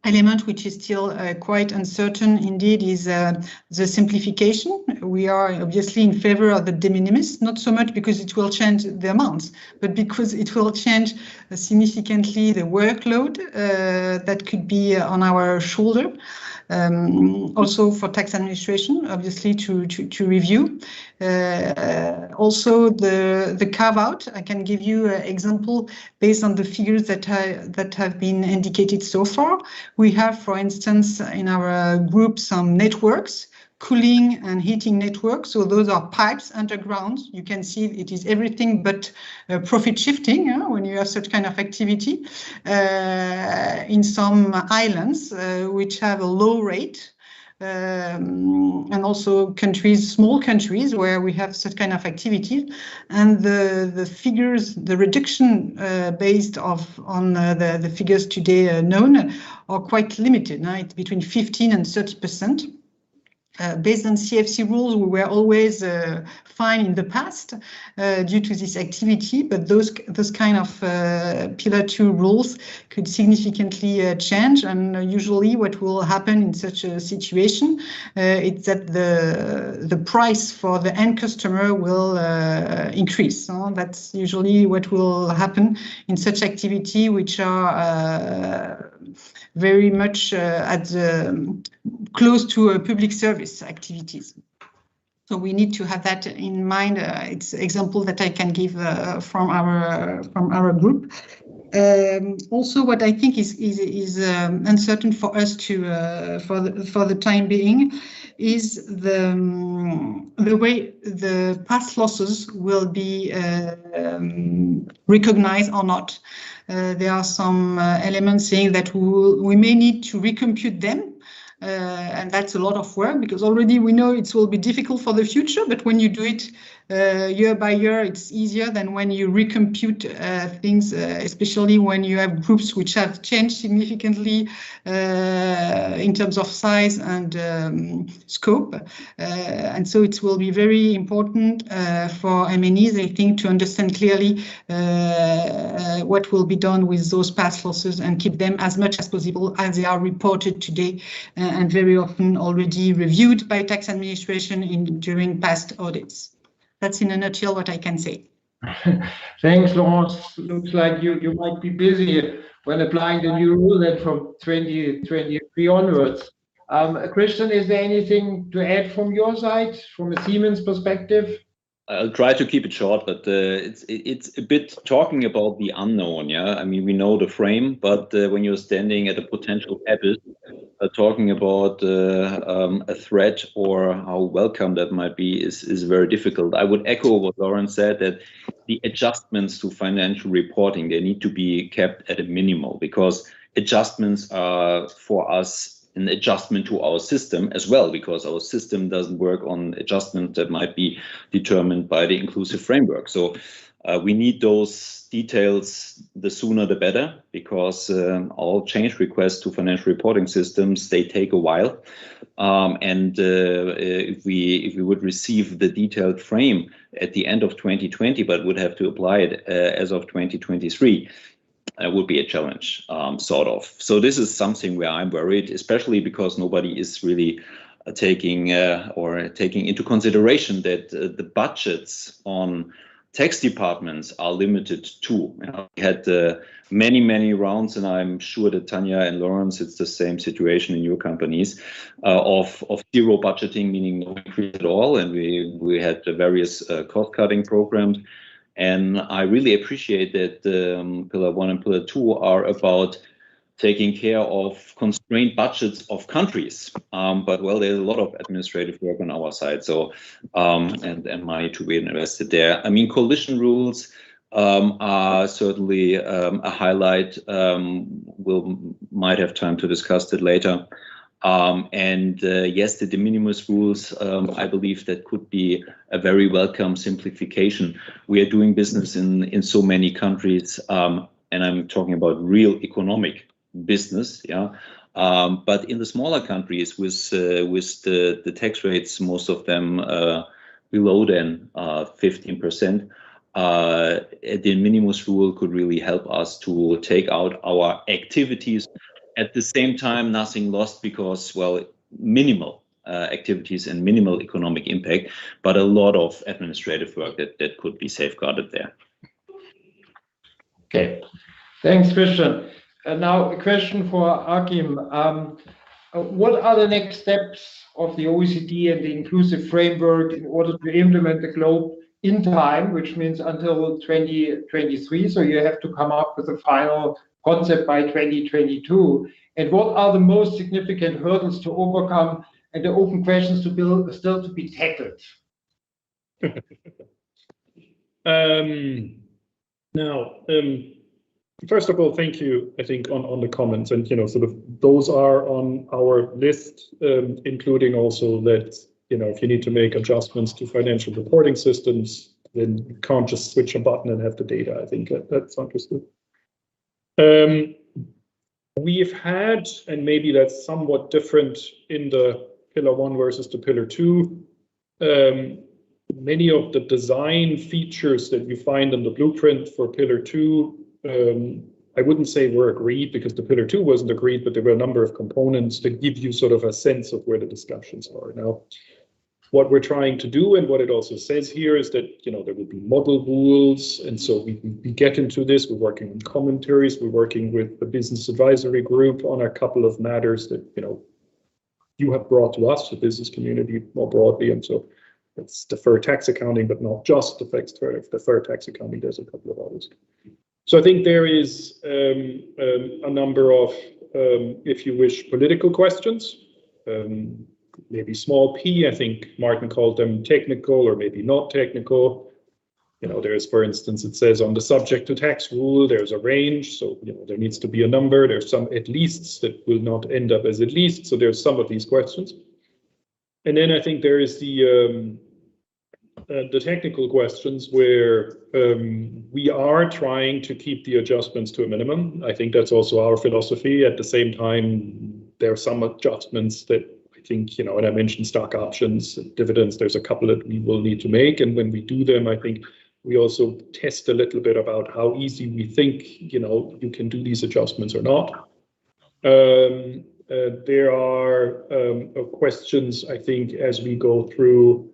[SPEAKER 10] element which is still quite uncertain indeed is the simplification. We are obviously in favor of the de minimis, not so much because it will change the amounts, but because it will change significantly the workload that could be on our shoulder. Also for tax administration, obviously to review. Also the carve out. I can give you an example based on the figures that have been indicated so far. We have, for instance, in our group some networks, cooling and heating networks. So those are pipes underground. You can see it is everything but profit shifting when you have such kind of activity in some islands which have a low rate. And also countries, small countries where we have such kind of activity, and the figures, the reduction based on the figures today known are quite limited. It's between 15 and 30%. based on CFC rules, we were always fine in the past due to this activity, but those kind of Pillar 2 rules could significantly change. And usually what will happen in such a situation is that the price for the end customer will increase. So that's usually what will happen in such activity, which are very much close to public service activities. So we need to have that in mind. It's an example that I can give from our group. Also, what I think is uncertain for us to for the time being is the way the past losses will be recognized or not. There are some elements saying that we may need to recompute them. And that's a lot of work, because already we know it will be difficult for the future, but when you do it year by year, it's easier than when you recompute things, especially when you have groups which have changed significantly in terms of size and scope. And so it will be very important for MNEs, I think, to understand clearly what will be done with those past losses and keep them as much as possible as they are reported today and very often already reviewed by tax administration during past audits. That's in a nutshell what I can say.
[SPEAKER 9] Thanks, Laurence. Looks like you might be busy when applying the new rule then from 2023 onwards. Christian, is there anything to add from your side, from a Siemens perspective?
[SPEAKER 11] I'll try to keep it short, but it's a bit talking about the unknown. Yeah, I mean, we know the frame, but when you're standing at a potential abyss, talking about a threat or how welcome that might be is very difficult. I would echo what Laurence said, that the adjustments to financial reporting, they need to be kept at a minimal, because adjustments are for us an adjustment to our system as well, because our system doesn't work on adjustments that might be determined by the inclusive framework. So we need those details the sooner the better, because all change requests to financial reporting systems, they take a while. If we would receive the detailed frame at the end of 2020, but would have to apply it as of 2023, would be a challenge, sort of. So this is something where I'm worried, especially because nobody is really taking into consideration that the budgets on tax departments are limited too. You know, we had many rounds, and I'm sure that Tanya and Laurence, it's the same situation in your companies, of zero budgeting, meaning no increase at all, and we had the various cost-cutting programs. And I really appreciate that Pillar 1 and Pillar 2 are about taking care of constrained budgets of countries. But well, there's a lot of administrative work on our side, so and money to be invested there. I mean, coalition rules are certainly a highlight. Might have time to discuss it later. Yes, the de minimis rules, I believe that could be a very welcome simplification. We are doing business in so many countries, and I'm talking about real economic business, yeah. But in the smaller countries with the tax rates, most of them below than 15%, the de minimis rule could really help us to take out our activities. At the same time, nothing lost, because, well, minimal activities and minimal economic impact, but a lot of administrative work that could be safeguarded there.
[SPEAKER 9] Okay, thanks, Christian. Now a question for Achim. What are the next steps of the OECD and the inclusive framework in order to implement the globe in time, which means until 2023? So you have to come up with a final concept by 2022. And what are the most significant hurdles to overcome and the open questions still to be tackled?
[SPEAKER 4] First of all, thank you, I think, on the comments, and sort of those are on our list, including also that if you need to make adjustments to financial reporting systems, then you can't just switch a button and have the data. I think that's understood. We've had, and maybe that's somewhat different in the Pillar 1 versus the Pillar 2. Many of the design features that you find in the blueprint for Pillar 2, I wouldn't say were agreed because the Pillar 2 wasn't agreed, but there were a number of components that give you sort of a sense of where the discussions are. Now, what we're trying to do and what it also says here is that, you know, there will be model rules. And so we get into this, we're working on commentaries, we're working with the business advisory group on a couple of matters that, you know, you have brought to us, the business community more broadly. And so it's deferred tax accounting, but not just deferred tax accounting, there's a couple of others. So I think there is a number of, if you wish, political questions. Maybe small p, I think Martin called them technical or maybe not technical. You know, there's, for instance, it says on the subject to tax rule, there's a range. So, you know, there needs to be a number. There's some at leasts that will not end up as at least. So there's some of these questions. And then I think there is the technical questions where we are trying to keep the adjustments to a minimum. I think that's also our philosophy. At the same time, there are some adjustments that I think, you know, and I mentioned stock options, dividends, there's a couple that we will need to make. And when we do them, I think we also test a little bit about how easy we think, you know, you can do these adjustments or not. There are questions, I think, as we go through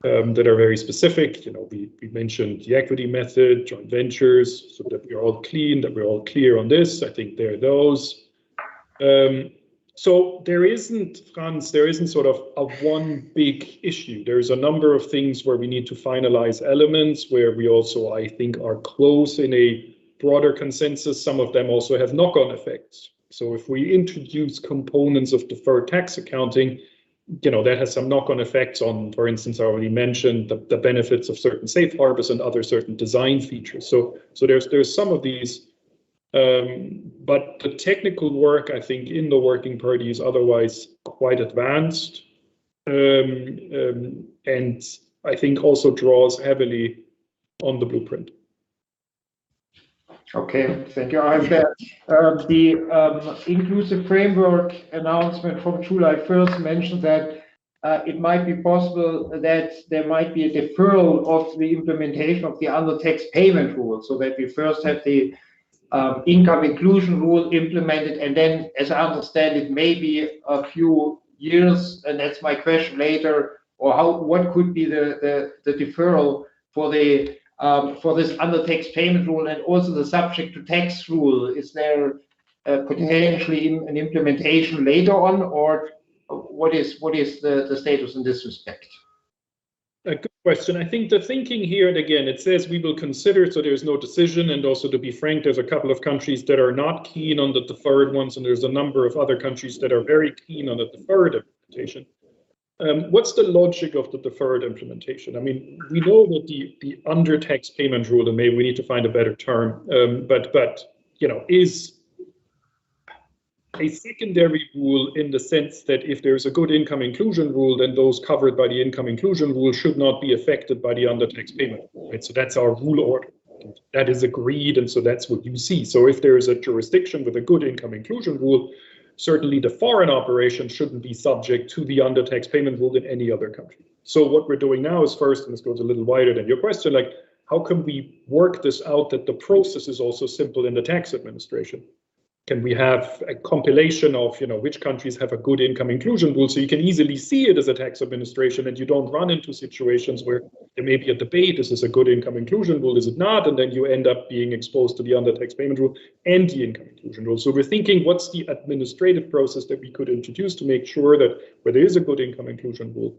[SPEAKER 4] that are very specific. You know, we mentioned the equity method, joint ventures, so that we're all clean, that we're all clear on this. I think there are those. So there isn't, Franz, there isn't sort of a one big issue. There's a number of things where we need to finalize elements, where we also, I think, are close in a broader consensus. Some of them also have knock-on effects. So if we introduce components of deferred tax accounting, you know, that has some knock-on effects on, for instance, I already mentioned the benefits of certain safe harbors and other certain design features. So there's some of these. But the technical work, I think, in the working party is otherwise quite advanced, and I think also draws heavily on the blueprint.
[SPEAKER 9] Okay, thank you. The inclusive framework announcement from July 1st mentioned that it might be possible that there might be a deferral of the implementation of the under-tax payment rule, so that we first have the income inclusion rule implemented, and then, as I understand it, maybe a few years, and that's my question later, or what could be the deferral for the for this under-tax payment rule and also the subject to tax rule? Is there potentially an implementation later on, or what is the status in this respect?
[SPEAKER 4] A good question. I think the thinking here, and again, it says we will consider, so there's no decision. And also, to be frank, there's a couple of countries that are not keen on the deferred ones, and there's a number of other countries that are very keen on the deferred implementation. What's the logic of the deferred implementation? I mean, we know that the under-tax payment rule, and maybe we need to find a better term, but you know, is a secondary rule in the sense that if there's a good income inclusion rule, then those covered by the income inclusion rule should not be affected by the under-tax payment rule, right? So that's our rule order. That is agreed, and so that's what you see. So if there is a jurisdiction with a good income inclusion rule, certainly the foreign operation shouldn't be subject to the under-tax payment rule in any other country. So what we're doing now is first, and this goes a little wider than your question, like how can we work this out that the process is also simple in the tax administration? Can we have a compilation of, you know, which countries have a good income inclusion rule, so you can easily see it as a tax administration and you don't run into situations where there may be a debate, is this a good income inclusion rule, is it not? And then you end up being exposed to the under-tax payment rule and the income inclusion rule. So we're thinking, what's the administrative process that we could introduce to make sure that where there is a good income inclusion rule,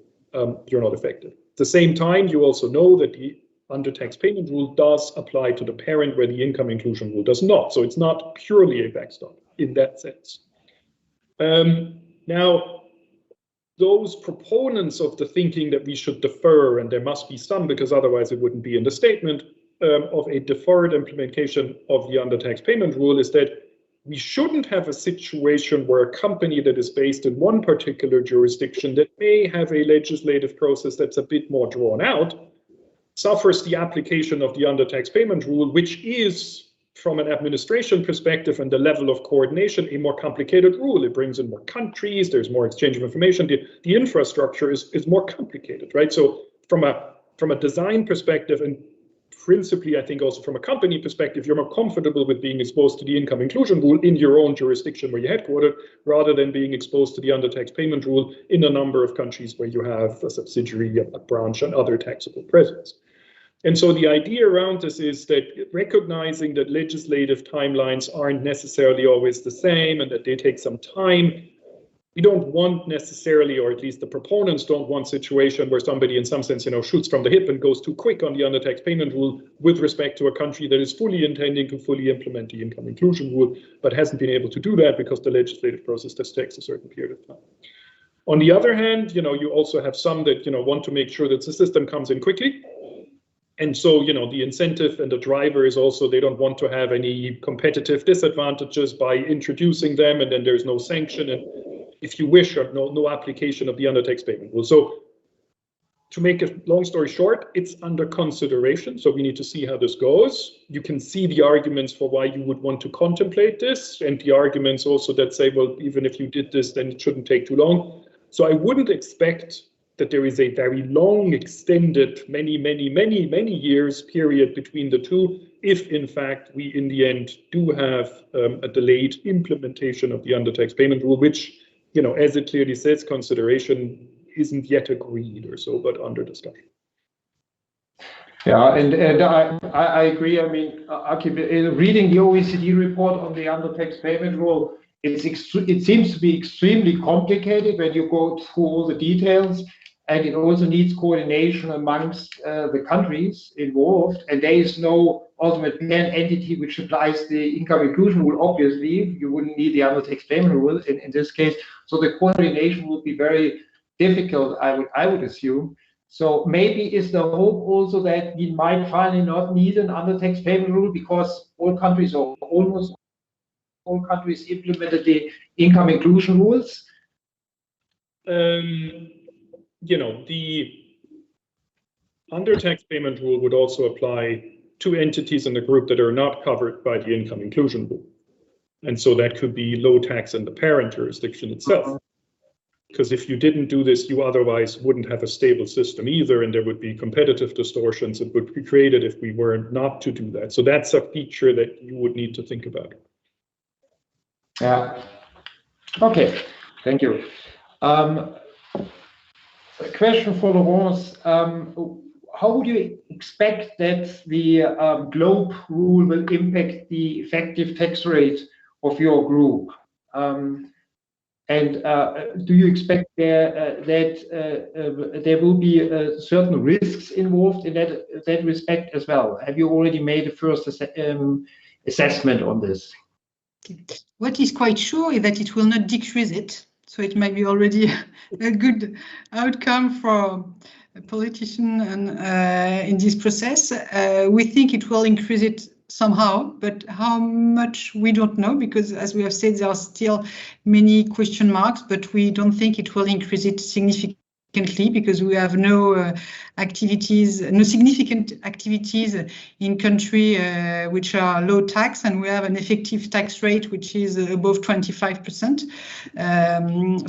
[SPEAKER 4] you're not affected. At the same time, you also know that the under-tax payment rule does apply to the parent where the income inclusion rule does not. So it's not purely a backstop in that sense. Now, those proponents of the thinking that we should defer, and there must be some because otherwise it wouldn't be in the statement, of a deferred implementation of the under-tax payment rule, is that we shouldn't have a situation where a company that is based in one particular jurisdiction that may have a legislative process that's a bit more drawn out suffers the application of the under-tax payment rule, which is from an administration perspective and the level of coordination, a more complicated rule. It brings in more countries, there's more exchange of information, the infrastructure is more complicated, right? So from a design perspective, and principally, I think also from a company perspective, you're more comfortable with being exposed to the income inclusion rule in your own jurisdiction where you're headquartered, rather than being exposed to the undertax payment rule in a number of countries where you have a subsidiary, a branch, and other taxable presence. And so the idea around this is that recognizing that legislative timelines aren't necessarily always the same and that they take some time, we don't want necessarily, or at least the proponents don't want, situation where somebody in some sense, shoots from the hip and goes too quick on the undertax payment rule with respect to a country that is fully intending to fully implement the income inclusion rule, but hasn't been able to do that because the legislative process just takes a certain period of time. On the other hand, you also have some that, want to make sure that the system comes in quickly. And so, the incentive and the driver is also they don't want to have any competitive disadvantages by introducing them, and then there's no sanction, and if you wish, or no application of the undertax payment rule. So to make a long story short, it's under consideration. So we need to see how this goes. You can see the arguments for why you would want to contemplate this, and the arguments also that say, well, even if you did this, then it shouldn't take too long. So I wouldn't expect that there is a very long, extended, many years period between the two, if in fact we in the end do have a delayed implementation of the undertax payment rule, which, as it clearly says, consideration isn't yet agreed or so, but under discussion.
[SPEAKER 9] Yeah, and I agree. I mean, reading the OECD report on the undertax payment rule, it seems to be extremely complicated when you go through all the details. And it also needs coordination amongst the countries involved. And there is no ultimate plan entity which applies the income inclusion rule. Obviously, you wouldn't need the undertax payment rule in this case. So the coordination would be very difficult, I would assume. So maybe is the hope also that we might finally not need an undertax payment rule because all countries, or almost all countries, implemented the income inclusion rules?
[SPEAKER 4] The undertax payment rule would also apply to entities in the group that are not covered by the income inclusion rule. And so that could be low tax in the parent jurisdiction itself. Because if you didn't do this, you otherwise wouldn't have a stable system either, and there would be competitive distortions that would be created if we were not to do that. So that's a feature that you would need to think about.
[SPEAKER 9] Yeah. Okay, thank you. A question for Laurence. How would you expect that the GLOBE rule will impact the effective tax rate of your group? And do you expect that there will be certain risks involved in that respect as well? Have you already made a first assessment on this?
[SPEAKER 10] What is quite sure is that it will not decrease it. So it might be already a good outcome for a politician and, in this process. We think it will increase it somehow, but how much we don't know, because as we have said, there are still many question marks, but we don't think it will increase it significantly because we have no significant activities in country which are low tax, and we have an effective tax rate which is above 25%.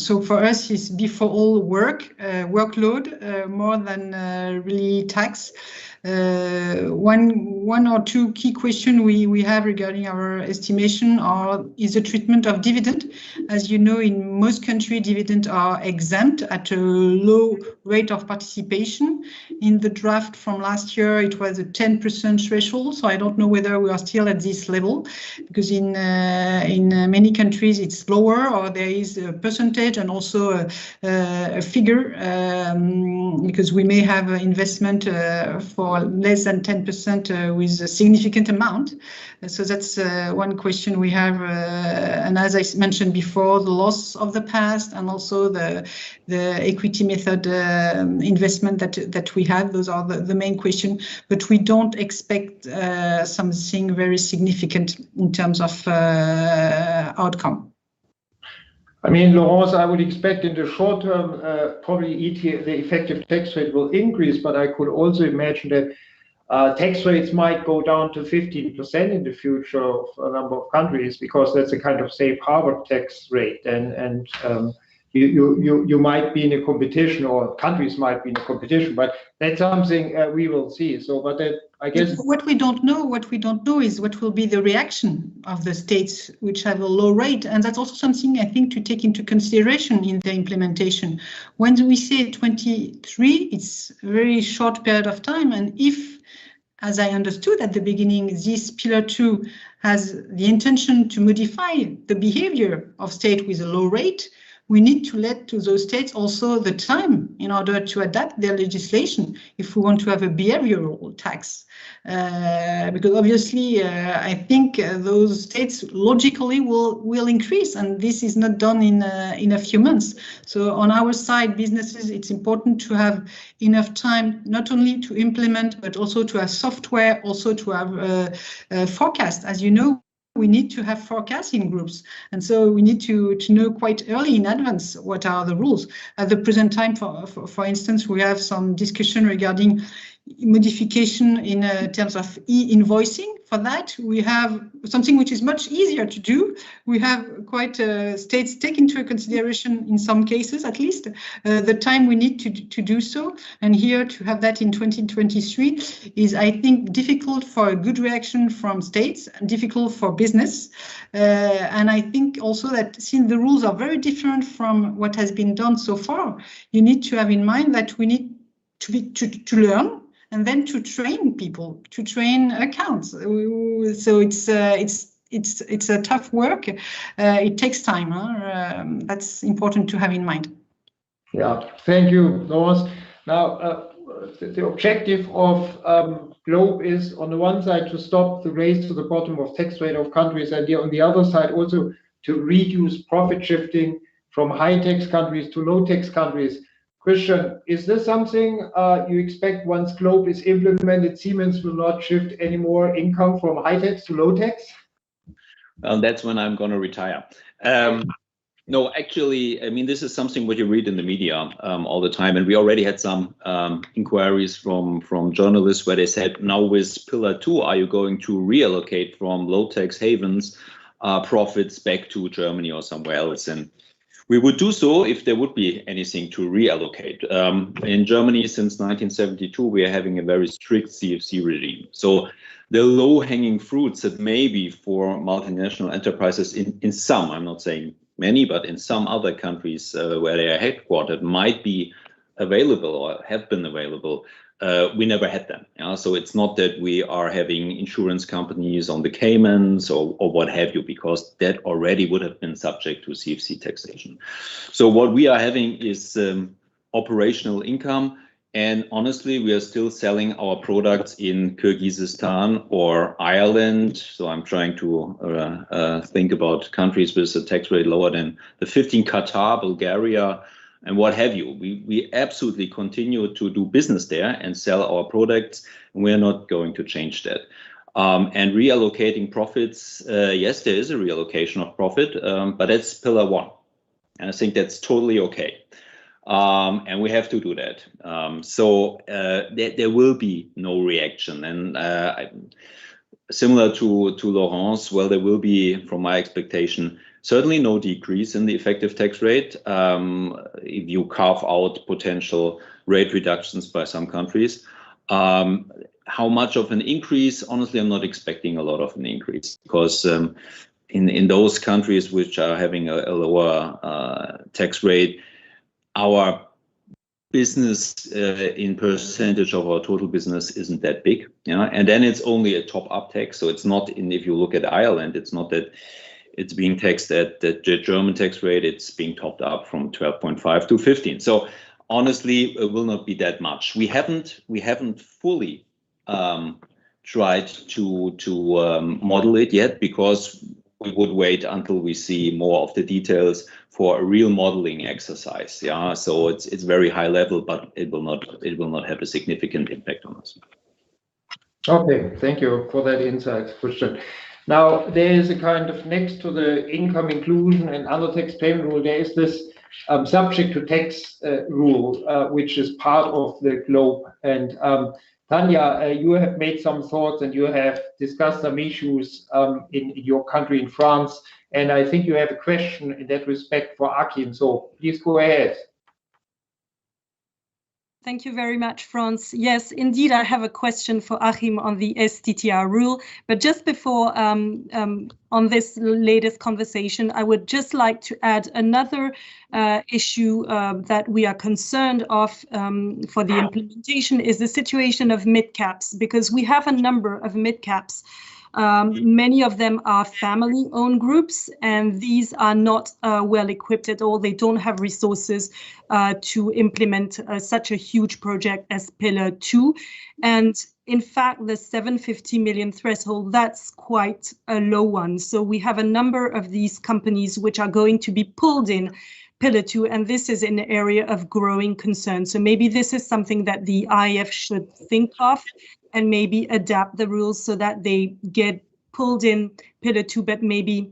[SPEAKER 10] So for us, it's before all workload more than really tax. One or two key questions we have regarding our estimation is the treatment of dividend. As you know, in most countries, dividends are exempt at a low rate of participation. In the draft from last year, it was a 10% threshold. So I don't know whether we are still at this level, because in many countries it's lower, or there is a percentage and also a figure, because we may have investment for less than 10% with a significant amount. So that's one question we have. And as I mentioned before, the loss of the past and also the equity method investment that we have, those are the main question. But we don't expect something very significant in terms of outcome.
[SPEAKER 9] I mean, Laurence, I would expect in the short term, probably the effective tax rate will increase, but I could also imagine that tax rates might go down to 15% in the future of a number of countries, because that's a kind of safe harbor tax rate, and you might be in a competition, or countries might be in a competition, but that's something we will see. So, but that, I guess
[SPEAKER 10] what we don't know is what will be the reaction of the states which have a low rate, and that's also something I think to take into consideration in the implementation. When we say 23, it's a very short period of time, and if, as I understood at the beginning, this Pillar 2 has the intention to modify the behavior of states with a low rate, we need to let to those states also the time in order to adapt their legislation if we want to have a behavioral tax. Because obviously, I think those states logically will increase, and this is not done in a few months. So on our side, businesses, it's important to have enough time not only to implement, but also to have software, also to have a forecast. As you know, we need to have forecasting groups, and so we need to know quite early in advance what are the rules. At the present time, for instance, we have some discussion regarding modification in terms of e-invoicing. For that, we have something which is much easier to do. We have quite states take into consideration, in some cases at least, the time we need to do so. And here to have that in 2023 is, I think, difficult for a good reaction from states and difficult for business. And I think also that since the rules are very different from what has been done so far, you need to have in mind that we need to learn, and then to train people, to train accounts. So it's a tough work. It takes time. That's important to have in mind.
[SPEAKER 9] Yeah, thank you, Laurence. Now, the objective of GLOBE is, on the one side, to stop the race to the bottom of tax rate of countries, and on the other side, also to reduce profit shifting from high tax countries to low tax countries. Christian, is this something you expect once GLOBE is implemented, Siemens will not shift any more income from high tax to low tax?
[SPEAKER 11] Well, that's when I'm going to retire. No, actually, I mean, this is something what you read in the media all the time. And we already had some inquiries from journalists where they said, now with Pillar 2, are you going to reallocate from low tax havens profits back to Germany or somewhere else? And we would do so if there would be anything to reallocate. In Germany, since 1972, we are having a very strict CFC regime. So the low-hanging fruits that maybe for multinational enterprises in some, I'm not saying many, but in some other countries where they are headquartered might be available or have been available, we never had them. So it's not that we are having insurance companies on the Caymans or what have you, because that already would have been subject to CFC taxation. So what we are having is operational income. And honestly, we are still selling our products in Kyrgyzstan or Ireland. So I'm trying to think about countries with a tax rate lower than the 15, Qatar, Bulgaria, and what have you. We absolutely continue to do business there and sell our products. And we're not going to change that. And reallocating profits, yes, there is a reallocation of profit, but that's Pillar 1. And I think that's totally okay. And we have to do that. So there will be no reaction. And similar to Laurence, well, there will be, from my expectation, certainly no decrease in the effective tax rate if you carve out potential rate reductions by some countries. How much of an increase? Honestly, I'm not expecting a lot of an increase, because in those countries which are having a lower tax rate, our business in percentage of our total business isn't that big, and then it's only a top-up tax. So it's not, if you look at Ireland, it's not that it's being taxed at the German tax rate, it's being topped up from 12.5 to 15. So honestly, it will not be that much. We haven't fully tried to model it yet, because we would wait until we see more of the details for a real modeling exercise. Yeah, so it's very high level, but it will not have a significant impact on us. Okay, thank you for that insight, Christian. Now, there is a kind of, next to the income inclusion and other tax payment rule, there is this subject to tax rule, which is part of the GLOBE. And
[SPEAKER 9] Tanya, you have made some thoughts and you have discussed some issues in your country, in France, and I think you have a question in that respect for Achim, so please go ahead.
[SPEAKER 12] Thank you very much, Franz. Yes, indeed, I have a question for Achim on the STTR rule. But just before on this latest conversation, I would just like to add another issue that we are concerned of for the implementation is the situation of mid-caps, because we have a number of mid-caps. Many of them are family-owned groups, and these are not well equipped at all. They don't have resources to implement such a huge project as Pillar 2. And in fact, the 750 million threshold, that's quite a low one. So we have a number of these companies which are going to be pulled in Pillar 2, and this is an area of growing concern. So maybe this is something that the IF should think of and maybe adapt the rules so that they get pulled in Pillar 2, but maybe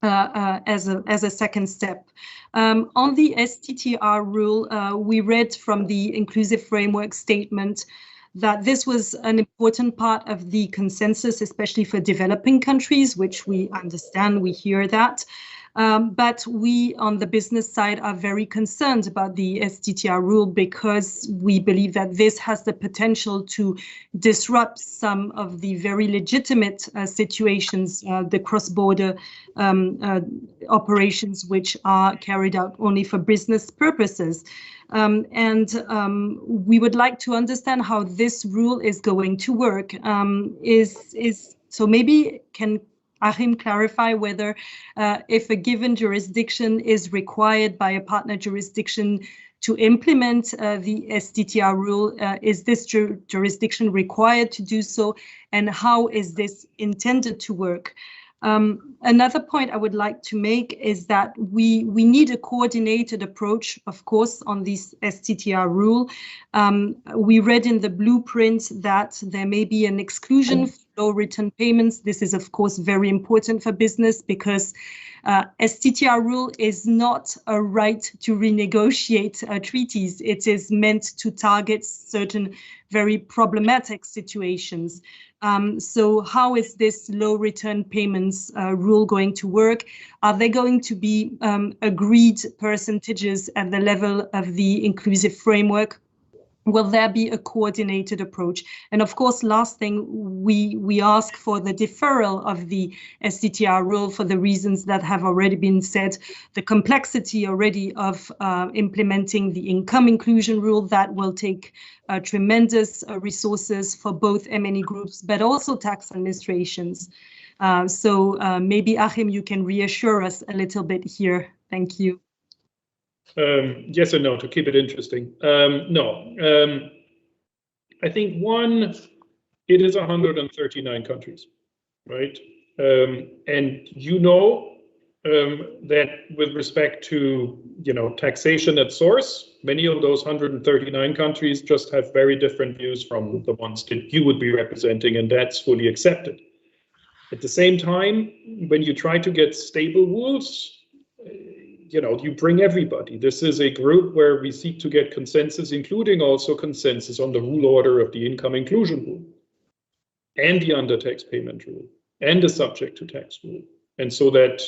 [SPEAKER 12] as a second step. On the STTR rule, we read from the Inclusive Framework Statement that this was an important part of the consensus, especially for developing countries, which we understand, we hear that. But we on the business side are very concerned about the STTR rule because we believe that this has the potential to disrupt some of the very legitimate situations, the cross-border operations which are carried out only for business purposes. We would like to understand how this rule is going to work. So maybe can Achim clarify whether if a given jurisdiction is required by a partner jurisdiction to implement the STTR rule, is this jurisdiction required to do so, and how is this intended to work? Another point I would like to make is that we need a coordinated approach, of course, on this STTR rule. We read in the blueprint that there may be an exclusion for low return payments. This is, of course, very important for business because STTR rule is not a right to renegotiate treaties. It is meant to target certain very problematic situations. So how is this low return payments rule going to work? Are they going to be agreed percentages at the level of the inclusive framework? Will there be a coordinated approach? And of course, last thing, we ask for the deferral of the STTR rule for the reasons that have already been said. The complexity already of implementing the income inclusion rule, that will take tremendous resources for both M&E groups, but also tax administrations. So maybe Achim, you can reassure us a little bit here. Thank you.
[SPEAKER 4] Yes or no, to keep it interesting. No. I think one, it is 139 countries, right? And you know that with respect to taxation at source, many of those 139 countries just have very different views from the ones that you would be representing, and that's fully accepted. At the same time, when you try to get stable rules, you bring everybody. This is a group where we seek to get consensus, including also consensus on the rule order of the income inclusion rule and the undertax payment rule and the subject to tax rule. And so that,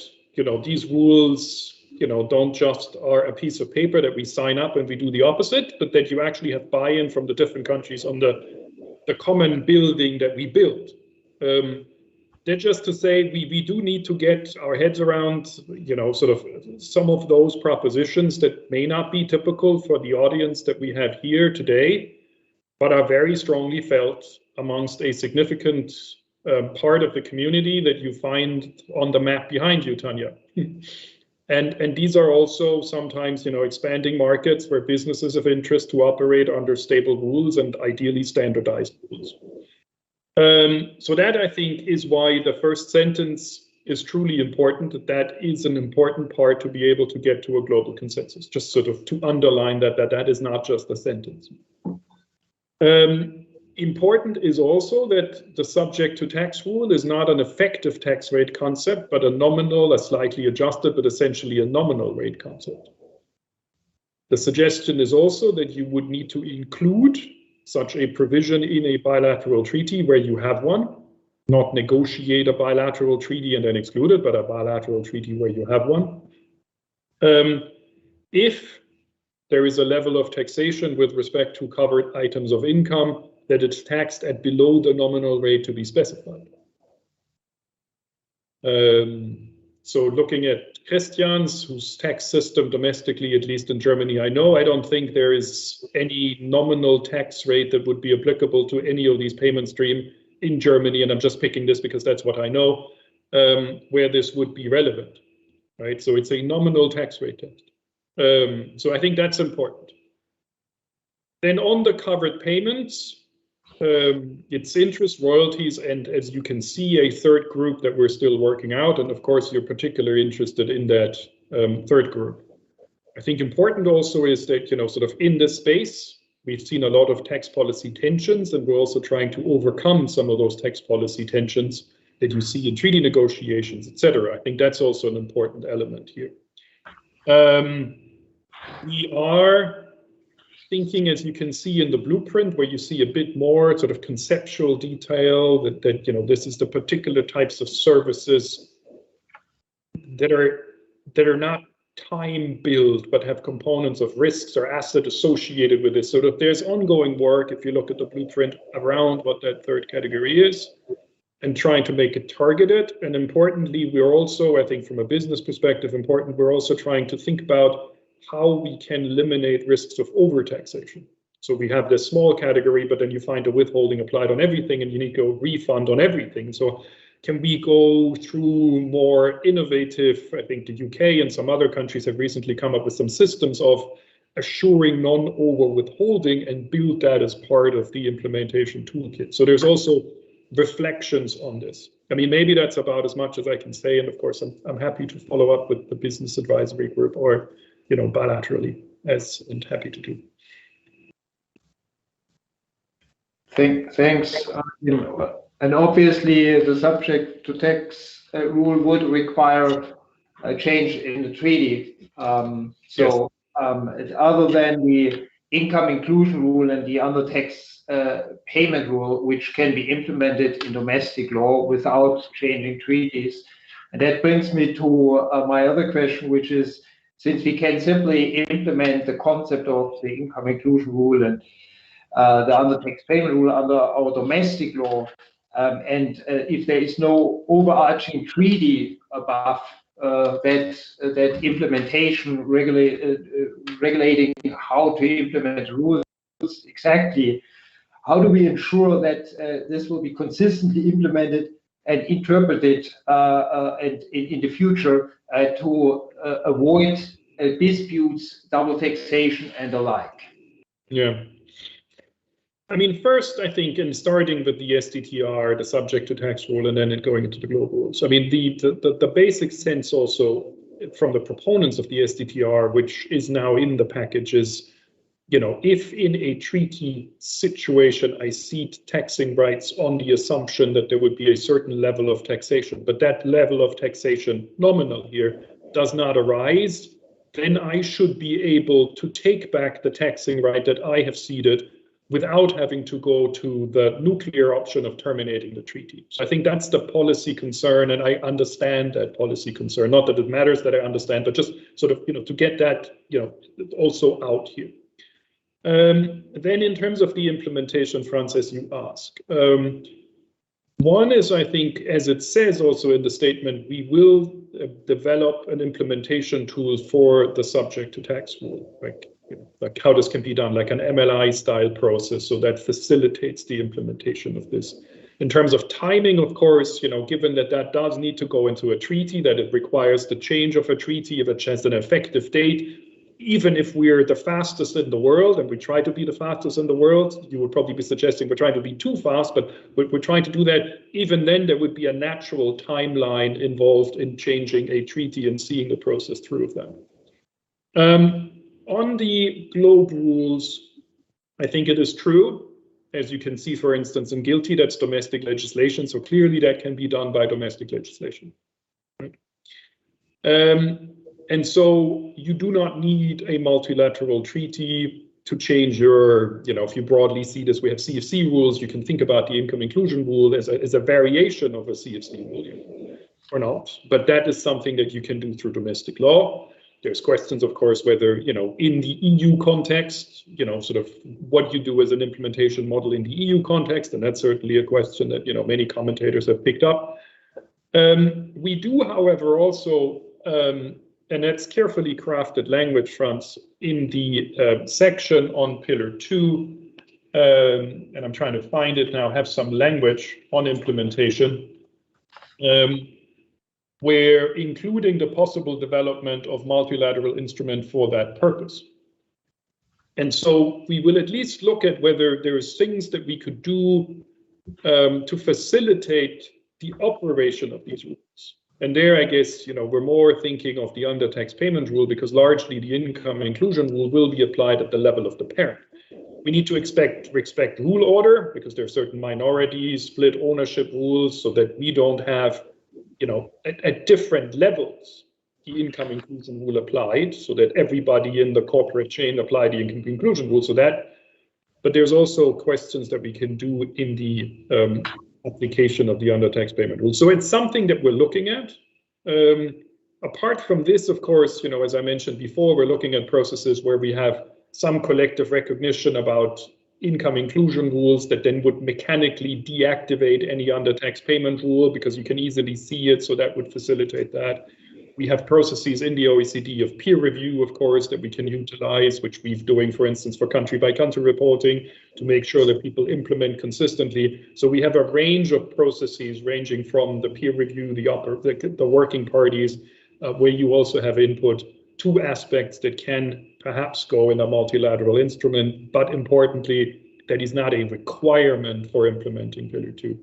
[SPEAKER 4] these rules, don't just are a piece of paper that we sign up and we do the opposite, but that you actually have buy-in from the different countries on the common building that we build. That's just to say we do need to get our heads around, sort of some of those propositions that may not be typical for the audience that we have here today, but are very strongly felt amongst a significant part of the community that you find on the map behind you, Tanya. And these are also sometimes, expanding markets where businesses of interest to operate under stable rules and ideally standardized rules. So that, I think, is why the first sentence is truly important, that is an important part to be able to get to a global consensus, just sort of to underline that is not just a sentence. Important is also that the subject to tax rule is not an effective tax rate concept, but a nominal, a slightly adjusted, but essentially a nominal rate concept. The suggestion is also that you would need to include such a provision in a bilateral treaty where you have one, not negotiate a bilateral treaty and then exclude it, but a bilateral treaty where you have one. If there is a level of taxation with respect to covered items of income that it's taxed at below the nominal rate to be specified. So looking at Christian's, whose tax system domestically, at least in Germany, I know, I don't think there is any nominal tax rate that would be applicable to any of these payment streams in Germany, and I'm just picking this because that's what I know, where this would be relevant, right? So it's a nominal tax rate test. So I think that's important. Then on the covered payments, it's interest, royalties, and as you can see, a third group that we're still working out. And of course, you're particularly interested in that third group. I think important also is that, sort of in this space, we've seen a lot of tax policy tensions, and we're also trying to overcome some of those tax policy tensions that you see in treaty negotiations, etc. I think that's also an important element here. We are thinking, as you can see in the blueprint, where you see a bit more sort of conceptual detail that this is the particular types of services that are not time billed but have components of risks or asset associated with this. So that there's ongoing work, if you look at the blueprint, around what that third category is and trying to make it targeted. And importantly, we're also, I think from a business perspective, we're also trying to think about how we can eliminate risks of overtaxation. So we have this small category, but then you find a withholding applied on everything and you need to go refund on everything. So can we go through more innovative, I think the UK and some other countries have recently come up with some systems of assuring non-over withholding and build that as part of the implementation toolkit. So there's also reflections on this. I mean, maybe that's about as much as I can say. And of course, I'm happy to follow up with the business advisory group or bilaterally, and happy to do.
[SPEAKER 9] Thanks. And obviously, the subject to tax rule would require a change in the treaty. So other than the income inclusion rule and the under tax payment rule, which can be implemented in domestic law without changing treaties. And that brings me to my other question, which is, since we can simply implement the concept of the income inclusion rule and the under tax payment rule under our domestic law, and if there is no overarching treaty above that implementation regulating how to implement rules exactly, how do we ensure that this will be consistently implemented and interpreted and in the future to avoid disputes, double taxation, and the like?
[SPEAKER 4] Yeah. I mean, first, I think in starting with the STTR, the subject to tax rule, and then going into the global rules. I mean, the basic sense also from the proponents of the STTR, which is now in the package, is, if in a treaty situation I cede taxing rights on the assumption that there would be a certain level of taxation, but that level of taxation, nominal here, does not arise, then I should be able to take back the taxing right that I have ceded without having to go to the nuclear option of terminating the treaty. So I think that's the policy concern, and I understand that policy concern. Not that it matters that I understand, but just sort of, to get that, also out here. Then in terms of the implementation, Franz, as you ask, one is, I think, as it says also in the statement, we will develop an implementation tool for the subject to tax rule, like how this can be done, like an MLI style process, so that facilitates the implementation of this. In terms of timing, of course, given that that does need to go into a treaty, that it requires the change of a treaty if it has an effective date, even if we're the fastest in the world, and we try to be the fastest in the world, you would probably be suggesting we're trying to be too fast, but we're trying to do that. Even then, there would be a natural timeline involved in changing a treaty and seeing the process through of them. On the globe rules, I think it is true. As you can see, for instance, in GILTI, that's domestic legislation. So clearly that can be done by domestic legislation. Right? And so you do not need a multilateral treaty to change your, if you broadly see this, we have CFC rules, you can think about the income inclusion rule as a variation of a CFC rule, or not. But that is something that you can do through domestic law. There's questions, of course, whether, in the EU context, sort of what you do as an implementation model in the EU context, and that's certainly a question that, many commentators have picked up. We do, however, also, and that's carefully crafted language, Franz, in the section on Pillar 2, and I'm trying to find it now, have some language on implementation, where including the possible development of multilateral instrument for that purpose. And so we will at least look at whether there's things that we could do to facilitate the operation of these rules. And there, I guess, we're more thinking of the under-tax payment rule, because largely the income inclusion rule will be applied at the level of the parent. We need to respect rule order, because there are certain minorities, split ownership rules, so that we don't have, at different levels, the income inclusion rule applied, so that everybody in the corporate chain apply the income inclusion rule. But there's also questions that we can do in the application of the under-tax payment rule. So it's something that we're looking at. Apart from this, of course, as I mentioned before, we're looking at processes where we have some collective recognition about income inclusion rules that then would mechanically deactivate any under-tax payment rule, because you can easily see it, so that would facilitate that. We have processes in the OECD of peer review, of course, that we can utilize, which we've doing, for instance, for country-by-country reporting, to make sure that people implement consistently. So we have a range of processes ranging from the peer review, the working parties, where you also have input, to aspects that can perhaps go in a multilateral instrument, but importantly, that is not a requirement for implementing Pillar 2.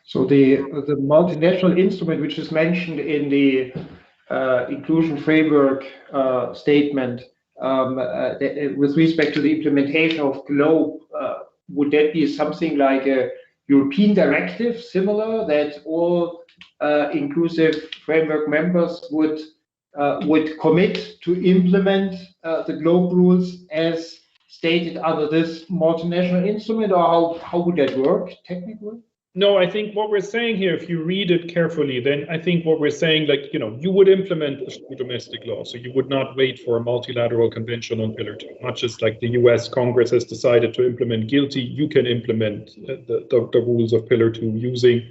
[SPEAKER 9] So the multinational instrument, which is mentioned in the inclusion framework statement, with respect to the implementation of GLOBE, would that be something like a European directive, similar, that all inclusive framework members would commit to implement the GLOBE rules as stated under this multinational instrument, or how would that work technically?
[SPEAKER 4] No, I think what we're saying here, if you read it carefully, then I think what we're saying, you would implement this through domestic law. So you would not wait for a multilateral convention on Pillar 2. Much as like the US Congress has decided to implement GILTI, you can implement the rules of Pillar 2 using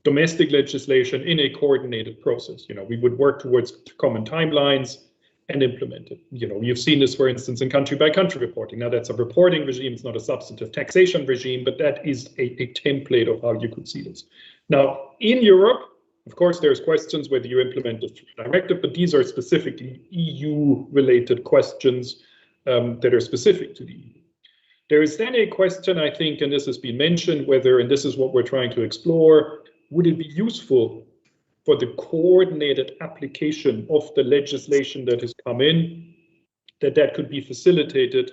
[SPEAKER 4] domestic legislation in a coordinated process. We would work towards common timelines and implement it. You've seen this, for instance, in country-by-country reporting. Now, that's a reporting regime, it's not a substantive taxation regime, but that is a template of how you could see this. Now, in Europe, of course, there's questions whether you implement the directive, but these are specifically EU-related questions that are specific to the EU. There is then a question, I think, and this has been mentioned, whether, and this is what we're trying to explore, would it be useful for the coordinated application of the legislation that has come in, that could be facilitated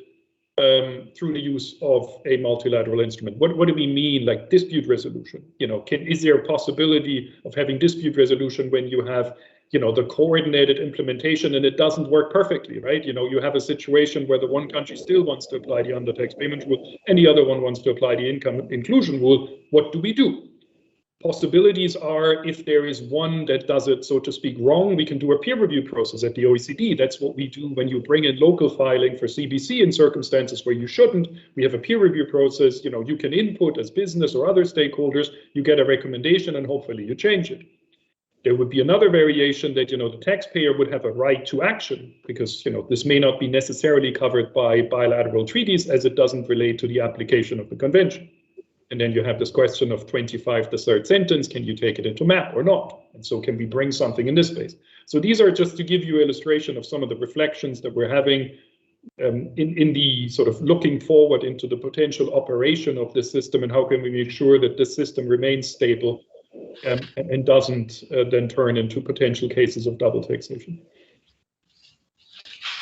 [SPEAKER 4] through the use of a multilateral instrument? What do we mean, like dispute resolution? Is there a possibility of having dispute resolution when you have, the coordinated implementation and it doesn't work perfectly, right? You have a situation where the one country still wants to apply the under-tax payment rule and the other one wants to apply the income inclusion rule. What do we do? Possibilities are, if there is one that does it, so to speak, wrong, we can do a peer review process at the OECD. That's what we do when you bring in local filing for CBC in circumstances where you shouldn't. We have a peer review process. You can input as business or other stakeholders, you get a recommendation and hopefully you change it. There would be another variation that, the taxpayer would have a right to action, because, this may not be necessarily covered by bilateral treaties as it doesn't relate to the application of the convention. And then you have this question of 25, the third sentence, can you take it into MAP or not? And so can we bring something in this space? So these are just to give you illustration of some of the reflections that we're having in the sort of looking forward into the potential operation of this system, and how can we make sure that this system remains stable and doesn't then turn into potential cases of double taxation.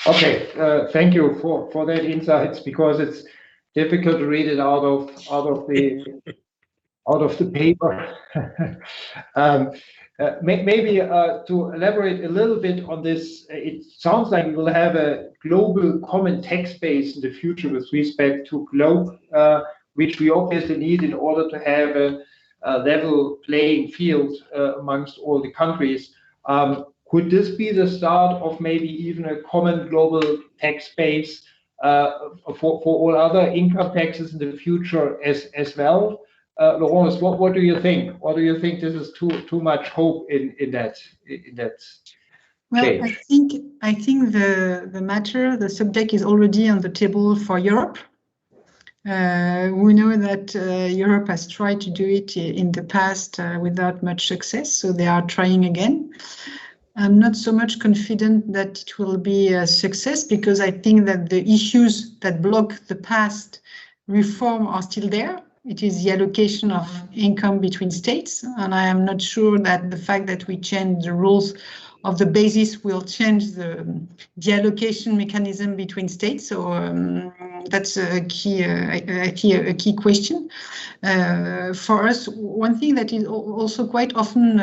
[SPEAKER 9] Okay, thank you for that insights, because it's difficult to read it out of the paper. Maybe to elaborate a little bit on this, it sounds like we will have a global common tax base in the future with respect to globe, which we obviously need in order to have a level playing field amongst all the countries. Could this be the start of maybe even a common global tax base for all other income taxes in the future as well? Laurence, what do you think? Or do you think this is too much hope in that
[SPEAKER 10] Well,
[SPEAKER 9] change?
[SPEAKER 10] I think the subject is already on the table for Europe. We know that Europe has tried to do it in the past without much success, so they are trying again. I'm not so much confident that it will be a success, because I think that the issues that block the past reform are still there. It is the allocation of income between states, and I am not sure that the fact that we change the rules of the basis will change the allocation mechanism between states. So that's a key question. For us, one thing that is also quite often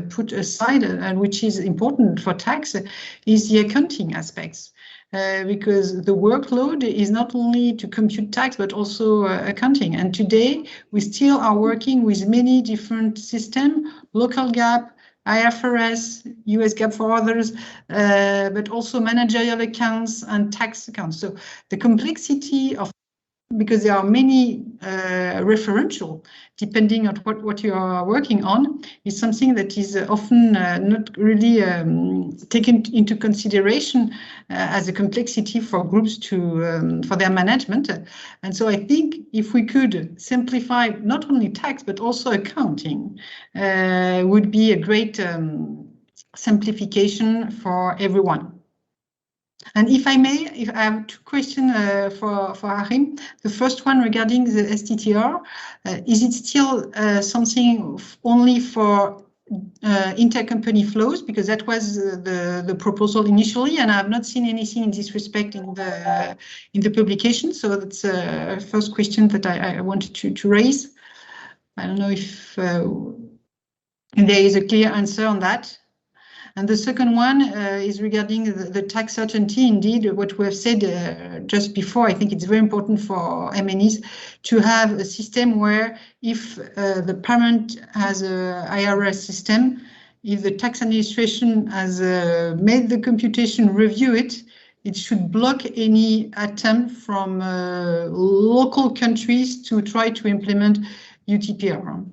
[SPEAKER 10] put aside, and which is important for tax, is the accounting aspects. Because the workload is not only to compute tax, but also accounting. And today, we still are working with many different systems, local GAAP, IFRS, US GAAP for others, but also managerial accounts and tax accounts. So the complexity of, because there are many referential, depending on what you are working on, is something that is often not really taken into consideration as a complexity for groups to for their management. And so I think if we could simplify not only tax but also accounting, would be a great simplification for everyone. And if I may, if I have two questions for Achim. The first one regarding the STTR, is it still something only for intercompany flows? Because that was the proposal initially, and I have not seen anything in this respect in the publication. So that's a first question that I wanted to raise. I don't know if there is a clear answer on that. And the second one is regarding the tax certainty. Indeed, what we have said just before, I think it's very important for MNEs to have a system where if the parent has a IRS system, if the tax administration has made the computation, review it, it should block any attempt from local countries to try to implement UTPR.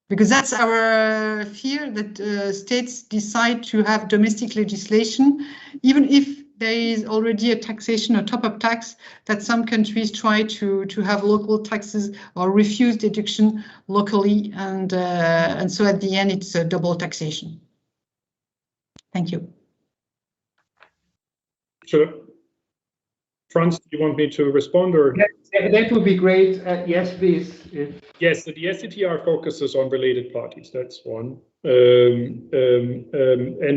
[SPEAKER 10] Because that's our fear, that states decide to have domestic legislation, even if there is already a taxation or top-up tax, that some countries try to have local taxes or refuse deduction locally, and so at the end it's a double taxation. Thank you.
[SPEAKER 4] Sure. Franz, do you want me to respond, or?
[SPEAKER 9] Yeah, that would be great. Yes, please.
[SPEAKER 4] Yes, so the STTR focuses on related parties. That's one. And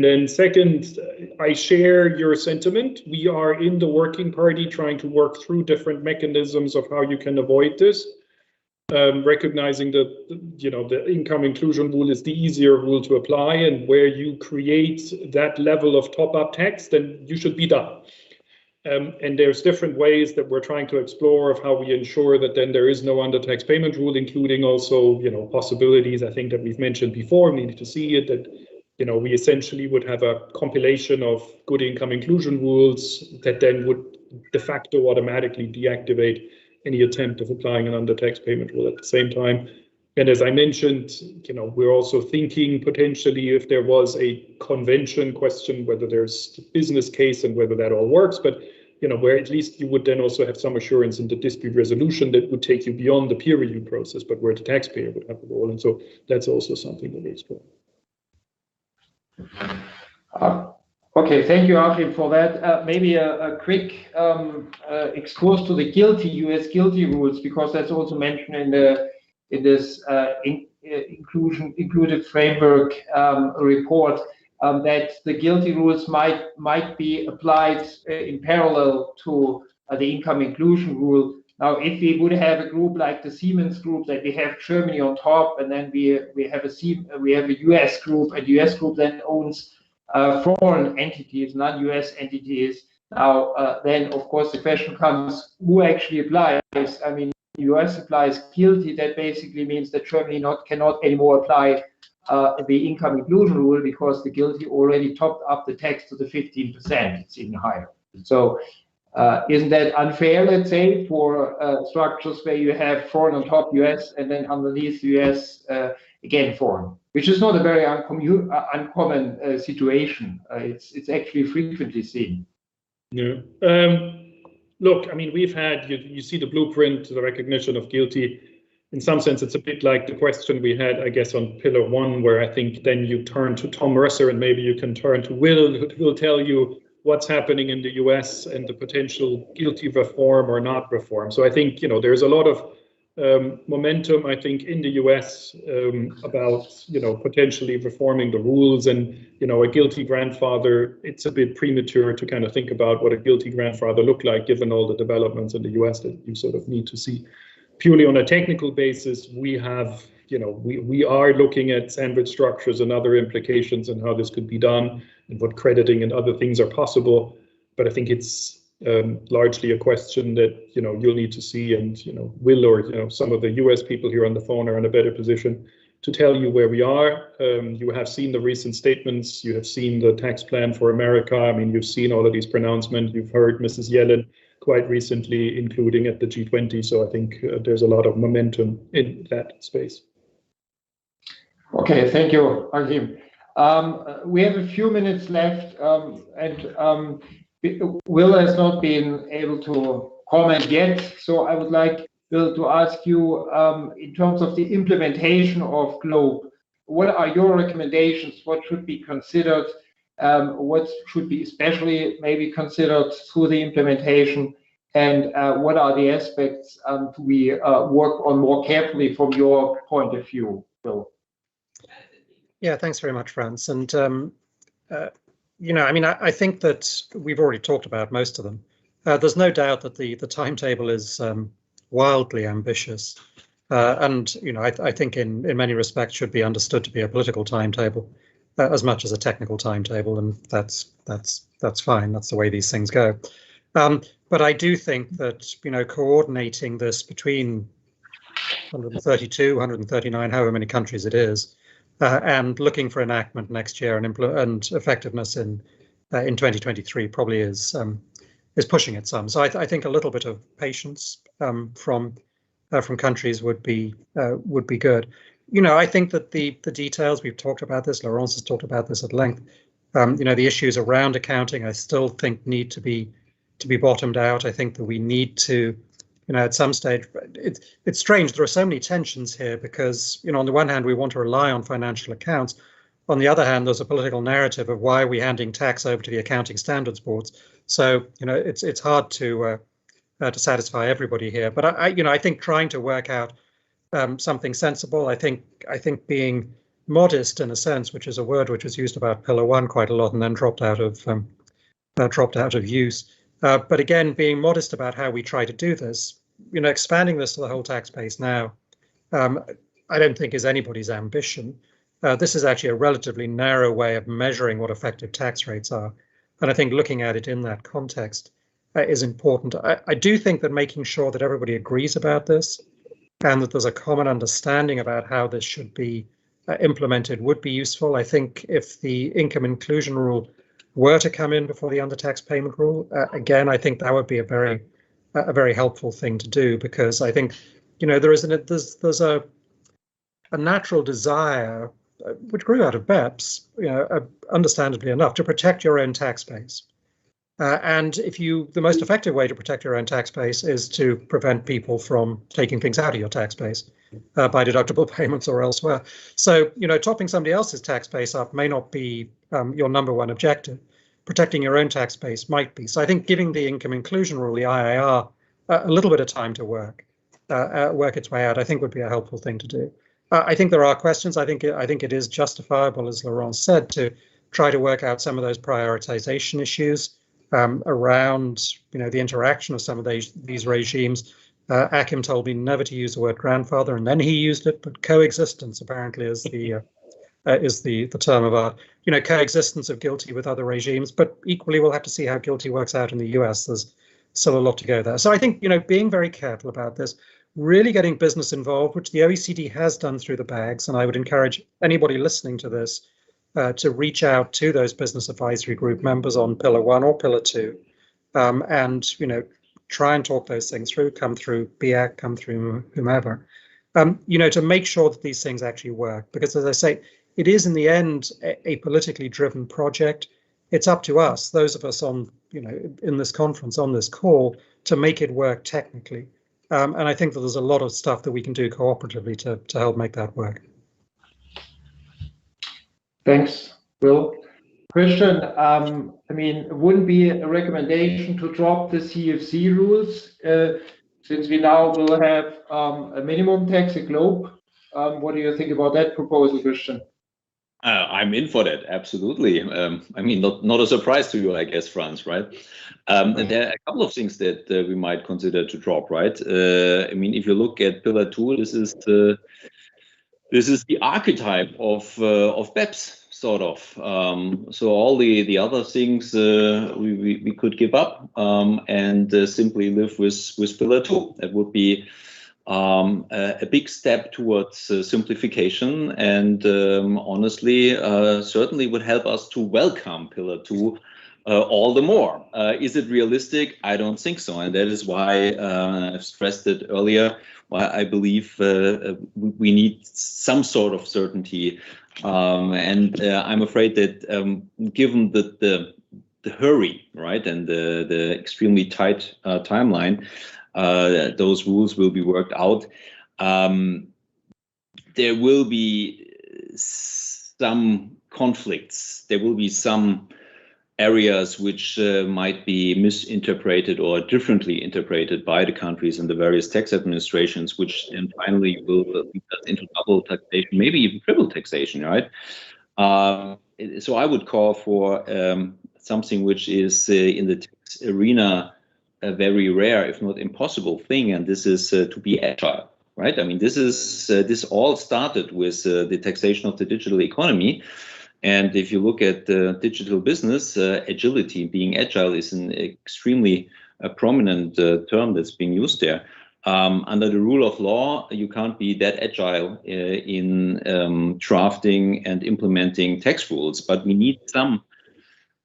[SPEAKER 4] then second, I share your sentiment. We are in the working party trying to work through different mechanisms of how you can avoid this. Recognizing that, you know, the income inclusion rule is the easier rule to apply, and where you create that level of top-up tax, then you should be done. And there's different ways that we're trying to explore of how we ensure that then there is no undertax payment rule, including also, you know, possibilities I think that we've mentioned before. We need to see it that, you know, we essentially would have a compilation of good income inclusion rules that then would de facto automatically deactivate any attempt of applying an undertax payment rule at the same time. And as I mentioned, you know, we're also thinking potentially if there was a convention question, whether there's a business case and whether that all works, but, you know, where at least you would then also have some assurance in the dispute resolution that would take you beyond the peer review process, but where the taxpayer would have a role. And so that's also something that we're exploring.
[SPEAKER 9] Okay, thank you, Achim, for that. Maybe a quick excursus to the US guilty rules, because that's also mentioned in this included framework report, that the guilty rules might be applied in parallel to the income inclusion rule. Now, if we would have a group like the Siemens group, that we have Germany on top, and then we have a US group, and the US group then owns foreign entities, non-US entities. Now, then of course the question comes: who actually applies? I mean, the US applies GILTI. That basically means that Germany cannot anymore apply the income inclusion rule, because the GILTI already topped up the tax to the 15%. It's even higher. So. Isn't that unfair, let's say, for structures where you have foreign on top US and then underneath US again foreign, which is not a very uncommon situation. It's actually frequently seen.
[SPEAKER 4] Yeah. Look, I mean, we've had, you see the blueprint, the recognition of GILTI. In some sense, it's a bit like the question we had, I guess, on Pillar 1, where I think then you turn to Tom Mercer, and maybe you can turn to Will, who will tell you what's happening in the US and the potential GILTI reform or not reform. So I think, there's a lot of momentum, I think, in the US about, potentially reforming the rules, and, a GILTI grandfather. It's a bit premature to kind of think about what a GILTI grandfather look like, given all the developments in the US that you sort of need to see. Purely on a technical basis, we have, we are looking at sandwich structures and other implications and how this could be done, and what crediting and other things are possible. But I think it's largely a question that, you'll need to see, and, Will or, some of the US people here on the phone are in a better position to tell you where we are. You have seen the recent statements. You have seen the tax plan for America. I mean, you've seen all of these pronouncements. You've heard Mrs. Yellen quite recently, including at the G20. So I think there's a lot of momentum in that space.
[SPEAKER 9] Okay, thank you, Achim. We have a few minutes left, and Will has not been able to comment yet. So I would like, Will, to ask you, in terms of the implementation of GLOBE, what are your recommendations? What should be considered? What should be especially maybe considered through the implementation? And what are the aspects to be work on more carefully from your point of view, Will?
[SPEAKER 8] Yeah, thanks very much, Franz. And, I think that we've already talked about most of them. There's no doubt that the timetable is wildly ambitious. And, I think in many respects should be understood to be a political timetable as much as a technical timetable. And that's fine. That's the way these things go. But I do think that, coordinating this between 132, 139, however many countries it is, and looking for enactment next year and effectiveness in 2023 probably is pushing it some. So I think a little bit of patience from countries would be good. I think that the details, we've talked about this, Laurence has talked about this at length. The issues around accounting, I still think need to be bottomed out. I think that we need to, at some stage, it's strange. There are so many tensions here because, on the one hand, we want to rely on financial accounts. On the other hand, there's a political narrative of why are we handing tax over to the accounting standards boards. So, it's hard to satisfy everybody here. But I think trying to work out something sensible. I think being modest in a sense, which is a word which was used about Pillar 1 quite a lot and then dropped out of use. But again, being modest about how we try to do this, expanding this to the whole tax base now, I don't think is anybody's ambition. This is actually a relatively narrow way of measuring what effective tax rates are. And I think looking at it in that context is important. I do think that making sure that everybody agrees about this and that there's a common understanding about how this should be implemented would be useful. I think if the income inclusion rule were to come in before the undertax payment rule, again, I think that would be a very helpful thing to do, because I think, there's a natural desire which grew out of BEPS, understandably enough, to protect your own tax base. And the most effective way to protect your own tax base is to prevent people from taking things out of your tax base by deductible payments or elsewhere. So, topping somebody else's tax base up may not be your number one objective. Protecting your own tax base might be. So I think giving the income inclusion rule, the IIR, a little bit of time to work its way out, I think would be a helpful thing to do. I think there are questions. I think it is justifiable, as Laurence said, to try to work out some of those prioritization issues around, the interaction of some of these regimes. Achim told me never to use the word grandfather, and then he used it, but coexistence apparently is the term of art. You know, coexistence of guilty with other regimes, but equally we'll have to see how guilty works out in the US. There's still a lot to go there. So I think, you know, being very careful about this, really getting business involved, which the OECD has done through the bags, and I would encourage anybody listening to this to reach out to those business advisory group members on Pillar 1 or Pillar 2, and, you know, try and talk those things through, come through BIAC, come through whomever, you know, to make sure that these things actually work. Because as I say, it is in the end a politically driven project. It's up to us, those of us on, you know, in this conference, on this call, to make it work technically. And I think that there's a lot of stuff that we can do cooperatively to help make that
[SPEAKER 9] Thanks, Will. Christian, I mean, it wouldn't be a recommendation to drop the CFC rules, since we now will have a minimum tax, a globe. What do you think about that proposal, Christian?
[SPEAKER 11] I'm in for that, absolutely. I mean, not a surprise to you, I guess, Franz, right? There are a couple of things that we might consider to drop, right? I mean, if you look at Pillar 2, this is the archetype of BEPS, sort of. So all the other things we could give up and simply live with Pillar 2. That would be a big step towards simplification, and honestly, certainly would help us to welcome Pillar 2 all the more. Is it realistic? I don't think so, and that is why I've stressed it earlier, why I believe we need some sort of certainty, and I'm afraid that given the hurry, right, and the extremely tight timeline, those rules will be worked out. There will be some conflicts. There will be some areas which might be misinterpreted or differently interpreted by the countries and the various tax administrations, which then finally will lead us into double taxation, maybe even triple taxation, right? So I would call for something which is in the tax arena a very rare, if not impossible thing, and this is to be agile, right? I mean, this all started with the taxation of the digital economy. And if you look at digital business, agility, being agile, is an extremely prominent term that's being used there. Under the rule of law, you can't be that agile in drafting and implementing tax rules, but we need some,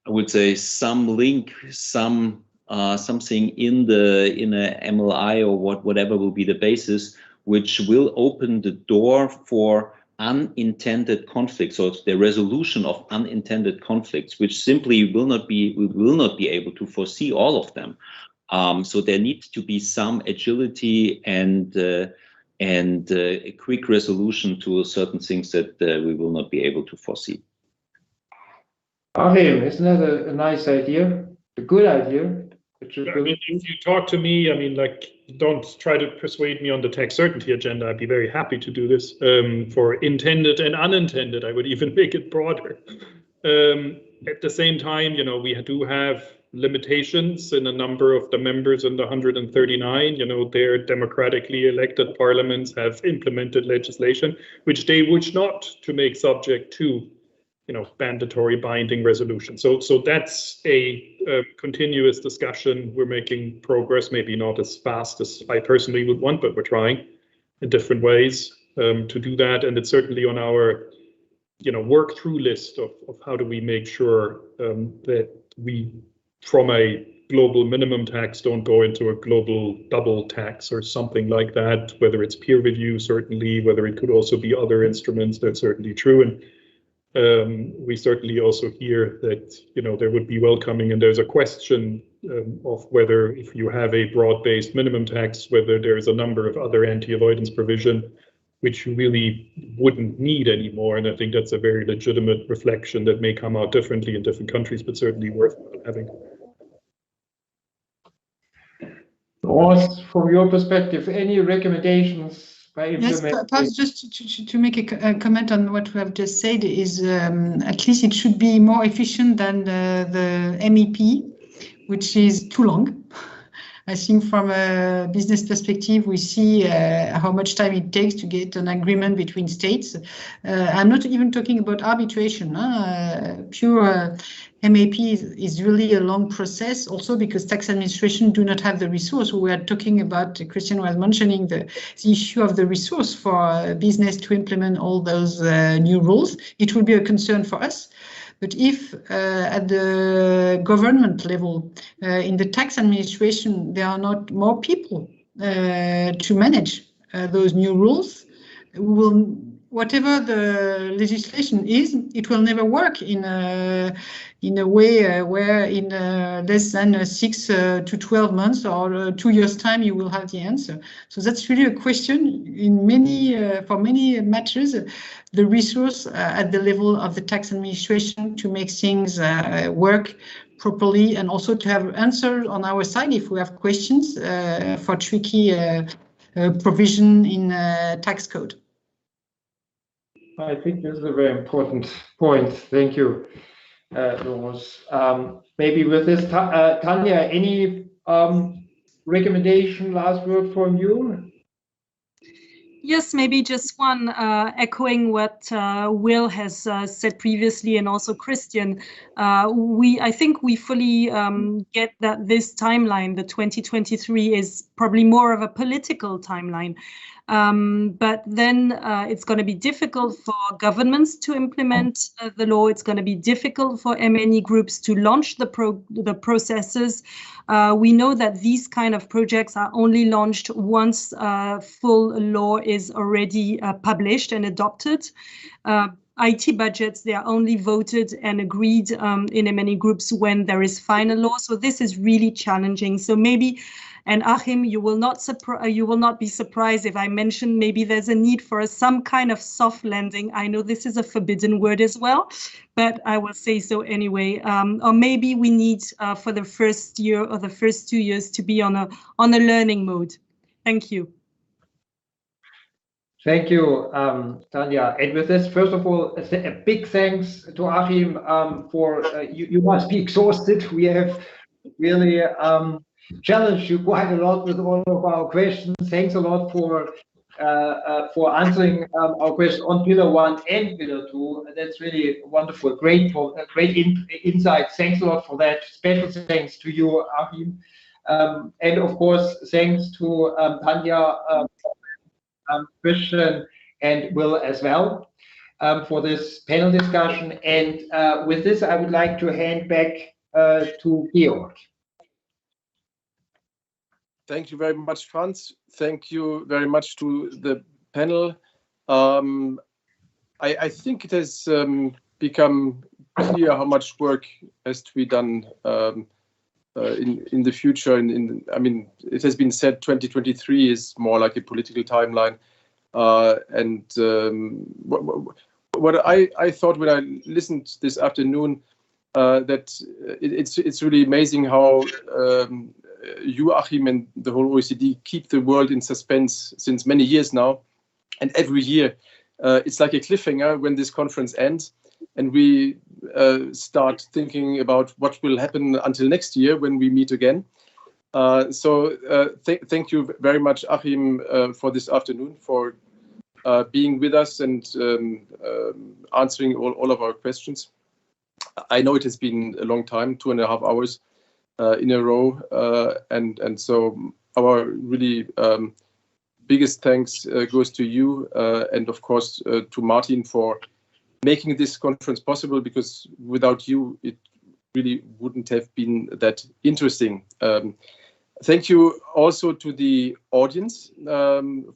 [SPEAKER 11] I would say, some link, something in a MLI or whatever will be the basis, which will open the door for unintended conflicts, or the resolution of unintended conflicts, which simply we will not be able to foresee all of them. So there needs to be some agility and a quick resolution to certain things that we will not be able to foresee.
[SPEAKER 9] Achim, isn't that a nice idea? A good idea?
[SPEAKER 4] I mean, if you talk to me, I mean, like, don't try to persuade me on the tax certainty agenda. I'd be very happy to do this for intended and unintended. I would even make it broader. At the same time, you know, we do have limitations in a number of the members in the 139. You know, their democratically elected parliaments have implemented legislation which they wish not to make subject to, you know, mandatory binding resolution. So that's a continuous discussion. We're making progress, maybe not as fast as I personally would want, but we're trying in different ways to do that. And it's certainly on our, you know, work through list of how do we make sure that we, from a global minimum tax, don't go into a global double tax or something like that, whether it's peer review, certainly, whether it could also be other instruments. That's certainly true. And we certainly also hear that, you know, there would be welcoming, and there's a question of whether, if you have a broad-based minimum tax, whether there's a number of other anti-avoidance provision which you really wouldn't need anymore. And I think that's a very legitimate reflection that may come out differently in different countries, but certainly worthwhile having.
[SPEAKER 9] Ross, from your perspective, any recommendations?
[SPEAKER 10] Yes, perhaps just to make a comment on what we have just said is at least it should be more efficient than the MEP, which is too long. I think from a business perspective, we see how much time it takes to get an agreement between states. I'm not even talking about arbitration. Pure MAP is really a long process, also because tax administration do not have the resource. We are talking about, Christian was mentioning the issue of the resource for business to implement all those new rules. It will be a concern for us. But if at the government level, in the tax administration, there are not more people to manage those new rules, whatever the legislation is, it will never work in a way where in less than 6 to 12 months or 2 years' time you will have the answer. So that's really a question in many for many matters. The resource at the level of the tax administration to make things work properly, and also to have answers on our side if we have questions for tricky provision in tax code.
[SPEAKER 9] I think this is a very important point. Thank you, Laurence. Maybe with this, Tanja, any recommendation, last word from you?
[SPEAKER 12] Yes, maybe just one, echoing what Will has said previously, and also Christian. I think we fully get that this timeline, the 2023, is probably more of a political timeline. But then it's going to be difficult for governments to implement the law. It's going to be difficult for MNE groups to launch the processes. We know that these kind of projects are only launched once full law is already published and adopted. IT budgets, they are only voted and agreed in MNE groups when there is final law. So this is really challenging. So maybe, and Achim, you will not be surprised if I mention maybe there's a need for some kind of soft landing. I know this is a forbidden word as well, but I will say so anyway. Or maybe we need for the first year or the first 2 years to be on a learning mode. Thank you.
[SPEAKER 9] Thank you, Tanja. And with this, first of all, a big thanks to Achim for you must be exhausted. We have really challenged you quite a lot with all of our questions. Thanks a lot for answering our questions on Pillar 1 and Pillar 2. That's really wonderful, great insights. Thanks a lot for that. Special thanks to you, Achim. And of course, thanks to Tanja, Christian, and Will as well for this panel discussion. And with this, I would like to hand back to Georg.
[SPEAKER 1] Thank you very much, Franz. Thank you very much to the panel. I think it has become clear how much work has to be done in the future. I mean, it has been said 2023 is more like a political timeline. And what I thought when I listened this afternoon, that it's really amazing how you, Achim, and the whole OECD keep the world in suspense since many years now. And every year, it's like a cliffhanger when this conference ends, and we start thinking about what will happen until next year when we meet again. So thank you very much, Achim, for this afternoon, for being with us and answering all of our questions. I know it has been a long time, 2.5 hours in a row, and so our really biggest thanks goes to you, and of course to Martin for making this conference possible, because without you it really wouldn't have been that interesting. Thank you also to the audience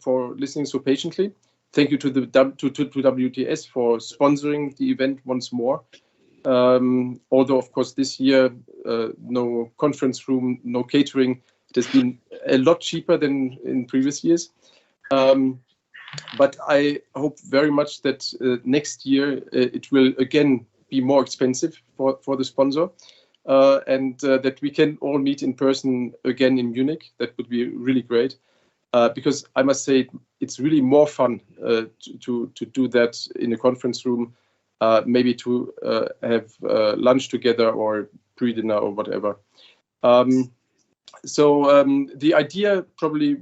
[SPEAKER 1] for listening so patiently. Thank you to WTS for sponsoring the event once more. Although, of course, this year, no conference room, no catering. It has been a lot cheaper than in previous years. But I hope very much that next year it will again be more expensive for the sponsor, and that we can all meet in person again in Munich. That would be really great, because I must say it's really more fun to do that in a conference room. Maybe to have lunch together or pre-dinner or whatever. So the idea probably,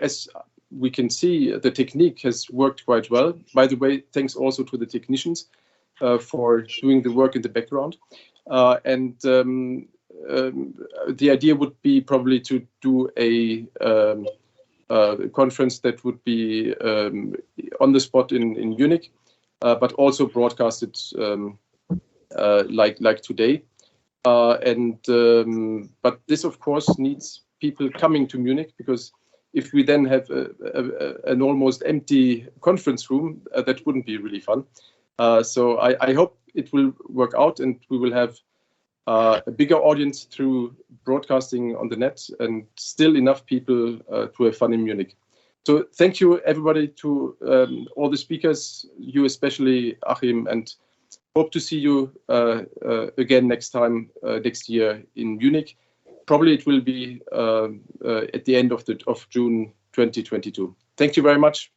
[SPEAKER 1] as we can see, the technique has worked quite well. By the way, thanks also to the technicians for doing the work in the background. The idea would be probably to do a conference that would be on the spot in Munich, but also broadcasted like today. But this, of course, needs people coming to Munich, because if we then have an almost empty conference room, that wouldn't be really fun. So I hope it will work out, and we will have a bigger audience through broadcasting on the net, and still enough people to have fun in Munich. So thank you, everybody, to all the speakers, you especially, Achim, and hope to see you again next year in Munich. Probably it will be at the end of June 2022. Thank you very much.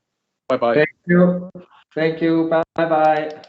[SPEAKER 1] Bye bye.
[SPEAKER 9] Thank you. Thank you. Bye bye.